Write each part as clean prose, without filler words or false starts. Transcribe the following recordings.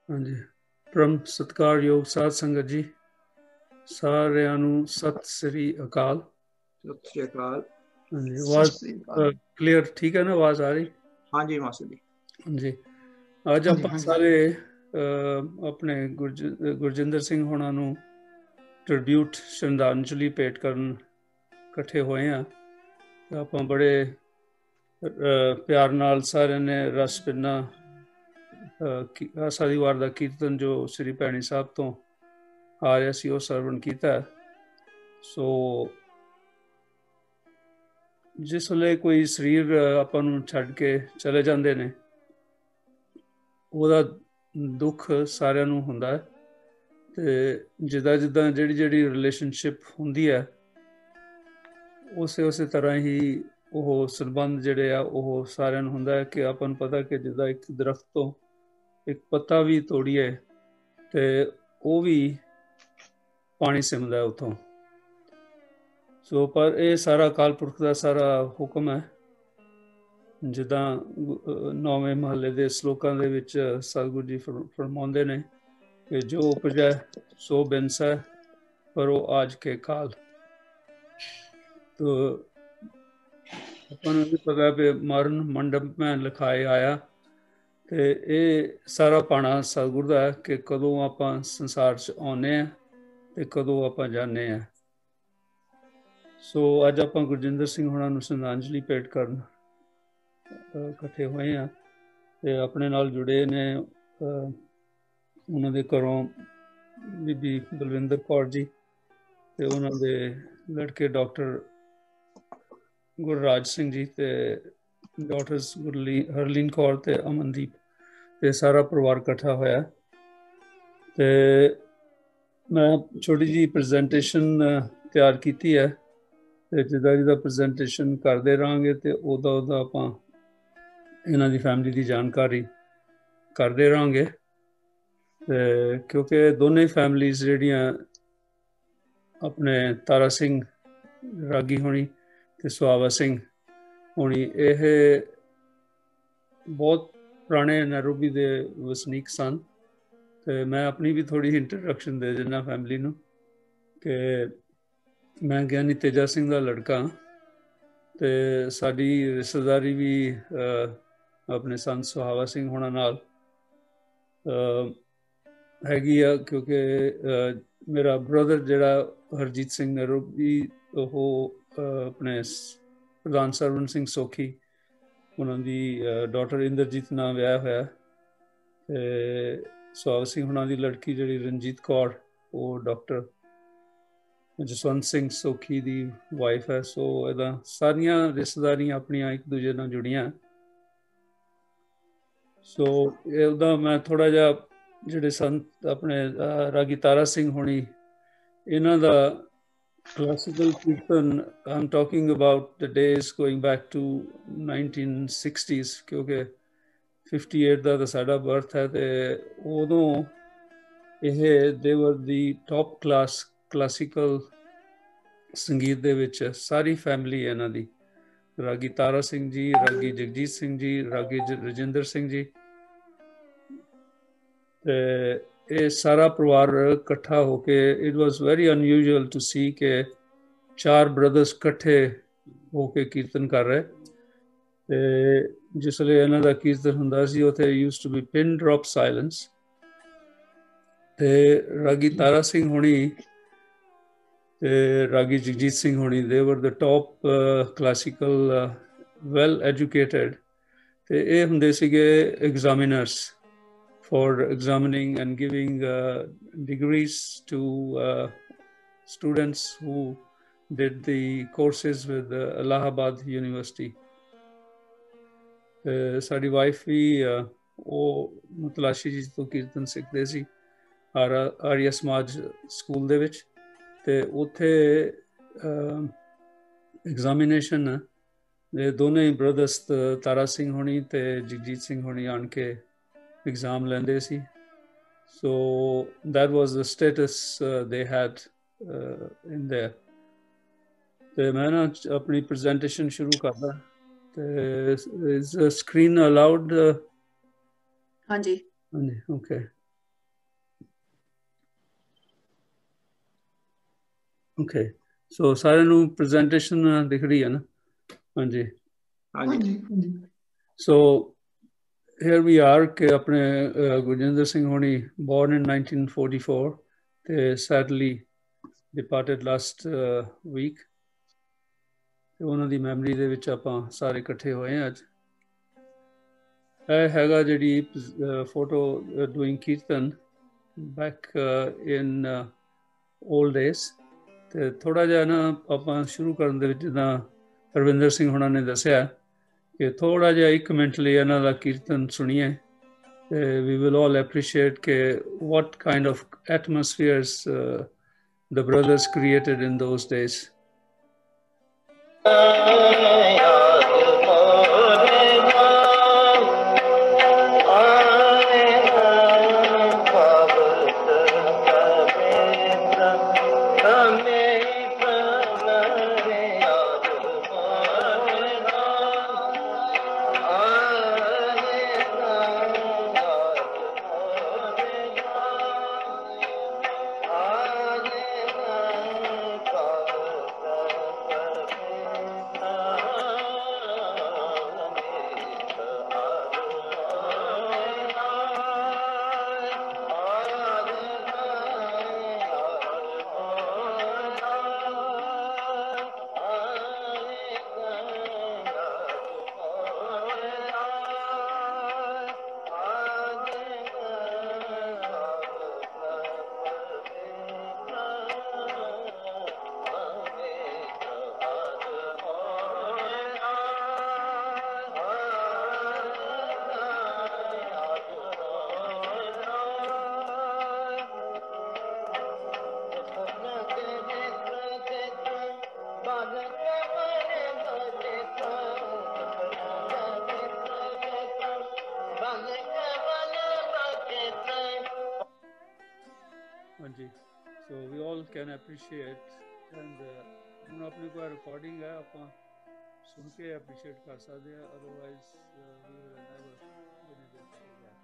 हाँ जी, परम सत्कारयोग साध संगत जी, सारिਆਂ ਨੂੰ सत श्री अकाल। सत श्री अकाल। हाँ जी, आवाज क्लियर ठीक है ना? आवाज आ रही? हाँ जी मास्टर जी। हाँ जी, ਅੱਜ ਆਪਾਂ ਸਾਰੇ ਆਪਣੇ ਗੁਰਜਿੰਦਰ ਸਿੰਘ ਹੋਣਾ ਨੂੰ ਟ੍ਰਿਬਿਊਟ ਸ਼ਰਧਾਂਜਲੀ ਭੇਟ ਕਰਨ ਇਕੱਠੇ ਹੋਏ ਆ। ਆਪਾਂ ਬੜੇ ਪਿਆਰ ਨਾਲ ਸਾਰਿਆਂ ਨੇ ਰਸ ਪਿੰਨਾ ਆਸਾਦੀਵਾਰ ਦਾ ਕੀਰਤਨ ਜੋ ਸ੍ਰੀ ਭੈਣੀ ਸਾਹਿਬ ਤੋਂ ਆ ਰਿਹਾ ਸੀ ਉਹ ਸਰਵਣ ਕੀਤਾ। ਸੋ ਜਿਸ ਵੇਲੇ ਕੋਈ ਸਰੀਰ ਆਪਾਂ ਨੂੰ ਛੱਡ ਕੇ ਚਲੇ ਜਾਂਦੇ ਨੇ ਉਹਦਾ ਦੁੱਖ ਸਾਰਿਆਂ ਨੂੰ ਹੁੰਦਾ ਹੈ, ਤੇ ਜਿੱਦਾਂ ਜਿੱਦਾਂ ਜਿਹੜੀ ਰਿਲੇਸ਼ਨਸ਼ਿਪ ਹੁੰਦੀ ਹੈ ਉਸੇ ਤਰ੍ਹਾਂ ਹੀ ਉਹ ਸੰਬੰਧ ਜਿਹੜੇ ਆ ਉਹ ਸਾਰਿਆਂ ਨੂੰ ਹੁੰਦਾ ਹੈ ਕਿ ਆਪਾਂ ਨੂੰ ਪਤਾ ਕਿ ਜਿੱਦਾਂ ਇੱਕ ਦਰਖਤ ਤੋਂ ਇੱਕ ਪੱਤਾ ਵੀ ਤੋੜੀਏ ਤੇ ਉਹ ਵੀ ਪਾਣੀ ਸਿਮਦਾ ਉੱਥੋਂ। ਸੋ ਪਰ ਇਹ ਸਾਰਾ ਅਕਾਲ ਪੁਰਖ ਦਾ ਸਾਰਾ ਹੁਕਮ ਹੈ। ਜਿੱਦਾਂ 9ਵੇਂ ਮਹੱਲੇ ਦੇ ਸ਼ਲੋਕਾਂ ਦੇ ਵਿੱਚ ਸਤਿਗੁਰੂ ਜੀ ਫਰਮਾਉਂਦੇ ਨੇ ਕਿ ਜੋ ਉਪਜੈ ਸੋ ਬਿਨਸੈ ਪਰੋ ਆਜ ਕੇ ਕਾਲ। ਤੋ ਆਪਾਂ ਨੂੰ ਵੀ ਪਤਾ ਕਿ ਮਰਨ ਮੰਡਪ ਮੈਂ ਲਿਖਾਏ ਆਇਆ, ਤੇ ਇਹ ਸਾਰਾ ਪਾਣਾ ਸਤਿਗੁਰੂ ਦਾ ਹੈ ਕਿ ਕਦੋਂ ਆਪਾਂ ਸੰਸਾਰ 'ਚ ਆਉਂਦੇ ਹਾਂ ਤੇ ਕਦੋਂ ਆਪਾਂ ਜਾਂਦੇ ਹਾਂ। ਸੋ ਅੱਜ ਆਪਾਂ ਗੁਰਜਿੰਦਰ ਸਿੰਘ ਹੋਣਾ ਨੂੰ ਸ਼ਰਧਾਂਜਲੀ ਭੇਟ ਕਰਨ ਇਕੱਠੇ ਹੋਏ ਆ, ਤੇ ਆਪਣੇ ਨਾਲ ਜੁੜੇ ਨੇ ਉਹਨਾਂ ਦੇ ਘਰੋਂ ਬੀਬੀ ਬਲਵਿੰਦਰ ਕੌਰ ਜੀ ਤੇ ਉਹਨਾਂ ਦੇ ਲੜਕੇ ਡਾਕਟਰ ਗੁਰਰਾਜ ਸਿੰਘ ਜੀ ਤੇ ਡਾਕਟਰਸ ਹਰਲੀਨ ਕੌਰ ਤੇ ਅਮਨਦੀਪ, ਤੇ ਸਾਰਾ ਪਰਿਵਾਰ ਇਕੱਠਾ ਹੋਇਆ। ਤੇ ਮੈਂ ਛੋਟੀ ਜਿਹੀ ਪ੍ਰੈਜੈਂਟੇਸ਼ਨ ਤਿਆਰ ਕੀਤੀ ਹੈ, ਤੇ ਜਿੱਦਾਂ ਪ੍ਰੈਜੈਂਟੇਸ਼ਨ ਕਰਦੇ ਰਹਾਂਗੇ ਤੇ ਉਹਦਾ ਆਪਾਂ ਇਹਨਾਂ ਦੀ ਫੈਮਿਲੀ ਦੀ ਜਾਣਕਾਰੀ ਕਰਦੇ ਰਹਾਂਗੇ। ਤੇ ਕਿਉਂਕਿ ਦੋਨੇ ਫੈਮਲੀਜ਼ ਜਿਹੜੀਆਂ ਆਪਣੇ ਤਾਰਾ ਸਿੰਘ ਰਾਗੀ ਹੋਣੀ ਤੇ ਸੁਹਾਵਾ ਸਿੰਘ ਹੋਣੀ, ਇਹ ਬਹੁਤ ਪੁਰਾਣੇ ਨੈਰੋਬੀ ਦੇ ਵਸਨੀਕ ਸਨ। ਤੇ ਮੈਂ ਆਪਣੀ ਵੀ ਥੋੜੀ ਇੰਟਰੋਡਕਸ਼ਨ ਦੇ ਦਿੰਦਾ ਫੈਮਿਲੀ ਨੂੰ ਕਿ ਮੈਂ ਗਿਆਨੀ ਤੇਜਾ ਸਿੰਘ ਦਾ ਲੜਕਾ, ਤੇ ਸਾਡੀ ਰਿਸ਼ਤੇਦਾਰੀ ਵੀ ਆਪਣੇ ਸੰਤ ਸੁਹਾਵਾ ਸਿੰਘ ਹੋਣਾ ਨਾਲ ਹੈਗੀ ਆ, ਕਿਉਂਕਿ ਮੇਰਾ ਬ੍ਰਦਰ ਜਿਹੜਾ ਹਰਜੀਤ ਸਿੰਘ ਨੈਰੋਬੀ, ਉਹ ਆਪਣੇ ਪ੍ਰਧਾਨ ਸਰਵਣ ਸਿੰਘ ਸੋਖੀ ਉਹਨਾਂ ਦੀ ਡਾਟਰ ਇੰਦਰਜੀਤ ਨਾਲ ਵਿਆਹ ਹੋਇਆ, ਤੇ ਸੁਹਾਵਾ ਸਿੰਘ ਹੋਣਾ ਦੀ ਲੜਕੀ ਜਿਹੜੀ ਰਣਜੀਤ ਕੌਰ ਉਹ ਡਾਕਟਰ ਜਸਵੰਤ ਸਿੰਘ ਸੋਖੀ ਦੀ ਵਾਈਫ ਹੈ। ਸੋ ਇਹਦਾ ਸਾਰੀਆਂ ਰਿਸ਼ਤੇਦਾਰੀਆਂ ਆਪਣੀਆਂ ਇੱਕ ਦੂਜੇ ਨਾਲ ਜੁੜੀਆਂ। ਸੋ ਉਹਦਾ ਮੈਂ ਥੋੜਾ ਜਿਹਾ ਜਿਹੜੇ ਸੰਤ ਆਪਣੇ ਰਾਗੀ ਤਾਰਾ ਸਿੰਘ ਹੋਣੀ ਇਹਨਾਂ ਦਾ classical kirtan, I'm talking about the days going back to 1960s, ਕਿਉਂਕਿ 58 ਦਾ ਤਾਂ ਸਾਡਾ ਬਰਥ ਹੈ, ਤੇ ਉਦੋਂ ਇਹ they were the top class classical ਸੰਗੀਤ ਦੇ ਵਿੱਚ ਸਾਰੀ ਫੈਮਿਲੀ ਹੈ ਇਹਨਾਂ ਦੀ, ਰਾਗੀ ਤਾਰਾ ਸਿੰਘ ਜੀ, ਰਾਗੀ ਜਗਜੀਤ ਸਿੰਘ ਜੀ, ਰਾਗੀ ਰਜਿੰਦਰ ਸਿੰਘ ਜੀ, ਤੇ ਇਹ ਸਾਰਾ ਪਰਿਵਾਰ ਇਕੱਠਾ ਹੋ ਕੇ it was very unusual to see ਕਿ 4 ਬ੍ਰਦਰਸ ਇਕੱਠੇ ਹੋ ਕੇ ਕੀਰਤਨ ਕਰ ਰਹੇ। ਤੇ ਜਿਸ ਵੇਲੇ ਇਹਨਾਂ ਦਾ ਕੀਰਤਨ ਹੁੰਦਾ ਸੀ ਉੱਥੇ used to be pin drop silence. ਤੇ ਰਾਗੀ ਤਾਰਾ ਸਿੰਘ ਹੋਣੀ ਤੇ ਰਾਗੀ ਜਗਜੀਤ ਸਿੰਘ ਹੋਣੀ ਦੇ ਵਰ ਦ ਟੌਪ ਕਲਾਸੀਕਲ ਵੈਲ ਐਜੂਕੇਟਡ, ਤੇ ਇਹ ਹੁੰਦੇ ਸੀਗੇ ਐਗਜ਼ਾਮੀਨਰਸ for examining and giving degrees to students who did the courses with Allahabad University. ਸਾਡੀ ਵਾਈਫ ਵੀ ਉਹ ਮਤਲਾਸ਼ੀ ਜੀ ਤੋਂ ਕੀਰਤਨ ਸਿੱਖਦੇ ਸੀ ਆਰੀਆ ਸਮਾਜ ਸਕੂਲ ਦੇ ਵਿੱਚ, ਤੇ ਉੱਥੇ ਐਗਜ਼ਾਮੀਨੇਸ਼ਨ ਦੇ ਦੋਨੇ ਬ੍ਰਦਰਸ ਤਾਰਾ ਸਿੰਘ ਹੋਣੀ ਤੇ ਜਗਜੀਤ ਸਿੰਘ ਹੋਣੀ ਆਣ ਕੇ exam ਲੈਂਦੇ ਸੀ। So that was the status they had in there. ਤੇ ਮੈਂ ਨਾ ਆਪਣੀ ਪ੍ਰੈਜੈਂਟੇਸ਼ਨ ਸ਼ੁਰੂ ਕਰਦਾ। ਤੇ is the screen allowed? ਹਾਂਜੀ ਹਾਂਜੀ, okay. Okay. So सारे ਨੂੰ presentation दिख रही है ना? हाँ जी. हाँ जी. So here we are कि अपने गुरजिंदर सिंह होनी born in 1944 ਤੇ sadly departed last week. ਤੇ ਉਹਨਾਂ ਦੀ ਮੈਮਰੀ ਦੇ ਵਿੱਚ ਆਪਾਂ ਸਾਰੇ ਇਕੱਠੇ ਹੋਏ ਹਾਂ ਅੱਜ. ਇਹ ਹੈਗਾ ਜਿਹੜੀ ਫੋਟੋ ਡੂਇੰਗ ਕੀਰਤਨ ਬੈਕ ਇਨ 올ਡ ਡੇਜ਼. ਤੇ ਥੋੜਾ ਜਿਹਾ ਨਾ ਆਪਾਂ ਸ਼ੁਰੂ ਕਰਨ ਦੇ ਵਿੱਚ ਜਿੱਦਾਂ ਹਰਵਿੰਦਰ ਸਿੰਘ ਹੋਣਾ ਨੇ ਦੱਸਿਆ ਕਿ ਥੋੜਾ ਜਿਹਾ 1 ਮਿੰਟ ਲਈ ਇਹਨਾਂ ਦਾ ਕੀਰਤਨ ਸੁਣੀਏ. We will all appreciate what kind of atmospheres the brothers created in those days. So we all can appreciate and ਹੁਣ ਆਪਣੇ ਕੋਲ ਰਿਕਾਰਡਿੰਗ ਹੈ ਆਪਾਂ ਸੁਣ ਕੇ appreciate ਕਰ ਸਕਦੇ ਹਾਂ otherwise we will never been able to do that.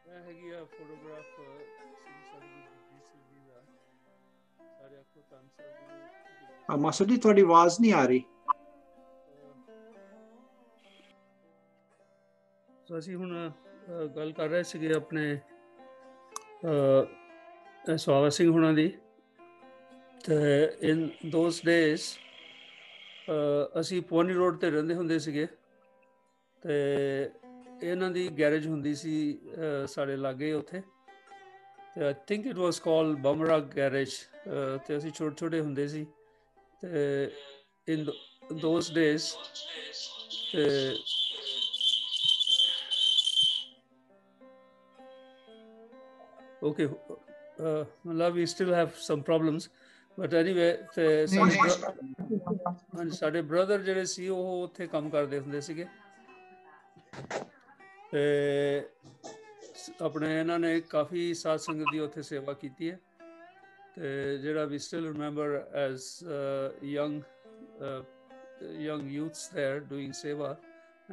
ਇਹ ਹੈਗੀ ਆ ਫੋਟੋਗ੍ਰਾਫ ਸਿੰਘ ਸਰਬਜੀਤ ਸਿੰਘ ਜੀ ਦਾ. ਸਾਰੇ ਆਖੋ ਧੰਨ ਸਾਹਿਬ. ਮਾਸਟਰ ਜੀ ਤੁਹਾਡੀ ਆਵਾਜ਼ ਨਹੀਂ ਆ ਰਹੀ. ਸੋ ਅਸੀਂ ਹੁਣ ਗੱਲ ਕਰ ਰਹੇ ਸੀਗੇ ਆਪਣੇ ਸਵਾਵਾ ਸਿੰਘ ਹੁਣਾਂ ਦੀ. ਤੇ ਇਨ ਦੋਜ਼ ਡੇਜ਼ ਅਸੀਂ ਪੋਨੀ ਰੋਡ 'ਤੇ ਰਹਿੰਦੇ ਹੁੰਦੇ ਸੀਗੇ ਤੇ ਇਹਨਾਂ ਦੀ ਗੈਰੇਜ ਹੁੰਦੀ ਸੀ ਸਾਡੇ ਲਾਗੇ ਉੱਥੇ. ਤੇ I think it was called Bamra garage. ਤੇ ਅਸੀਂ ਛੋਟੇ ਛੋਟੇ ਹੁੰਦੇ ਸੀ ਤੇ ਇਨ ਦੋਜ਼ ਡੇਜ਼ ਤੇ okay matlab we still have some problems but anyway ਤੇ ਸਾਡੇ ਬ੍ਰਦਰ ਜਿਹੜੇ ਸੀ ਉਹ ਉੱਥੇ ਕੰਮ ਕਰਦੇ ਹੁੰਦੇ ਸੀਗੇ ਤੇ ਆਪਣੇ ਇਹਨਾਂ ਨੇ ਕਾਫੀ ਸਾਧ ਸੰਗਤ ਦੀ ਉੱਥੇ ਸੇਵਾ ਕੀਤੀ ਹੈ. ਤੇ ਜਿਹੜਾ we still remember as young youths there doing seva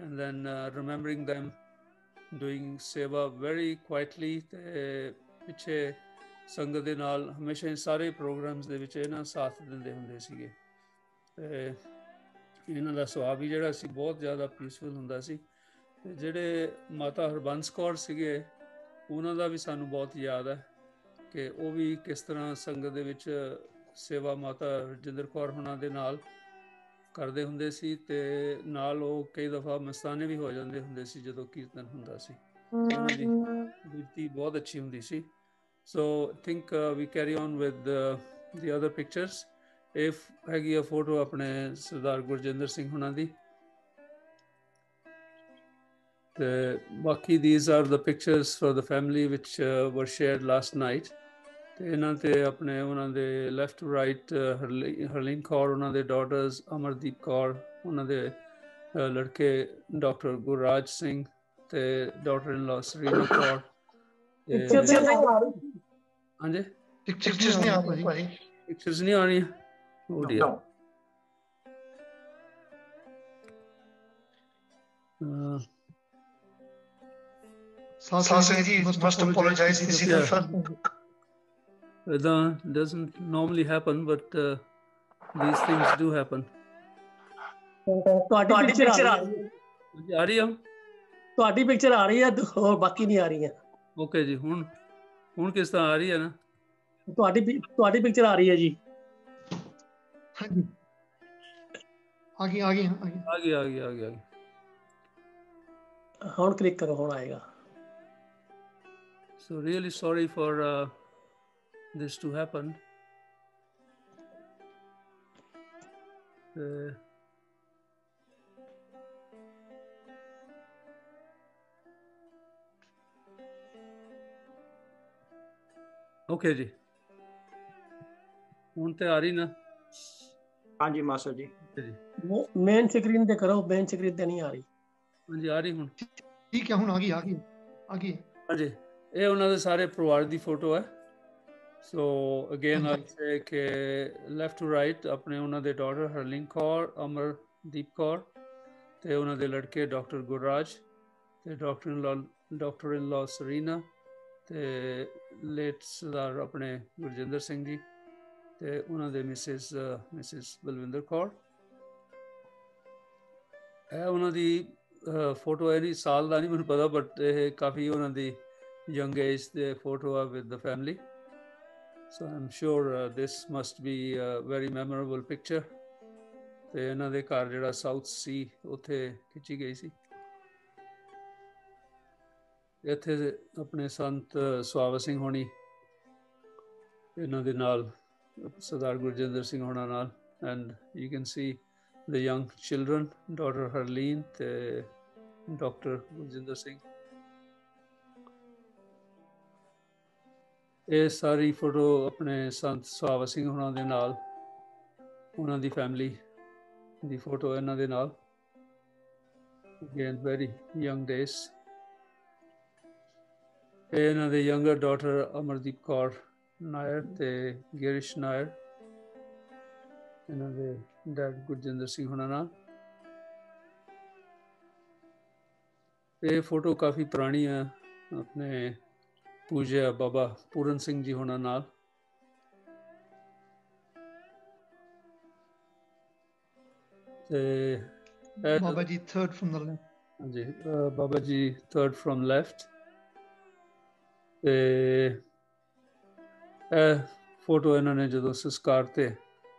and then remembering them doing seva very quietly. ਤੇ ਪਿੱਛੇ ਸੰਗਤ ਦੇ ਨਾਲ ਹਮੇਸ਼ਾ ਸਾਰੇ ਪ੍ਰੋਗਰਾਮਸ ਦੇ ਵਿੱਚ ਇਹਨਾਂ ਸਾਥ ਦਿੰਦੇ ਹੁੰਦੇ ਸੀਗੇ. ਤੇ ਇਹਨਾਂ ਦਾ ਸੁਭਾਅ ਵੀ ਜਿਹੜਾ ਸੀ ਬਹੁਤ ਜ਼ਿਆਦਾ ਪੀਸਫੁਲ ਹੁੰਦਾ ਸੀ. ਤੇ ਜਿਹੜੇ ਮਾਤਾ ਹਰਬੰਸ ਕੌਰ ਸੀਗੇ ਉਹਨਾਂ ਦਾ ਵੀ ਸਾਨੂੰ ਬਹੁਤ ਯਾਦ ਹੈ ਕਿ ਉਹ ਵੀ ਕਿਸ ਤਰ੍ਹਾਂ ਸੰਗਤ ਦੇ ਵਿੱਚ ਸੇਵਾ ਮਾਤਾ ਰਜਿੰਦਰ ਕੌਰ ਹੁਣਾਂ ਦੇ ਨਾਲ ਕਰਦੇ ਹੁੰਦੇ ਸੀ. ਤੇ ਨਾਲ ਉਹ ਕਈ ਦਫਾ ਮਸਤਾਨੇ ਵੀ ਹੋ ਜਾਂਦੇ ਹੁੰਦੇ ਸੀ ਜਦੋਂ ਕੀਰਤਨ ਹੁੰਦਾ ਸੀ. ਉਹਨਾਂ ਦੀ ਗੁਰਤੀ ਬਹੁਤ ਅੱਛੀ ਹੁੰਦੀ ਸੀ. So I think we carry on with the other pictures. If ਹੈਗੀ ਆ ਫੋਟੋ ਆਪਣੇ ਸਰਦਾਰ ਗੁਰਜਿੰਦਰ ਸਿੰਘ ਹੁਣਾਂ ਦੀ. ਤੇ ਬਾਕੀ these are the pictures for the family which were shared last night. ਤੇ ਇਹਨਾਂ ਤੇ ਆਪਣੇ ਉਹਨਾਂ ਦੇ left to right Harleen Kaur ਉਹਨਾਂ ਦੇ daughters ਅਮਰਦੀਪ ਕੌਰ ਉਹਨਾਂ ਦੇ ਲੜਕੇ ਡਾਕਟਰ ਗੁਰਰਾਜ ਸਿੰਘ ਤੇ ਡਾਟਰ ਇਨ ਲਾ ਸਰੀਨਾ ਕੌਰ. ਹਾਂਜੀ ਪਿਕਚਰਸ ਨਹੀਂ ਆ ਰਹੀ. ਪਿਕਚਰਸ ਨਹੀਂ ਆ ਰਹੀਆਂ. Oh dear. Sasha ji must apologize. This is the first. That doesn't normally happen, but these things do happen. ਤੁਹਾਡੀ ਪਿਕਚਰ ਆ ਰਹੀ ਹੈ ਆ ਰਹੀ ਆ ਤੁਹਾਡੀ ਪਿਕਚਰ ਆ ਰਹੀ ਹੈ ਹੋਰ ਬਾਕੀ ਨਹੀਂ ਆ ਰਹੀਆਂ ਓਕੇ ਜੀ ਹੁਣ ਕਿਸ ਤਰ੍ਹਾਂ ਆ ਰਹੀ ਹੈ ਨਾ ਤੁਹਾਡੀ ਪਿਕਚਰ ਆ ਰਹੀ ਹੈ ਜੀ ਹਾਂਜੀ ਆ ਗਈ ਹੁਣ ਕਲਿੱਕ ਕਰੋ ਹੁਣ ਆਏਗਾ So really sorry for this to happen. Okay जी ਹੁਣ ਤੇ ਆ ਰਹੀ ਨਾ ਹਾਂਜੀ ਮਾਸਟਰ ਜੀ ਮੇਨ ਸਕਰੀਨ ਤੇ ਕਰੋ ਮੇਨ ਸਕਰੀਨ ਤੇ ਨਹੀਂ ਆ ਰਹੀ ਹਾਂਜੀ ਆ ਰਹੀ ਹੁਣ ਠੀਕ ਹੈ ਹੁਣ ਆ ਗਈ ਹਾਂਜੀ ਇਹ ਉਹਨਾਂ ਦੇ ਸਾਰੇ ਪਰਿਵਾਰ ਦੀ ਫੋਟੋ ਹੈ ਸੋ ਅਗੇਨ ਆਈ ਸੇ ਕਿ ਲੈਫਟ ਟੂ ਰਾਈਟ ਆਪਣੇ ਉਹਨਾਂ ਦੇ ਡਾਟਰ ਹਰਲੀਨ ਕੌਰ ਅਮਰਦੀਪ ਕੌਰ ਤੇ ਉਹਨਾਂ ਦੇ ਲੜਕੇ ਡਾਕਟਰ ਗੁਰਰਾਜ ਤੇ ਡਾਕਟਰ ਇਨ ਲਾ ਸਰੀਨਾ ਤੇ ਲੇਟ ਸਰਦਾਰ ਆਪਣੇ ਗੁਰਜਿੰਦਰ ਸਿੰਘ ਜੀ ਤੇ ਉਹਨਾਂ ਦੇ ਮਿਸਿਸ ਬਲਵਿੰਦਰ ਕੌਰ ਇਹ ਉਹਨਾਂ ਦੀ ਫੋਟੋ ਹੈ ਨਹੀਂ ਸਾਲ ਦਾ ਨਹੀਂ ਮੈਨੂੰ ਪਤਾ ਬਟ ਇਹ ਕਾਫੀ ਉਹਨਾਂ ਦੀ young age the photo with the family so I'm sure this must be a very memorable picture ਤੇ ਇਹਨਾਂ ਦੇ ਘਰ ਜਿਹੜਾ ਸਾਊਥ ਸੀ ਉੱਥੇ ਖਿੱਚੀ ਗਈ ਸੀ ਇੱਥੇ ਆਪਣੇ ਸੰਤ ਸੁਹਾਵਤ ਸਿੰਘ ਹੋਣੀ ਇਹਨਾਂ ਦੇ ਨਾਲ ਸਰਦਾਰ ਗੁਰਜਿੰਦਰ ਸਿੰਘ ਹੋਣਾ ਨਾਲ and you can see the young children daughter Harleen ਤੇ ਡਾਕਟਰ ਗੁਰਜਿੰਦਰ ਸਿੰਘ ਇਹ ਸਾਰੀ ਫੋਟੋ ਆਪਣੇ ਸੰਤ ਸੁਹਾਵਤ ਸਿੰਘ ਹੋਣਾ ਦੇ ਨਾਲ ਉਹਨਾਂ ਦੀ ਫੈਮਿਲੀ ਦੀ ਫੋਟੋ ਇਹਨਾਂ ਦੇ ਨਾਲ again very young days ਇਹਨਾਂ ਦੇ younger daughter ਅਮਰਦੀਪ ਕੌਰ ਨਾਇਰ ਤੇ ਗਿਰੀਸ਼ ਨਾਇਰ ਇਹਨਾਂ ਦੇ ਡੈਡ ਗੁਰਜਿੰਦਰ ਸਿੰਘ ਹੋਣਾ ਨਾਲ ਇਹ ਫੋਟੋ ਕਾਫੀ ਪੁਰਾਣੀ ਹੈ ਆਪਣੇ ਪੂਜਿਆ ਬਾਬਾ ਪੂਰਨ ਸਿੰਘ ਜੀ ਹੋਣਾ ਨਾਲ ਤੇ Baba ji third from the left ਹਾਂਜੀ Baba ji third firm left ਤੇ ਇਹ ਫੋਟੋ ਇਹਨਾਂ ਨੇ ਜਦੋਂ ਸੰਸਕਾਰ ਤੇ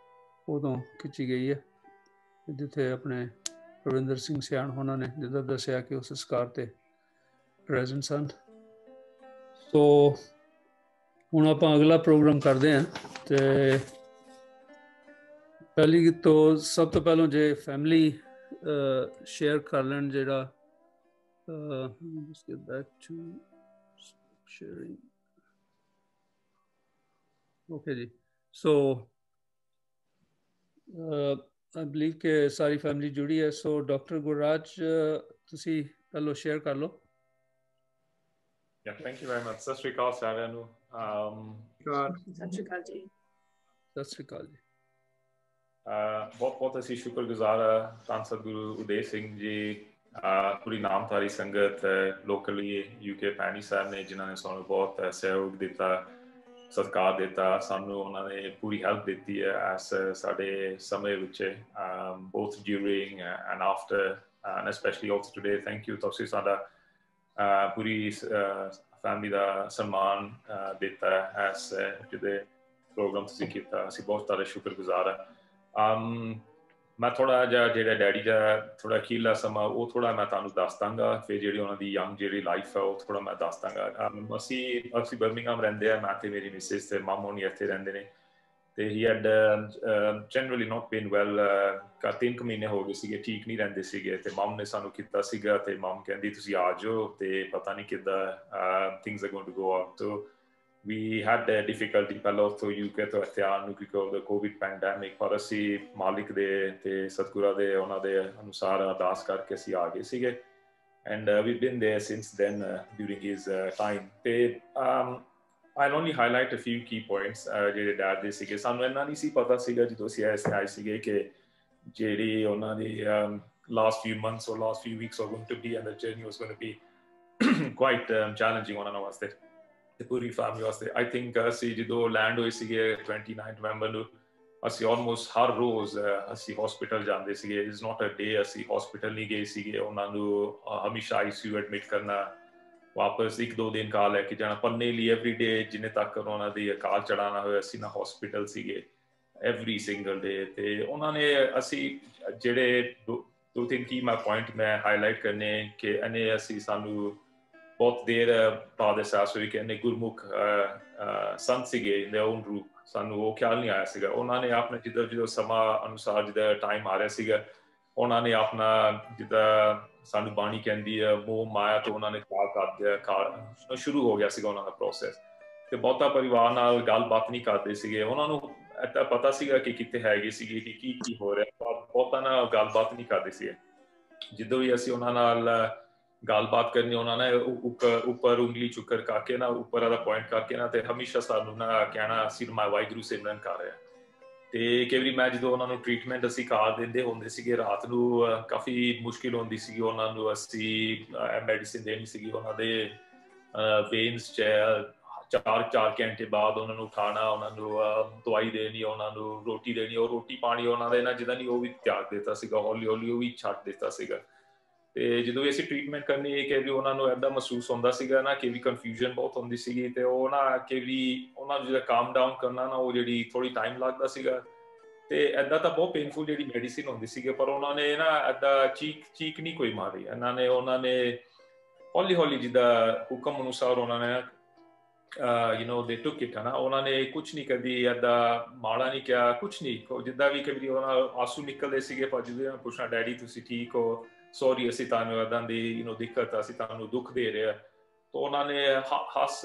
ਉਦੋਂ ਖਿੱਚੀ ਗਈ ਹੈ ਜਿੱਥੇ ਆਪਣੇ ਰਵਿੰਦਰ ਸਿੰਘ ਸਿਆਣ ਹੋਣਾ ਨੇ ਜਿੱਦਾਂ ਦੱਸਿਆ ਕਿ ਉਹ ਸੰਸਕਾਰ ਤੇ ਪ੍ਰੈਜ਼ੈਂਟ ਸਨ ਸੋ ਹੁਣ ਆਪਾਂ ਅਗਲਾ ਪ੍ਰੋਗਰਾਮ ਕਰਦੇ ਹਾਂ ਤੇ ਪਹਿਲੀ ਤੋਂ ਸਭ ਤੋਂ ਪਹਿਲਾਂ ਜੇ ਫੈਮਿਲੀ ਸ਼ੇਅਰ ਕਰ ਲੈਣ ਜਿਹੜਾ just get back to sharing okay ਜੀ so I believe ਕਿ ਸਾਰੀ ਫੈਮਿਲੀ ਜੁੜੀ ਹੈ ਸੋ ਡਾਕਟਰ ਗੁਰਰਾਜ ਤੁਸੀਂ ਪਹਿਲਾਂ ਸ਼ੇਅਰ ਕਰ ਲਓ Yeah, thank you very much. Sat Shri Akal ਸਾਰਿਆਂ ਨੂੰ ਸਤਿ ਸ਼੍ਰੀ ਅਕਾਲ ਜੀ ਸਤਿ ਸ਼੍ਰੀ ਅਕਾਲ ਜੀ ਬਹੁਤ ਅਸੀਂ ਸ਼ੁਕਰਗੁਜ਼ਾਰ ਹਾਂ ਧੰਨ ਸਤਿਗੁਰੂ ਉਦੇ ਸਿੰਘ ਜੀ ਪੂਰੀ ਨਾਮਧਾਰੀ ਸੰਗਤ ਲੋਕਲੀ UK ਪੈਣੀ ਸਾਹਿਬ ਨੇ ਜਿਨ੍ਹਾਂ ਨੇ ਸਾਨੂੰ ਬਹੁਤ ਸਹਿਯੋਗ ਦਿੱਤਾ ਸਤਿਕਾਰ ਦਿੱਤਾ ਸਾਨੂੰ ਉਹਨਾਂ ਨੇ ਪੂਰੀ ਹੈਲਪ ਦਿੱਤੀ ਹੈ ਐਸ ਸਾਡੇ ਸਮੇਂ ਵਿੱਚ both during and after and especially also today thank you ਤੁਸੀਂ ਸਾਡਾ ਪੂਰੀ ਫੈਮਿਲੀ ਦਾ ਸਨਮਾਨ ਦਿੱਤਾ ਐਸ ਜਿਹਦੇ ਪ੍ਰੋਗਰਾਮ ਤੁਸੀਂ ਕੀਤਾ ਅਸੀਂ ਬਹੁਤ ਜ਼ਿਆਦਾ ਸ਼ੁਕਰਗੁਜ਼ਾਰ ਹਾਂ ਮੈਂ ਥੋੜਾ ਜਿਹਾ ਜਿਹੜਾ ਡੈਡੀ ਦਾ ਥੋੜਾ ਅਖੀਰਲਾ ਸਮਾਂ ਉਹ ਥੋੜਾ ਮੈਂ ਤੁਹਾਨੂੰ ਦੱਸ ਦਾਂਗਾ ਫਿਰ ਜਿਹੜੀ ਉਹਨਾਂ ਦੀ ਯੰਗ ਜਿਹੜੀ ਲਾਈਫ ਹੈ ਉਹ ਥੋੜਾ ਮੈਂ ਦੱਸ ਦਾਂਗਾ ਅਸੀਂ ਬਰਮਿੰਘਮ ਰਹਿੰਦੇ ਆ ਮੈਂ ਤੇ ਮੇਰੀ ਮਿਸਿਸ ਤੇ ਮਮ ਹੋਣੀ ਇੱਥੇ ਰਹਿੰਦੇ ਨੇ ਤੇ he had generally not been well 3 ਮਹੀਨੇ ਹੋ ਗਏ ਸੀਗੇ ਠੀਕ ਨਹੀਂ ਰਹਿੰਦੇ ਸੀਗੇ ਤੇ ਮਮ ਨੇ ਸਾਨੂੰ ਕੀਤਾ ਸੀਗਾ ਤੇ ਮਮ ਕਹਿੰਦੀ ਤੁਸੀਂ ਆ ਜਾਓ ਤੇ ਪਤਾ ਨਹੀਂ ਕਿੱਦਾਂ things are going to go out so we had difficulty ਪਹਿਲਾਂ ਉੱਥੋਂ UK ਤੋਂ ਇੱਥੇ ਆਉਣ ਨੂੰ ਕਿਉਂਕਿ ਉਹ ਕੋਵਿਡ ਪੈਂਡੈਮਿਕ ਪਰ ਅਸੀਂ ਮਾਲਿਕ ਦੇ ਤੇ ਸਤਿਗੁਰਾਂ ਦੇ ਉਹਨਾਂ ਦੇ ਅਨੁਸਾਰ ਅਰਦਾਸ ਕਰਕੇ ਅਸੀਂ ਆ ਗਏ ਸੀਗੇ and we've been there since then during his time ਤੇ I'll only highlight a few key points ਜਿਹੜੇ ਡੈਡ ਦੇ ਸੀਗੇ ਸਾਨੂੰ ਇੰਨਾ ਨਹੀਂ ਸੀ ਪਤਾ ਸੀਗਾ ਜਦੋਂ ਅਸੀਂ ਆਏ ਸੀਗੇ ਕਿ ਜਿਹੜੀ ਉਹਨਾਂ ਦੀ last few months or last few weeks are going to be and the journey was going to be quite challenging ਉਹਨਾਂ ਵਾਸਤੇ ਤੇ ਪੂਰੀ ਫੈਮਿਲੀ ਵਾਸਤੇ। ਆਈ ਥਿੰਕ ਅਸੀਂ ਜਦੋਂ ਲੈਂਡ ਹੋਏ ਸੀਗੇ 29 ਨਵੰਬਰ ਨੂੰ, ਅਸੀਂ ਆਲਮੋਸਟ ਹਰ ਰੋਜ਼ ਅਸੀਂ ਹਸਪੀਟਲ ਜਾਂਦੇ ਸੀਗੇ। ਇਜ਼ ਨਾਟ ਅ ਡੇ ਅਸੀਂ ਹਸਪੀਟਲ ਨਹੀਂ ਗਏ ਸੀਗੇ। ਉਹਨਾਂ ਨੂੰ ਹਮੇਸ਼ਾ ਆਈਸੀਯੂ ਐਡਮਿਟ ਕਰਨਾ, ਵਾਪਸ 1-2 ਦਿਨ ਕਾਲ ਲੈ ਕੇ ਜਾਣਾ ਪੜ੍ਹਨੇ ਲਈ ਐਵਰੀ ਡੇ, ਜਿੰਨੇ ਤੱਕ ਉਹਨਾਂ ਦੀ ਅਕਾਲ ਚੜਾਣਾ ਹੋਇਆ ਅਸੀਂ ਨਾ ਹਸਪੀਟਲ ਸੀਗੇ ਐਵਰੀ ਸਿੰਗਲ ਡੇ। ਤੇ ਉਹਨਾਂ ਨੇ ਅਸੀਂ ਜਿਹੜੇ ਦੋ ਤਿੰਨ ਕੀ ਮੈਂ ਪੁਆਇੰਟ ਮੈਂ ਹਾਈਲਾਈਟ ਕਰਨੇ ਕਿ ਇਹਨੇ ਅਸੀਂ ਸਾਨੂੰ ਬਹੁਤ ਦੇਰ ਬਾਅਦ ਅਹਿਸਾਸ ਹੋਈ ਕਿ ਇਹਨੇ ਗੁਰਮੁਖ ਸੰਤ ਸੀਗੇ ਇਨ ਦੇਅਰ ਓਨ ਗਰੁੱਪ। ਸਾਨੂੰ ਉਹ ਖਿਆਲ ਨਹੀਂ ਆਇਆ ਸੀਗਾ। ਉਹਨਾਂ ਨੇ ਆਪਣੇ ਜਦੋਂ ਸਮਾਂ ਅਨੁਸਾਰ ਜਿੱਦਾਂ ਟਾਈਮ ਆ ਰਿਹਾ ਸੀਗਾ, ਉਹਨਾਂ ਨੇ ਆਪਣਾ ਜਿੱਦਾਂ ਸਾਨੂੰ ਬਾਣੀ ਕਹਿੰਦੀ ਹੈ ਮੋਹ ਮਾਇਆ ਤੋਂ ਉਹਨਾਂ ਨੇ ਕਰ ਸ਼ੁਰੂ ਹੋ ਗਿਆ ਸੀਗਾ ਉਹਨਾਂ ਦਾ ਪ੍ਰੋਸੈਸ। ਤੇ ਬਹੁਤਾ ਪਰਿਵਾਰ ਨਾਲ ਗੱਲਬਾਤ ਨਹੀਂ ਕਰਦੇ ਸੀਗੇ। ਉਹਨਾਂ ਨੂੰ ਏਦਾਂ ਪਤਾ ਸੀਗਾ ਕਿ ਕਿਤੇ ਹੈਗੇ ਸੀਗੇ ਕਿ ਕੀ ਹੋ ਰਿਹਾ, ਪਰ ਬਹੁਤਾ ਨਾਲ ਗੱਲਬਾਤ ਨਹੀਂ ਕਰਦੇ ਸੀਗੇ। ਜਦੋਂ ਵੀ ਅਸੀਂ ਉਹਨਾਂ ਨਾਲ ਗੱਲਬਾਤ ਕਰਨੀ, ਉਹਨਾਂ ਨੇ ਉੱਪਰ ਉਂਗਲੀ ਚੁੱਕਰ ਕਰਕੇ ਨਾ, ਉੱਪਰ ਵਾਲਾ ਪੁਆਇੰਟ ਕਰਕੇ ਨਾ, ਤੇ ਹਮੇਸ਼ਾ ਸਾਨੂੰ ਨਾ ਕਹਿਣਾ ਅਸੀਂ ਵਾਹਿਗੁਰੂ ਸਿਮਰਨ ਕਰ ਰਹੇ ਹਾਂ। ਤੇ ਕਈ ਵਾਰੀ ਮੈਂ ਜਦੋਂ ਉਹਨਾਂ ਨੂੰ ਟ੍ਰੀਟਮੈਂਟ ਅਸੀਂ ਕਰ ਦਿੰਦੇ ਹੁੰਦੇ ਸੀਗੇ ਰਾਤ ਨੂੰ, ਕਾਫੀ ਮੁਸ਼ਕਿਲ ਹੁੰਦੀ ਸੀਗੀ ਉਹਨਾਂ ਨੂੰ ਅਸੀਂ ਮੈਡੀਸਿਨ ਦੇਣੀ ਸੀਗੀ। ਉਹਨਾਂ ਦੇ ਵੇਨਸ 'ਚ 4 ਘੰਟੇ ਬਾਅਦ ਉਹਨਾਂ ਨੂੰ ਉਠਾਉਣਾ, ਉਹਨਾਂ ਨੂੰ ਦਵਾਈ ਦੇਣੀ, ਉਹਨਾਂ ਨੂੰ ਰੋਟੀ ਦੇਣੀ। ਔਰ ਰੋਟੀ ਪਾਣੀ ਉਹਨਾਂ ਦੇ ਨਾ ਜਿੱਦਾਂ ਨਹੀਂ ਉਹ ਵੀ ਤਿਆਗ ਦਿੱਤਾ ਸੀਗਾ, ਹੌਲੀ ਹੌਲੀ ਉਹ ਵੀ ਛੱਡ ਦਿੱਤਾ ਸੀਗਾ। ਤੇ ਜਦੋਂ ਵੀ ਅਸੀਂ ਟ੍ਰੀਟਮੈਂਟ ਕਰਨੀ ਕਿ ਵੀ ਉਹਨਾਂ ਨੂੰ ਏਦਾਂ ਮਹਿਸੂਸ ਹੁੰਦਾ ਸੀਗਾ ਨਾ ਕਿ ਵੀ ਕਨਫਿਊਜ਼ਨ ਬਹੁਤ ਹੁੰਦੀ ਸੀਗੀ। ਤੇ ਉਹ ਨਾ ਕਿ ਵੀ ਉਹਨਾਂ ਨੂੰ ਜਿਹੜਾ ਕਾਮ ਡਾਊਨ ਕਰਨਾ ਨਾ, ਉਹ ਜਿਹੜੀ ਥੋੜੀ ਟਾਈਮ ਲੱਗਦਾ ਸੀਗਾ। ਤੇ ਏਦਾਂ ਤਾਂ ਬਹੁਤ ਪੇਨਫੁਲ ਜਿਹੜੀ ਮੈਡੀਸਿਨ ਹੁੰਦੀ ਸੀਗੀ, ਪਰ ਉਹਨਾਂ ਨੇ ਨਾ ਏਦਾਂ ਚੀਕ ਨਹੀਂ ਕੋਈ ਮਾਰੀ। ਉਹਨਾਂ ਨੇ ਹੌਲੀ ਹੌਲੀ ਜਿੱਦਾਂ ਹੁਕਮ ਅਨੁਸਾਰ ਉਹਨਾਂ ਨੇ ਦੇ ਟੁੱਕ ਇਟ ਨਾ, ਉਹਨਾਂ ਨੇ ਕੁਛ ਨਹੀਂ ਕਦੀ ਏਦਾਂ ਮਾੜਾ ਨਹੀਂ ਕਿਹਾ, ਕੁਛ ਨਹੀਂ। ਜਿੱਦਾਂ ਵੀ ਕਦੀ ਉਹਨਾਂ ਆਂਸੂ ਨਿਕਲਦੇ ਸੀਗੇ, ਪਰ ਜਦੋਂ ਪੁੱਛਣਾ ਡੈਡੀ ਤੁਸੀਂ ਠੀਕ ਹੋ, ਸੌਰੀ ਅਸੀਂ ਤੁਹਾਨੂੰ ਏਦਾਂ ਦੀ ਦਿੱਕਤ, ਅਸੀਂ ਤੁਹਾਨੂੰ ਦੁੱਖ ਦੇ ਰਹੇ ਆ। ਤਾਂ ਉਹਨਾਂ ਨੇ ਹੱਸ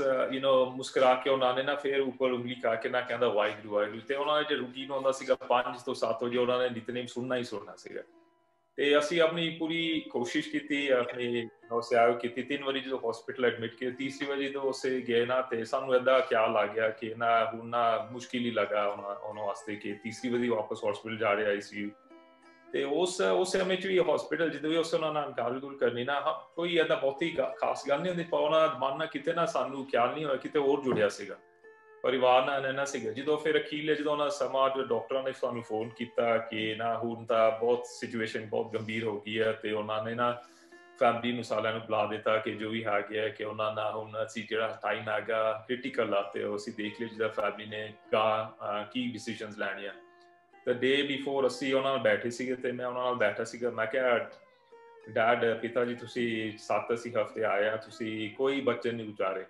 ਮੁਸਕਰਾ ਕੇ ਉਹਨਾਂ ਨੇ ਨਾ ਫਿਰ ਉੱਪਰ ਉਂਗਲੀ ਕਰਕੇ ਨਾ ਕਹਿੰਦਾ ਵਾਹਿਗੁਰੂ ਵਾਹਿਗੁਰੂ। ਤੇ ਉਹਨਾਂ ਦਾ ਜੇ ਰੂਟੀਨ ਹੁੰਦਾ ਸੀਗਾ 5 ਤੋਂ 7 ਵਜੇ ਉਹਨਾਂ ਨੇ ਨਿਤਨੇਮ ਸੁਣਨਾ ਹੀ ਸੁਣਨਾ ਸੀਗਾ। ਤੇ ਅਸੀਂ ਆਪਣੀ ਪੂਰੀ ਕੋਸ਼ਿਸ਼ ਕੀਤੀ, ਆਪਣੀ ਸੇਵਾ ਕੀਤੀ। 3 ਵਾਰੀ ਜਦੋਂ ਹਸਪੀਟਲ ਐਡਮਿਟ ਕੀਤਾ, ਤੀਸਰੀ ਵਾਰੀ ਜਦੋਂ ਅਸੀਂ ਗਏ ਨਾ, ਤੇ ਸਾਨੂੰ ਏਦਾਂ ਖਿਆਲ ਆ ਗਿਆ ਕਿ ਨਾ ਹੁਣ ਨਾ ਮੁਸ਼ਕਿਲ ਹੀ ਲੱਗਾ ਉਹਨਾਂ ਵਾਸਤੇ ਕਿ ਤੀਸਰੀ ਵਾਰੀ ਵਾਪਸ ਹਸਪੀਟਲ ਜਾ ਰਹੇ ਆਈਸੀਯੂ। ਤੇ ਉਸ ਸਮੇਂ 'ਚ ਵੀ ਹਸਪੀਟਲ ਜਦੋਂ ਵੀ ਉਸ ਉਹਨਾਂ ਨਾਲ ਗੱਲ ਕਰਨੀ ਨਾ, ਕੋਈ ਏਦਾਂ ਬਹੁਤੀ ਖਾਸ ਗੱਲ ਨਹੀਂ ਹੁੰਦੀ, ਪਰ ਉਹਨਾਂ ਦਾ ਮਨ ਨਾ ਕਿਤੇ ਨਾ ਸਾਨੂੰ ਖਿਆਲ ਨਹੀਂ ਹੋਇਆ ਕਿਤੇ ਹੋਰ ਜੁੜਿਆ ਸੀਗਾ, ਪਰਿਵਾਰ ਨਾਲ ਨਾ ਸੀਗਾ। ਜਦੋਂ ਫਿਰ ਅਖੀਰਲੇ ਜਦੋਂ ਉਹਨਾਂ ਸਮਾਂ ਡਾਕਟਰਾਂ ਨੇ ਸਾਨੂੰ ਫੋਨ ਕੀਤਾ ਕਿ ਨਾ ਹੁਣ ਤਾਂ ਬਹੁਤ ਸਿਚੁਏਸ਼ਨ ਬਹੁਤ ਗੰਭੀਰ ਹੋ ਗਈ ਹੈ, ਤੇ ਉਹਨਾਂ ਨੇ ਨਾ ਫੈਮਿਲੀ ਨੂੰ ਸਾਰਿਆਂ ਨੂੰ ਬੁਲਾ ਦਿੱਤਾ ਕਿ ਜੋ ਵੀ ਹੈ ਗਿਆ ਕਿ ਉਹਨਾਂ ਨਾਲ ਹੁਣ ਅਸੀਂ ਜਿਹੜਾ ਟਾਈਮ ਹੈਗਾ ਕ੍ਰਿਟੀਕਲ ਆ, ਤੇ ਉਹ ਅਸੀਂ ਦੇਖ ਲਿਆ ਜਿਹੜਾ ਫੈਮਿਲੀ ਨੇ ਕੀ ਡਿਸੀਜਨਸ ਲੈਣੀਆਂ। ਤੇ ਡੇ ਬਿਫੋਰ ਅਸੀਂ ਉਹਨਾਂ ਨਾਲ ਬੈਠੇ ਸੀਗੇ, ਤੇ ਮੈਂ ਉਹਨਾਂ ਨਾਲ ਬੈਠਾ ਸੀਗਾ। ਮੈਂ ਕਿਹਾ ਡੈਡ, ਪਿਤਾ ਜੀ ਤੁਸੀਂ 7 ਹਫ਼ਤੇ ਆਏ ਆ, ਤੁਸੀਂ ਕੋਈ ਬਚਨ ਨਹੀਂ ਉਚਾਰੇ,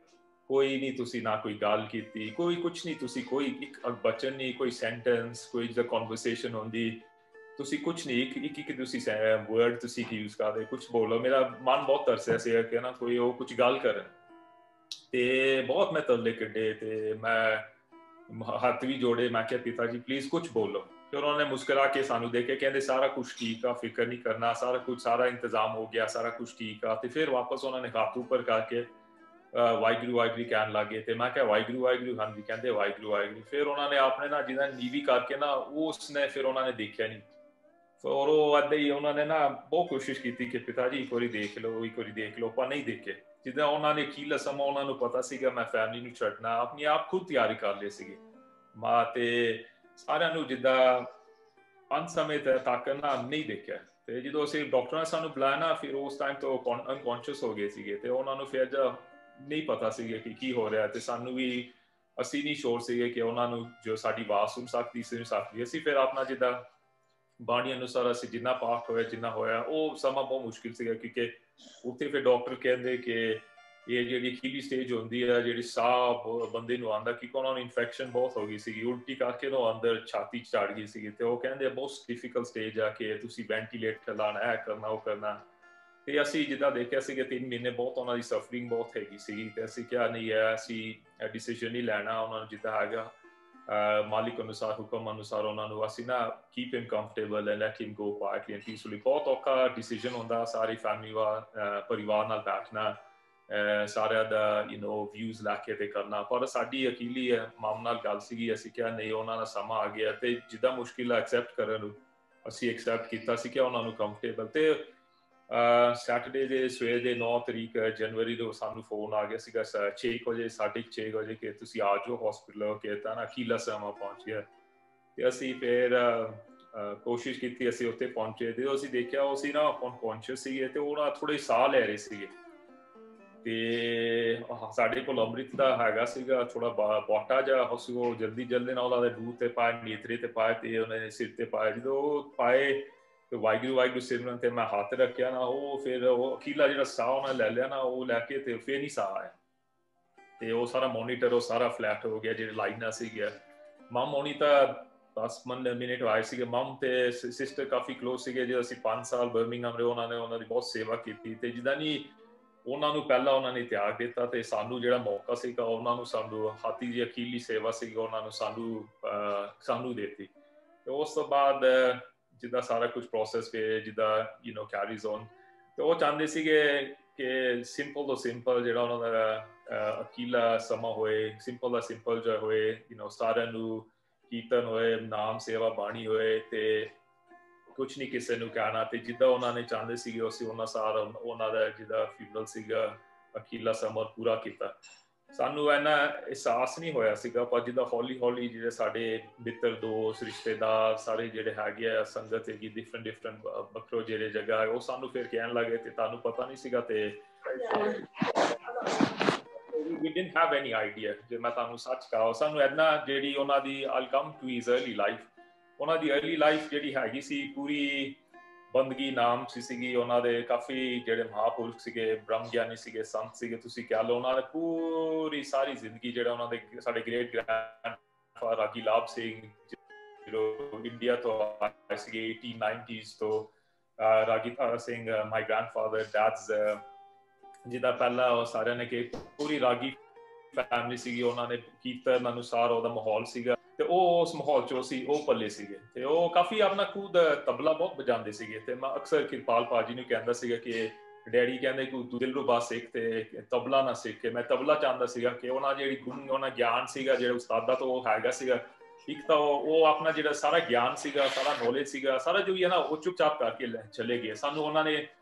ਕੋਈ ਨਹੀਂ, ਤੁਸੀਂ ਨਾ ਕੋਈ ਗੱਲ ਕੀਤੀ, ਕੋਈ ਕੁਛ ਨਹੀਂ, ਤੁਸੀਂ ਕੋਈ ਇੱਕ ਬਚਨ ਨਹੀਂ, ਕੋਈ ਸੈਂਟੈਂਸ, ਕੋਈ ਜਿਹੜਾ ਕਨਵਰਸੇਸ਼ਨ ਹੁੰਦੀ, ਤੁਸੀਂ ਕੁਛ ਨਹੀਂ, ਇੱਕ ਤੁਸੀਂ ਵਰਡ ਤੁਸੀਂ ਯੂਜ਼ ਕਰਦੇ, ਕੁਛ ਬੋਲੋ। ਮੇਰਾ ਮਨ ਬਹੁਤ ਤਰਸਿਆ ਸੀ ਕਿ ਨਾ ਕੋਈ ਉਹ ਕੁਛ ਗੱਲ ਕਰਨ। ਤੇ ਬਹੁਤ ਮੈਂ ਤਰਲੇ ਕੱਢੇ, ਤੇ ਮੈਂ ਹੱਥ ਵੀ ਜੋੜੇ। ਮੈਂ ਕਿਹਾ ਪਿਤਾ ਜੀ ਪਲੀਜ਼ ਕੁਛ ਬੋਲੋ। ਫਿਰ ਉਹਨਾਂ ਨੇ ਮੁਸਕਰਾ ਕੇ ਸਾਨੂੰ ਦੇਖ ਕੇ ਕਹਿੰਦੇ ਸਾਰਾ ਕੁਛ ਠੀਕ ਆ, ਫਿਕਰ ਨਹੀਂ ਕਰਨਾ, ਸਾਰਾ ਇੰਤਜ਼ਾਮ ਹੋ ਗਿਆ, ਸਾਰਾ ਕੁਛ ਠੀਕ ਆ। ਤੇ ਫਿਰ ਵਾਪਸ ਉਹਨਾਂ ਨੇ ਹੱਥ ਉੱਪਰ ਕਰਕੇ ਵਾਹਿਗੁਰੂ ਵਾਹਿਗੁਰੂ ਕਹਿਣ ਲੱਗੇ। ਤੇ ਮੈਂ ਕਿਹਾ ਵਾਹਿਗੁਰੂ ਵਾਹਿਗੁਰੂ? ਹਾਂਜੀ। ਕਹਿੰਦੇ ਵਾਹਿਗੁਰੂ ਵਾਹਿਗੁਰੂ। ਫਿਰ ਉਹਨਾਂ ਨੇ ਆਪਣੇ ਨਾ ਜਿਹਦਾ ਨੀਵੀਂ ਕਰਕੇ ਨਾ ਉਸਨੇ ਫਿਰ ਉਹਨਾਂ ਨੇ ਦੇਖਿਆ ਨਹੀਂ। ਔਰ ਉਹ ਏਦਾਂ ਹੀ ਉਹਨਾਂ ਨੇ ਨਾ ਬਹੁਤ ਕੋਸ਼ਿਸ਼ ਕੀਤੀ ਕਿ ਪਿਤਾ ਜੀ ਇੱਕ ਵਾਰੀ ਦੇਖ ਲਓ, ਇੱਕ ਵਾਰੀ ਦੇਖ ਲਓ, ਪਰ ਨਹੀਂ ਦੇਖੇ। ਜਿੱਦਾਂ ਉਹਨਾਂ ਨੇ ਅਖੀਰਲਾ ਸਮਾਂ ਉਹਨਾਂ ਨੂੰ ਪਤਾ ਸੀਗਾ ਮੈਂ ਫੈਮਿਲੀ ਨੂੰ ਛੱਡਣਾ, ਆਪਣੀ ਆਪ ਖੁਦ ਤਿਆਰੀ ਕਰ ਲਈ ਸੀਗੀ। ਮਾਂ ਤੇ ਸਾਰਿਆਂ ਨੂੰ ਜਿੱਦਾਂ ਅੰਤ ਸਮੇਂ ਤੱਕ ਨਾ ਨਹੀਂ ਦੇਖਿਆ। ਤੇ ਜਦੋਂ ਅਸੀਂ ਡਾਕਟਰਾਂ ਨੇ ਸਾਨੂੰ ਬੁਲਾਇਆ ਨਾ, ਫਿਰ ਉਸ ਟਾਈਮ ਤੋਂ ਅਨਕੌਂਸ਼ੀਅਸ ਹੋ ਗਏ ਸੀਗੇ, ਤੇ ਉਹਨਾਂ ਨੂੰ ਫਿਰ ਨਹੀਂ ਪਤਾ ਸੀਗਾ ਕਿ ਕੀ ਹੋ ਰਿਹਾ। ਤੇ ਸਾਨੂੰ ਵੀ ਅਸੀਂ ਨਹੀਂ ਸ਼ੋਰ ਸੀਗੇ ਕਿ ਉਹਨਾਂ ਨੂੰ ਜੋ ਸਾਡੀ ਆਵਾਜ਼ ਸੁਣ ਸਕਦੀ ਸੀ। ਅਸੀਂ ਫਿਰ ਆਪਣਾ ਜਿੱਦਾਂ ਬਾਣੀ ਅਨੁਸਾਰ ਅਸੀਂ ਜਿੰਨਾ ਪਾਠ ਹੋਇਆ, ਜਿੰਨਾ ਹੋਇਆ, ਉਹ ਸਮਾਂ ਬਹੁਤ ਮੁਸ਼ਕਿਲ ਸੀਗਾ, ਕਿਉਂਕਿ ਉੱਥੇ ਫਿਰ ਡਾਕਟਰ ਕਹਿੰਦੇ ਕਿ ਇਹ ਜਿਹੜੀ ਅਖੀਰਲੀ ਸਟੇਜ ਹੁੰਦੀ ਹੈ, ਜਿਹੜੀ ਸਾਹ ਬੰਦੇ ਨੂੰ ਆਉਂਦਾ, ਕਿਉਂਕਿ ਉਹਨਾਂ ਨੂੰ ਇਨਫੈਕਸ਼ਨ ਬਹੁਤ ਹੋ ਗਈ ਸੀਗੀ, ਉਲਟੀ ਕਰਕੇ ਨਾ ਅੰਦਰ ਛਾਤੀ ਚ ਚੜ ਗਈ ਸੀਗੀ। ਤੇ ਉਹ ਕਹਿੰਦੇ ਬਹੁਤ ਡਿਫਿਕਲਟ ਸਟੇਜ ਆ ਕਿ ਤੁਸੀਂ ਵੈਂਟੀਲੇਟਰ ਲਾਣਾ, ਇਹ ਕਰਨਾ, ਉਹ ਕਰਨਾ। ਤੇ ਅਸੀਂ ਜਿੱਦਾਂ ਦੇਖਿਆ ਸੀਗਾ 3 ਮਹੀਨੇ ਬਹੁਤ ਉਹਨਾਂ ਦੀ ਸਫਰਿੰਗ ਬਹੁਤ ਹੈਗੀ ਸੀਗੀ। ਤੇ ਅਸੀਂ ਕਿਹਾ ਨਹੀਂ ਹੈ, ਅਸੀਂ ਡਿਸੀਜਨ ਨਹੀਂ ਲੈਣਾ, ਉਹਨਾਂ ਨੂੰ ਜਿੱਦਾਂ ਹੈਗਾ ਮਾਲਿਕ ਅਨੁਸਾਰ, ਹੁਕਮ ਅਨੁਸਾਰ ਉਹਨਾਂ ਨੂੰ ਅਸੀਂ ਨਾ keep him comfortable and let him go ਕੁਆਇਟਲੀ and peacefully. ਬਹੁਤ ਔਖਾ ਡਿਸੀਜਨ ਹੁੰਦਾ ਸਾਰੀ ਫੈਮਿਲੀ ਪਰਿਵਾਰ ਨਾਲ ਬੈਠਣਾ, ਸਾਰਿਆਂ ਦਾ ਵਿਊਜ਼ ਲੈ ਕੇ ਤੇ ਕਰਨਾ। ਪਰ ਸਾਡੀ ਅਕੀਲੀ ਮਾਮ ਨਾਲ ਗੱਲ ਸੀਗੀ, ਅਸੀਂ ਕਿਹਾ ਨਹੀਂ, ਉਹਨਾਂ ਦਾ ਸਮਾਂ ਆ ਗਿਆ। ਤੇ ਜਿੱਦਾਂ ਮੁਸ਼ਕਿਲ ਐਕਸੈਪਟ ਕਰਨ ਨੂੰ ਅਸੀਂ ਐਕਸੈਪਟ ਕੀਤਾ ਸੀ ਕਿ ਉਹਨਾਂ ਨੂੰ ਕੰਫਰਟੇਬਲ। ਤੇ ਸੈਟਰਡੇ ਦੇ ਸਵੇਰ ਦੇ 9 ਤਰੀਕ ਜਨਵਰੀ ਨੂੰ ਸਾਨੂੰ ਫੋਨ ਆ ਗਿਆ ਸੀਗਾ 6 ਵਜੇ 6:30 ਵਜੇ ਕਿ ਤੁਸੀਂ ਆ ਜਾਓ ਹਸਪੀਟਲ ਕਿ ਤਾਂ ਅਕੀਲਾ ਸਮਾਂ ਪਹੁੰਚ ਗਿਆ ਤੇ ਅਸੀਂ ਫਿਰ ਕੋਸ਼ਿਸ਼ ਕੀਤੀ ਅਸੀਂ ਉੱਥੇ ਪਹੁੰਚੇ ਤੇ ਅਸੀਂ ਦੇਖਿਆ ਉਹ ਸੀ ਨਾ ਅਨਕੌਂਸ਼ੀਅਸ ਸੀਗੇ ਤੇ ਉਹ ਨਾ ਥੋੜੇ ਸਾਹ ਲੈ ਰਹੇ ਸੀਗੇ ਤੇ ਸਾਡੇ ਕੋਲ ਅੰਮ੍ਰਿਤ ਦਾ ਹੈਗਾ ਸੀਗਾ ਥੋੜਾ ਬੋਟਾ ਜਿਹਾ ਉਹ ਜਲਦੀ ਨਾਲ ਉਹਨਾਂ ਦੇ ਦੂਧ ਤੇ ਪਾਏ ਨੀਤਰੇ ਤੇ ਪਾਏ ਤੇ ਉਹਨਾਂ ਨੇ ਸਿਰ ਤੇ ਪਾਏ ਜਦੋਂ ਉਹ ਪਾਏ ਤੇ ਵਾਹਿਗੁਰੂ ਸਿਮਰਨ ਤੇ ਮੈਂ ਹੱਥ ਰੱਖਿਆ ਨਾ ਉਹ ਫਿਰ ਉਹ ਅਕੀਲਾ ਜਿਹੜਾ ਸਾਹ ਉਹਨਾਂ ਲੈ ਲਿਆ ਨਾ ਉਹ ਲੈ ਕੇ ਤੇ ਫਿਰ ਨਹੀਂ ਸਾਹ ਆਇਆ ਤੇ ਉਹ ਸਾਰਾ ਮੋਨੀਟਰ ਉਹ ਸਾਰਾ ਫਲੈਟ ਹੋ ਗਿਆ ਜਿਹੜੇ ਲਾਈਨਾਂ ਸੀਗੀਆਂ ਮਮ ਹੋਣੀ ਤਾਂ 10 ਮਿੰਟ ਆਏ ਸੀਗੇ ਮਮ ਤੇ ਸਿਸਟਰ ਕਾਫੀ ਕਲੋਜ਼ ਸੀਗੇ ਜੇ ਅਸੀਂ 5 ਸਾਲ ਬਰਮਿੰਗਹਮ ਰਹੇ ਉਹਨਾਂ ਨੇ ਉਹਨਾਂ ਦੀ ਬਹੁਤ ਸੇਵਾ ਕੀਤੀ ਤੇ ਜਿੱਦਾਂ ਨਹੀਂ ਉਹਨਾਂ ਨੂੰ ਪਹਿਲਾਂ ਉਹਨਾਂ ਨੇ ਤਿਆਗ ਦਿੱਤਾ ਤੇ ਸਾਨੂੰ ਜਿਹੜਾ ਮੌਕਾ ਸੀਗਾ ਉਹਨਾਂ ਨੂੰ ਸਾਨੂੰ ਹਾਥੀ ਦੀ ਅਕੀਲੀ ਸੇਵਾ ਸੀਗੀ ਉਹਨਾਂ ਨੂੰ ਸਾਨੂੰ ਦਿੱਤੀ ਤੇ ਉਸ ਤੋਂ ਬਾਅਦ ਜਿੱਦਾਂ ਸਾਰਾ ਕੁਝ ਪ੍ਰੋਸੈਸ ਪੇ ਜਿੱਦਾਂ ਕੈਰੀਜ਼ ਔਨ ਤੇ ਉਹ ਚਾਹੁੰਦੇ ਸੀਗੇ ਕਿ ਸਿੰਪਲ ਤੋਂ ਸਿੰਪਲ ਜਿਹੜਾ ਉਹਨਾਂ ਦਾ ਅਕੀਲਾ ਸਮਾਂ ਹੋਏ ਸਿੰਪਲ ਜਿਹਾ ਹੋਏ ਸਾਰਿਆਂ ਨੂੰ ਕੀਰਤਨ ਹੋਏ ਨਾਮ ਸੇਵਾ ਬਾਣੀ ਹੋਏ ਤੇ ਕੁਛ ਨਹੀਂ ਕਿਸੇ ਨੂੰ ਕਹਿਣਾ ਤੇ ਜਿੱਦਾਂ ਉਹਨਾਂ ਨੇ ਚਾਹੁੰਦੇ ਸੀਗੇ ਅਸੀਂ ਉਹਨਾਂ ਦਾ ਜਿਹਦਾ ਫਿਊਨਰਲ ਸੀਗਾ ਅਕੀਲਾ ਸਮਾਂ ਪੂਰਾ ਕੀਤਾ ਸਾਨੂੰ ਇੰਨਾ ਅਹਿਸਾਸ ਨਹੀਂ ਹੋਇਆ ਸੀਗਾ ਪਰ ਜਿੱਦਾਂ ਹੌਲੀ ਜਿਹੜੇ ਸਾਡੇ ਮਿੱਤਰ ਦੋਸਤ ਰਿਸ਼ਤੇਦਾਰ ਸਾਰੇ ਜਿਹੜੇ ਹੈਗੇ ਆ ਸੰਗਤ ਹੈਗੀ ਡਿਫਰੈਂਟ ਵੱਖਰੋ ਜਿਹੜੇ ਜਗ੍ਹਾ ਉਹ ਸਾਨੂੰ ਫਿਰ ਕਹਿਣ ਲੱਗੇ ਤੇ ਤੁਹਾਨੂੰ ਪਤਾ ਨਹੀਂ ਸੀਗਾ ਤੇ we didn't have any idea ਜੇ ਮੈਂ ਤੁਹਾਨੂੰ ਸੱਚ ਕਹਾਂ ਸਾਨੂੰ ਇੰਨਾ ਜਿਹੜੀ ਉਹਨਾਂ ਦੀ I'll come to his early life ਉਹਨਾਂ ਦੀ early life ਜਿਹੜੀ ਹੈਗੀ ਸੀ ਪੂਰੀ ਬੰਦਗੀ ਨਾਮ ਸੀਗੀ ਉਹਨਾਂ ਦੇ ਕਾਫੀ ਜਿਹੜੇ ਮਹਾਪੁਰਖ ਸੀਗੇ ਬ੍ਰਹਮ ਗਿਆਨੀ ਸੀਗੇ ਸੰਤ ਸੀਗੇ ਤੁਸੀਂ ਕਹਿ ਲਓ ਉਹਨਾਂ ਨੇ ਪੂਰੀ ਸਾਰੀ ਜ਼ਿੰਦਗੀ ਜਿਹੜਾ ਉਹਨਾਂ ਦੇ ਸਾਡੇ ਗ੍ਰੇਟ ਗ੍ਰੈਂਡਫਾਦਰ ਰਾਗੀ ਲਾਭ ਸਿੰਘ ਜੋ ਇੰਡੀਆ ਤੋਂ ਆਏ ਸੀਗੇ 1890s ਤੋਂ ਰਾਗੀ ਸਿੰਘ ਮਾਈ ਗ੍ਰੈਂਡਫਾਦਰ ਡੈਡਸ ਜਿਹਦਾ ਪਹਿਲਾ ਉਹ ਸਾਰਿਆਂ ਨੇ ਕਿ ਪੂਰੀ ਰਾਗੀ ਫੈਮਿਲੀ ਸੀਗੀ ਉਹਨਾਂ ਨੇ ਕੀਰਤਨ ਅਨੁਸਾਰ ਉਹਦਾ ਮਾਹੌਲ ਸੀਗਾ ਤੇ ਉਹ ਉਸ ਮਾਹੌਲ ਚੋਂ ਸੀ ਉਹ ਪੱਲੇ ਸੀਗੇ ਤੇ ਉਹ ਕਾਫੀ ਆਪਣਾ ਖੁਦ ਤਬਲਾ ਬਹੁਤ ਵਜਾਉਂਦੇ ਸੀਗੇ ਤੇ ਮੈਂ ਅਕਸਰ ਕਿਰਪਾਲ ਭਾਜੀ ਨੂੰ ਕਹਿੰਦਾ ਸੀਗਾ ਕਿ ਡੈਡੀ ਕਹਿੰਦੇ ਕਿ ਤੂੰ ਦਿਲਰੂਬਾ ਸਿੱਖ ਤੇ ਤਬਲਾ ਨਾ ਸਿੱਖ ਕੇ ਮੈਂ ਤਬਲਾ ਚਾਹੁੰਦਾ ਸੀਗਾ ਕਿ ਉਹਨਾਂ ਜਿਹੜੀ ਗੁਣ ਉਹਨਾਂ ਗਿਆਨ ਸੀਗਾ ਜਿਹੜੇ ਉਸਤਾਦਾਂ ਤੋਂ ਉਹ ਹੈਗਾ ਸੀਗਾ ਇੱਕ ਤਾਂ ਉਹ ਆਪਣਾ ਜਿਹੜਾ ਸਾਰਾ ਗਿਆਨ ਸੀਗਾ ਸਾਰਾ ਨੌਲੇਜ ਸੀਗਾ ਸਾਰਾ ਜੋ ਵੀ ਹੈ ਨਾ ਉਹ ਚੁੱਪਚਾਪ ਕਰਕੇ ਚਲੇ ਗਏ ਸਾਨੂੰ ਉਹਨਾਂ ਨੇ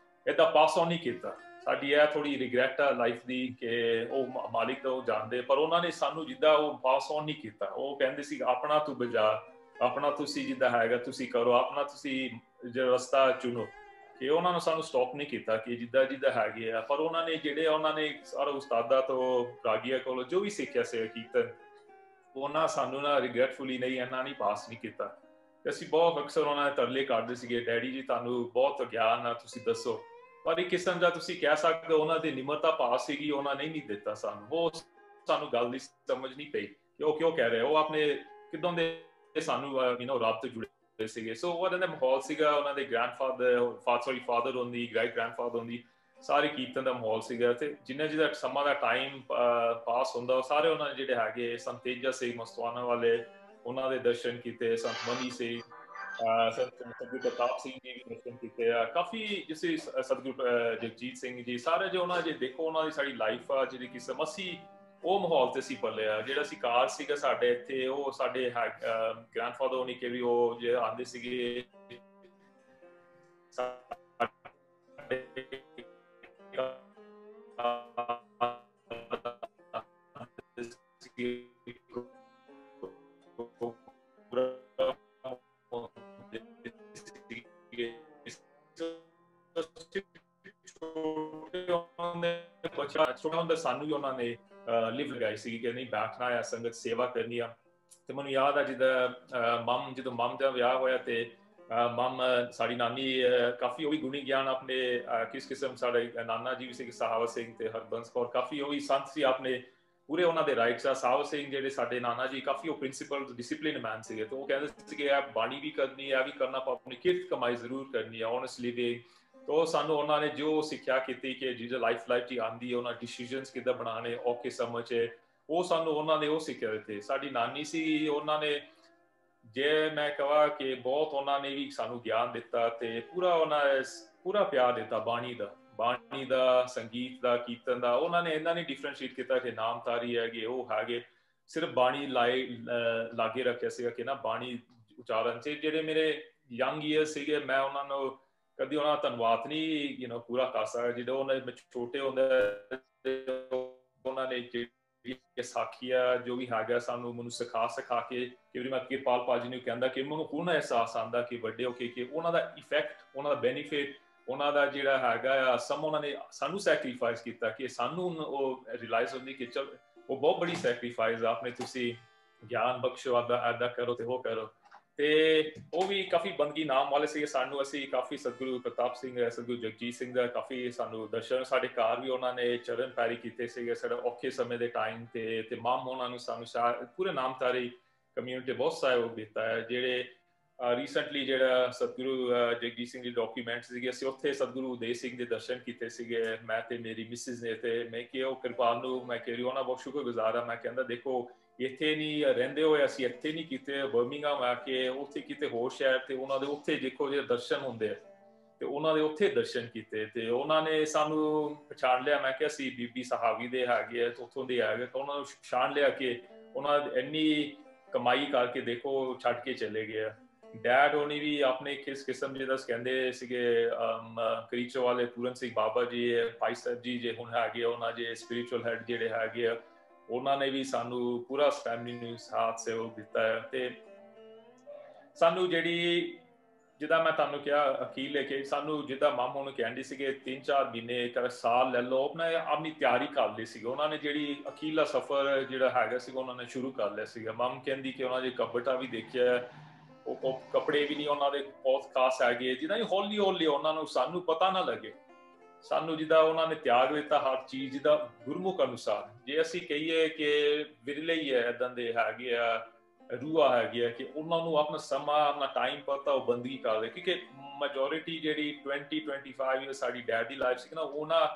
ਏਦਾਂ ਪਾਸ ਆਨ ਨਹੀਂ ਕੀਤਾ ਸਾਡੀ ਇਹ ਥੋੜੀ ਰਿਗਰੈਟ ਆ ਲਾਈਫ ਦੀ ਕਿ ਉਹ ਮਾਲਿਕ ਤਾਂ ਉਹ ਜਾਣਦੇ ਪਰ ਉਹਨਾਂ ਨੇ ਸਾਨੂੰ ਜਿੱਦਾਂ ਉਹ ਪਾਸ ਆਨ ਨਹੀਂ ਕੀਤਾ ਉਹ ਕਹਿੰਦੇ ਸੀ ਆਪਣਾ ਤੂੰ ਬਜਾ ਆਪਣਾ ਤੁਸੀਂ ਜਿੱਦਾਂ ਹੈਗਾ ਤੁਸੀਂ ਕਰੋ ਆਪਣਾ ਤੁਸੀਂ ਜਿਹੜਾ ਰਸਤਾ ਚੁਣੋ ਕਿ ਉਹਨਾਂ ਨੇ ਸਾਨੂੰ ਸਟਾਪ ਨਹੀਂ ਕੀਤਾ ਕਿ ਜਿੱਦਾਂ ਹੈਗੇ ਆ ਪਰ ਉਹਨਾਂ ਨੇ ਜਿਹੜੇ ਉਹਨਾਂ ਨੇ ਸਾਰੇ ਉਸਤਾਦਾਂ ਤੋਂ ਰਾਗੀਆਂ ਕੋਲੋਂ ਜੋ ਵੀ ਸਿੱਖਿਆ ਸੀ ਕੀਰਤਨ ਉਹਨਾਂ ਸਾਨੂੰ ਨਾ ਰਿਗਰੈਟਫੁਲੀ ਨਹੀਂ ਇਹਨਾਂ ਨਹੀਂ ਪਾਸ ਨਹੀਂ ਕੀਤਾ ਤੇ ਅਸੀਂ ਬਹੁਤ ਅਕਸਰ ਉਹਨਾਂ ਦੇ ਤਰਲੇ ਕੱਢਦੇ ਸੀਗੇ ਡੈਡੀ ਜੀ ਤੁਹਾਨੂੰ ਬਹੁਤ ਗਿਆਨ ਆ ਤੁਸੀਂ ਦੱਸੋ ਪਰ ਇੱਕ ਕਿਸਮ ਦਾ ਤੁਸੀਂ ਕਹਿ ਸਕਦੇ ਉਹਨਾਂ ਦੀ ਨਿਮਰਤਾ ਪਾਸ ਸੀਗੀ ਉਹਨਾਂ ਨੇ ਨਹੀਂ ਦਿੱਤਾ ਸਾਨੂੰ ਉਹ ਸਾਨੂੰ ਗੱਲ ਦੀ ਸਮਝ ਨਹੀਂ ਪਈ ਕਿ ਉਹ ਕਿਉਂ ਕਹਿ ਰਹੇ ਉਹ ਆਪਣੇ ਕਿਦੋਂ ਦੇ ਸਾਨੂੰ ਰੱਬ ਤੋਂ ਜੁੜੇ ਸੀਗੇ ਸੋ ਉਹਨਾਂ ਦਾ ਮਾਹੌਲ ਸੀਗਾ ਉਹਨਾਂ ਦੇ ਫਾਦਰ ਹੁੰਦੀ ਗ੍ਰੇਟ ਗ੍ਰੈਂਡਫਾਦਰ ਹੁੰਦੀ ਸਾਰੇ ਕੀਰਤਨ ਦਾ ਮਾਹੌਲ ਸੀਗਾ ਤੇ ਜਿੰਨਾ ਸਮਾਂ ਦਾ ਟਾਈਮ ਪਾਸ ਹੁੰਦਾ ਸਾਰੇ ਉਹਨਾਂ ਦੇ ਜਿਹੜੇ ਹੈਗੇ ਸੰਤ ਤੇਜਾ ਸਿੰਘ ਮਸਤਵਾਨਾ ਵਾਲੇ ਉਹਨਾਂ ਦੇ ਦਰਸ਼ਨ ਕੀਤੇ ਸੰਤ ਮਨੀ ਸਿੰਘ ਸਤਿਗੁਰੂ ਪ੍ਰਤਾਪ ਸਿੰਘ ਜੀ ਵੀ ਦਰਸ਼ਨ ਕੀਤੇ ਆ ਕਾਫੀ ਜਿਵੇਂ ਸਤਿਗੁਰੂ ਜਗਜੀਤ ਸਿੰਘ ਜੀ ਸਾਰੇ ਜੋ ਉਹਨਾਂ ਜੇ ਦੇਖੋ ਉਹਨਾਂ ਦੀ ਸਾਡੀ ਲਾਈਫ ਆ ਜਿਹੜੀ ਕਿਸਮ ਅਸੀਂ ਉਹ ਮਾਹੌਲ ਤੇ ਸੀ ਪਲਿਆ ਜਿਹੜਾ ਸੀ ਕਾਰ ਸੀਗਾ ਸਾਡੇ ਇੱਥੇ ਉਹ ਸਾਡੇ ਗ੍ਰੈਂਡਫਾਦਰ ਹੋਣੀ ਕਿ ਵੀ ਉਹ ਜੇ ਆਉਂਦੇ ਸੀਗੇ ਸਾਨੂੰ ਵੀ ਉਹਨਾਂ ਨੇ ਲਿਵ ਲਗਾਈ ਸੀ ਕਿ ਨਹੀਂ ਬੈਠਣਾ ਹੈ ਸੰਗਤ ਸੇਵਾ ਕਰਨੀ ਆ ਤੇ ਮੈਨੂੰ ਯਾਦ ਆ ਜਦੋਂ ਮਮ ਦਾ ਵਿਆਹ ਹੋਇਆ ਤੇ ਮਮ ਸਾਡੀ ਨਾਨੀ ਕਾਫੀ ਉਹ ਵੀ ਗੁਣੀ ਗਿਆਨ ਆਪਣੇ ਕਿਸ ਕਿਸਮ ਸਾਡੇ ਨਾਨਾ ਜੀ ਵੀ ਸੀ ਸਹਾਵਤ ਸਿੰਘ ਤੇ ਹਰਬੰਸ ਕੌਰ ਕਾਫੀ ਉਹ ਵੀ ਸੰਤ ਸੀ ਆਪਣੇ ਪੂਰੇ ਉਹਨਾਂ ਦੇ ਰਾਈਟਸ ਆ ਸਹਾਵਤ ਸਿੰਘ ਜਿਹੜੇ ਸਾਡੇ ਨਾਨਾ ਜੀ ਕਾਫੀ ਉਹ ਪ੍ਰਿੰਸੀਪਲ ਡਿਸਿਪਲਿਨ ਮੈਨ ਸੀਗੇ ਤੇ ਉਹ ਕਹਿੰਦੇ ਸੀਗੇ ਇਹ ਬਾਣੀ ਵੀ ਕਰਨੀ ਹੈ ਵੀ ਕਰਨਾ ਆਪਣੀ ਕਿਰਤ ਕਮਾਈ ਜ਼ਰੂਰ ਕਰਨੀ ਹੈ ਓਨੈਸਟਲੀ ਵੀ ਤੋ ਸਾਨੂੰ ਉਹਨਾਂ ਨੇ ਜੋ ਸਿੱਖਿਆ ਕੀਤੀ ਕਿ ਜਿਹਦੇ ਲਾਈਫ ਚ ਆਉਂਦੀ ਹੈ ਉਹਨਾਂ ਡਿਸੀਜਨਸ ਕਿੱਦਾਂ ਬਣਾਉਣੇ ਔਖੇ ਸਮੇਂ 'ਚ ਉਹ ਸਾਨੂੰ ਉਹਨਾਂ ਨੇ ਉਹ ਸਿੱਖਿਆ ਦਿੱਤੇ ਸਾਡੀ ਨਾਨੀ ਸੀ ਉਹਨਾਂ ਨੇ ਜੇ ਮੈਂ ਕਹਾਂ ਕਿ ਬਹੁਤ ਉਹਨਾਂ ਨੇ ਵੀ ਸਾਨੂੰ ਗਿਆਨ ਦਿੱਤਾ ਤੇ ਪੂਰਾ ਪਿਆਰ ਦਿੱਤਾ ਬਾਣੀ ਦਾ ਸੰਗੀਤ ਦਾ ਕੀਰਤਨ ਦਾ ਉਹਨਾਂ ਨੇ ਇਹਨਾਂ ਨੇ ਡਿਫਰੈਂਸ਼ੀਏਟ ਕੀਤਾ ਕਿ ਨਾਮਧਾਰੀ ਹੈਗੇ ਉਹ ਹੈਗੇ ਸਿਰਫ ਬਾਣੀ ਲਾਗੇ ਰੱਖਿਆ ਸੀਗਾ ਕਿ ਨਾ ਬਾਣੀ ਉਚਾਰਨ 'ਚ ਜਿਹੜੇ ਮੇਰੇ ਯੰਗ ਈਅਰ ਸੀਗੇ ਮੈਂ ਉਹਨਾਂ ਨੂੰ ਕਦੀ ਉਹਨਾਂ ਦਾ ਧੰਨਵਾਦ ਨਹੀਂ ਪੂਰਾ ਕਰ ਸਕਦਾ। ਜਦੋਂ ਉਹਨਾਂ ਦੇ ਛੋਟੇ ਹੁੰਦੇ ਉਹਨਾਂ ਨੇ ਜਿਹੜੀ ਸਾਖੀ ਆ ਜੋ ਵੀ ਹੈਗਾ ਮੈਨੂੰ ਸਿਖਾ ਕੇ ਕਿ ਮੈਂ ਕਿਰਪਾਲ ਭਾਜੀ ਨੂੰ ਕਹਿੰਦਾ ਕਿ ਮੈਨੂੰ ਹੁਣ ਅਹਿਸਾਸ ਆਉਂਦਾ ਕਿ ਵੱਡੇ ਹੋ ਕੇ ਕਿ ਉਹਨਾਂ ਦਾ ਇਫੈਕਟ, ਉਹਨਾਂ ਦਾ ਬੈਨੀਫਿਟ, ਉਹਨਾਂ ਦਾ ਜਿਹੜਾ ਹੈਗਾ ਸਮ ਉਹਨਾਂ ਨੇ ਸਾਨੂੰ ਸੈਕਰੀਫਾਈਸ ਕੀਤਾ ਕਿ ਸਾਨੂੰ ਉਹ ਰਿਅਲਾਈਜ਼ ਹੁੰਦੀ ਕਿ ਚਲ ਉਹ ਬਹੁਤ ਬੜੀ ਸੈਕਰੀਫਾਈਸ ਆਪਣੇ ਤੁਸੀਂ ਗਿਆਨ ਬਖਸ਼ੋ ਆਦਾ ਕਰੋ ਤੇ ਉਹ ਕਰੋ। ਤੇ ਉਹ ਵੀ ਕਾਫੀ ਬੰਦਗੀ ਨਾਮ ਵਾਲੇ ਸੀਗੇ ਸਾਨੂੰ। ਅਸੀਂ ਕਾਫੀ ਸਤਿਗੁਰੂ ਪ੍ਰਤਾਪ ਸਿੰਘ, ਸਤਿਗੁਰੂ ਜਗਜੀਤ ਸਿੰਘ ਦਾ ਕਾਫੀ ਸਾਨੂੰ ਦਰਸ਼ਨ, ਸਾਡੇ ਘਰ ਵੀ ਉਹਨਾਂ ਨੇ ਚਰਨ ਪੈਰੀ ਕੀਤੇ ਸੀਗੇ ਸਾਡੇ ਔਖੇ ਸਮੇਂ ਦੇ ਟਾਈਮ ਤੇ ਮਾਮ ਉਹਨਾਂ ਨੂੰ ਸਾਨੂੰ ਪੂਰੇ ਨਾਮਧਾਰੀ ਕਮਿਊਨਿਟੀ ਬਹੁਤ ਸਹਿਯੋਗ ਦਿੱਤਾ ਹੈ। ਜਿਹੜੇ ਰੀਸੈਂਟਲੀ ਜਿਹੜਾ ਸਤਿਗੁਰੂ ਜਗਜੀਤ ਸਿੰਘ ਦੀ ਡਾਕੂਮੈਂਟ ਸੀਗੇ, ਅਸੀਂ ਉੱਥੇ ਸਤਿਗੁਰੂ ਉਦੇ ਸਿੰਘ ਦੇ ਦਰਸ਼ਨ ਕੀਤੇ ਸੀਗੇ ਮੈਂ ਤੇ ਮੇਰੀ ਮਿਸਿਸ ਨੇ। ਤੇ ਮੈਂ ਕਿਹਾ ਉਹ ਕਿਰਪਾਲ ਨੂੰ ਮੈਂ ਕਹਿ ਰਹੀ ਉਹਨਾਂ ਬਹੁਤ ਸ਼ੁਕਰਗੁਜ਼ਾਰ ਆ। ਮੈਂ ਕਹਿੰਦਾ ਦੇਖੋ ਇੱਥੇ ਨਹੀਂ ਰਹਿੰਦੇ ਹੋਏ ਅਸੀਂ ਇੱਥੇ ਨਹੀਂ ਕੀਤੇ, ਬਰਮਿੰਘਮ ਆ ਕੇ ਉੱਥੇ ਕਿਤੇ ਹੋਰ ਸ਼ਹਿਰ ਤੇ ਉਹਨਾਂ ਦੇ ਉੱਥੇ ਦੇਖੋ ਜਿਹੜੇ ਦਰਸ਼ਨ ਹੁੰਦੇ ਆ ਤੇ ਉਹਨਾਂ ਦੇ ਉੱਥੇ ਦਰਸ਼ਨ ਕੀਤੇ ਤੇ ਉਹਨਾਂ ਨੇ ਸਾਨੂੰ ਪਛਾਣ ਲਿਆ। ਮੈਂ ਕਿਹਾ ਅਸੀਂ ਬੀਬੀ ਸਹਾਵੀ ਦੇ ਹੈਗੇ ਆ ਉੱਥੋਂ ਦੇ ਹੈਗੇ, ਤਾਂ ਉਹਨਾਂ ਨੂੰ ਪਛਾਣ ਲਿਆ ਕਿ ਉਹਨਾਂ ਇੰਨੀ ਕਮਾਈ ਕਰਕੇ ਦੇਖੋ ਛੱਡ ਕੇ ਚਲੇ ਗਏ ਆ। ਡੈਡ ਹੋਣੀ ਵੀ ਆਪਣੇ ਕਿਸ ਕਿਸਮ ਜਿਹਦਾ ਕਹਿੰਦੇ ਸੀਗੇ ਕਰੀਚੋ ਵਾਲੇ ਪੂਰਨ ਸਿੰਘ ਬਾਬਾ ਜੀ, ਭਾਈ ਸਾਹਿਬ ਜੀ ਜੇ ਹੁਣ ਹੈਗੇ ਉਹਨਾਂ ਦੇ ਸਪਿਰਿਚੁਅਲ ਹੈਡ ਜਿਹੜੇ ਹੈਗੇ ਆ, ਉਹਨਾਂ ਨੇ ਵੀ ਸਾਨੂੰ ਪੂਰਾ ਫੈਮਿਲੀ ਨੂੰ ਸਾਥ ਸਹਿਯੋਗ ਦਿੱਤਾ ਹੈ। ਤੇ ਸਾਨੂੰ ਜਿਹੜੀ ਜਿੱਦਾਂ ਮੈਂ ਤੁਹਾਨੂੰ ਕਿਹਾ ਅਕੀਲ ਲੈ ਕੇ ਸਾਨੂੰ ਜਿੱਦਾਂ ਮਾਮੂ ਨੂੰ ਕਹਿੰਦੇ ਸੀਗੇ 3-4 ਮਹੀਨੇ ਕਰ ਸਾਲ ਲੈ ਲਓ ਆਪਣੀ ਤਿਆਰੀ ਕਰ ਲਈ ਸੀਗੀ। ਉਹਨਾਂ ਨੇ ਜਿਹੜੀ ਅਕੀਲਾ ਸਫ਼ਰ ਜਿਹੜਾ ਹੈਗਾ ਸੀਗਾ ਉਹਨਾਂ ਨੇ ਸ਼ੁਰੂ ਕਰ ਲਿਆ ਸੀਗਾ। ਮਾਮ ਕਹਿੰਦੀ ਕਿ ਉਹਨਾਂ ਦੇ ਕਬਟਾ ਵੀ ਦੇਖਿਆ, ਉਹ ਕੱਪੜੇ ਵੀ ਨਹੀਂ ਉਹਨਾਂ ਦੇ ਬਹੁਤ ਖਾਸ ਹੈਗੇ ਜਿੱਦਾਂ ਹੌਲੀ ਹੌਲੀ ਉਹਨਾਂ ਨੂੰ ਸਾਨੂੰ ਪਤਾ ਨਾ ਲੱਗੇ ਸਾਨੂੰ ਜਿੱਦਾਂ ਉਹਨਾਂ ਨੇ ਤਿਆਗ ਦਿੱਤਾ ਹਰ ਚੀਜ਼ ਜਿੱਦਾਂ ਗੁਰਮੁਖ ਅਨੁਸਾਰ। ਜੇ ਅਸੀਂ ਕਹੀਏ ਕਿ ਵਿਰਲੇ ਹੀ ਹੈ ਏਦਾਂ ਦੇ ਹੈਗੇ ਆ ਰੂਹਾਂ ਹੈਗੀ ਆ ਕਿ ਉਹਨਾਂ ਨੂੰ ਆਪਣਾ ਸਮਾਂ ਆਪਣਾ ਟਾਈਮ ਪਤਾ ਉਹ ਬੰਦਗੀ ਕਰਦੇ, ਕਿਉਂਕਿ ਮੈਜੋਰਿਟੀ ਜਿਹੜੀ 20-25 ਇਅਰ ਸਾਡੀ ਡੈਡ ਦੀ ਲਾਈਫ ਸੀ ਨਾ ਉਹਨਾਂ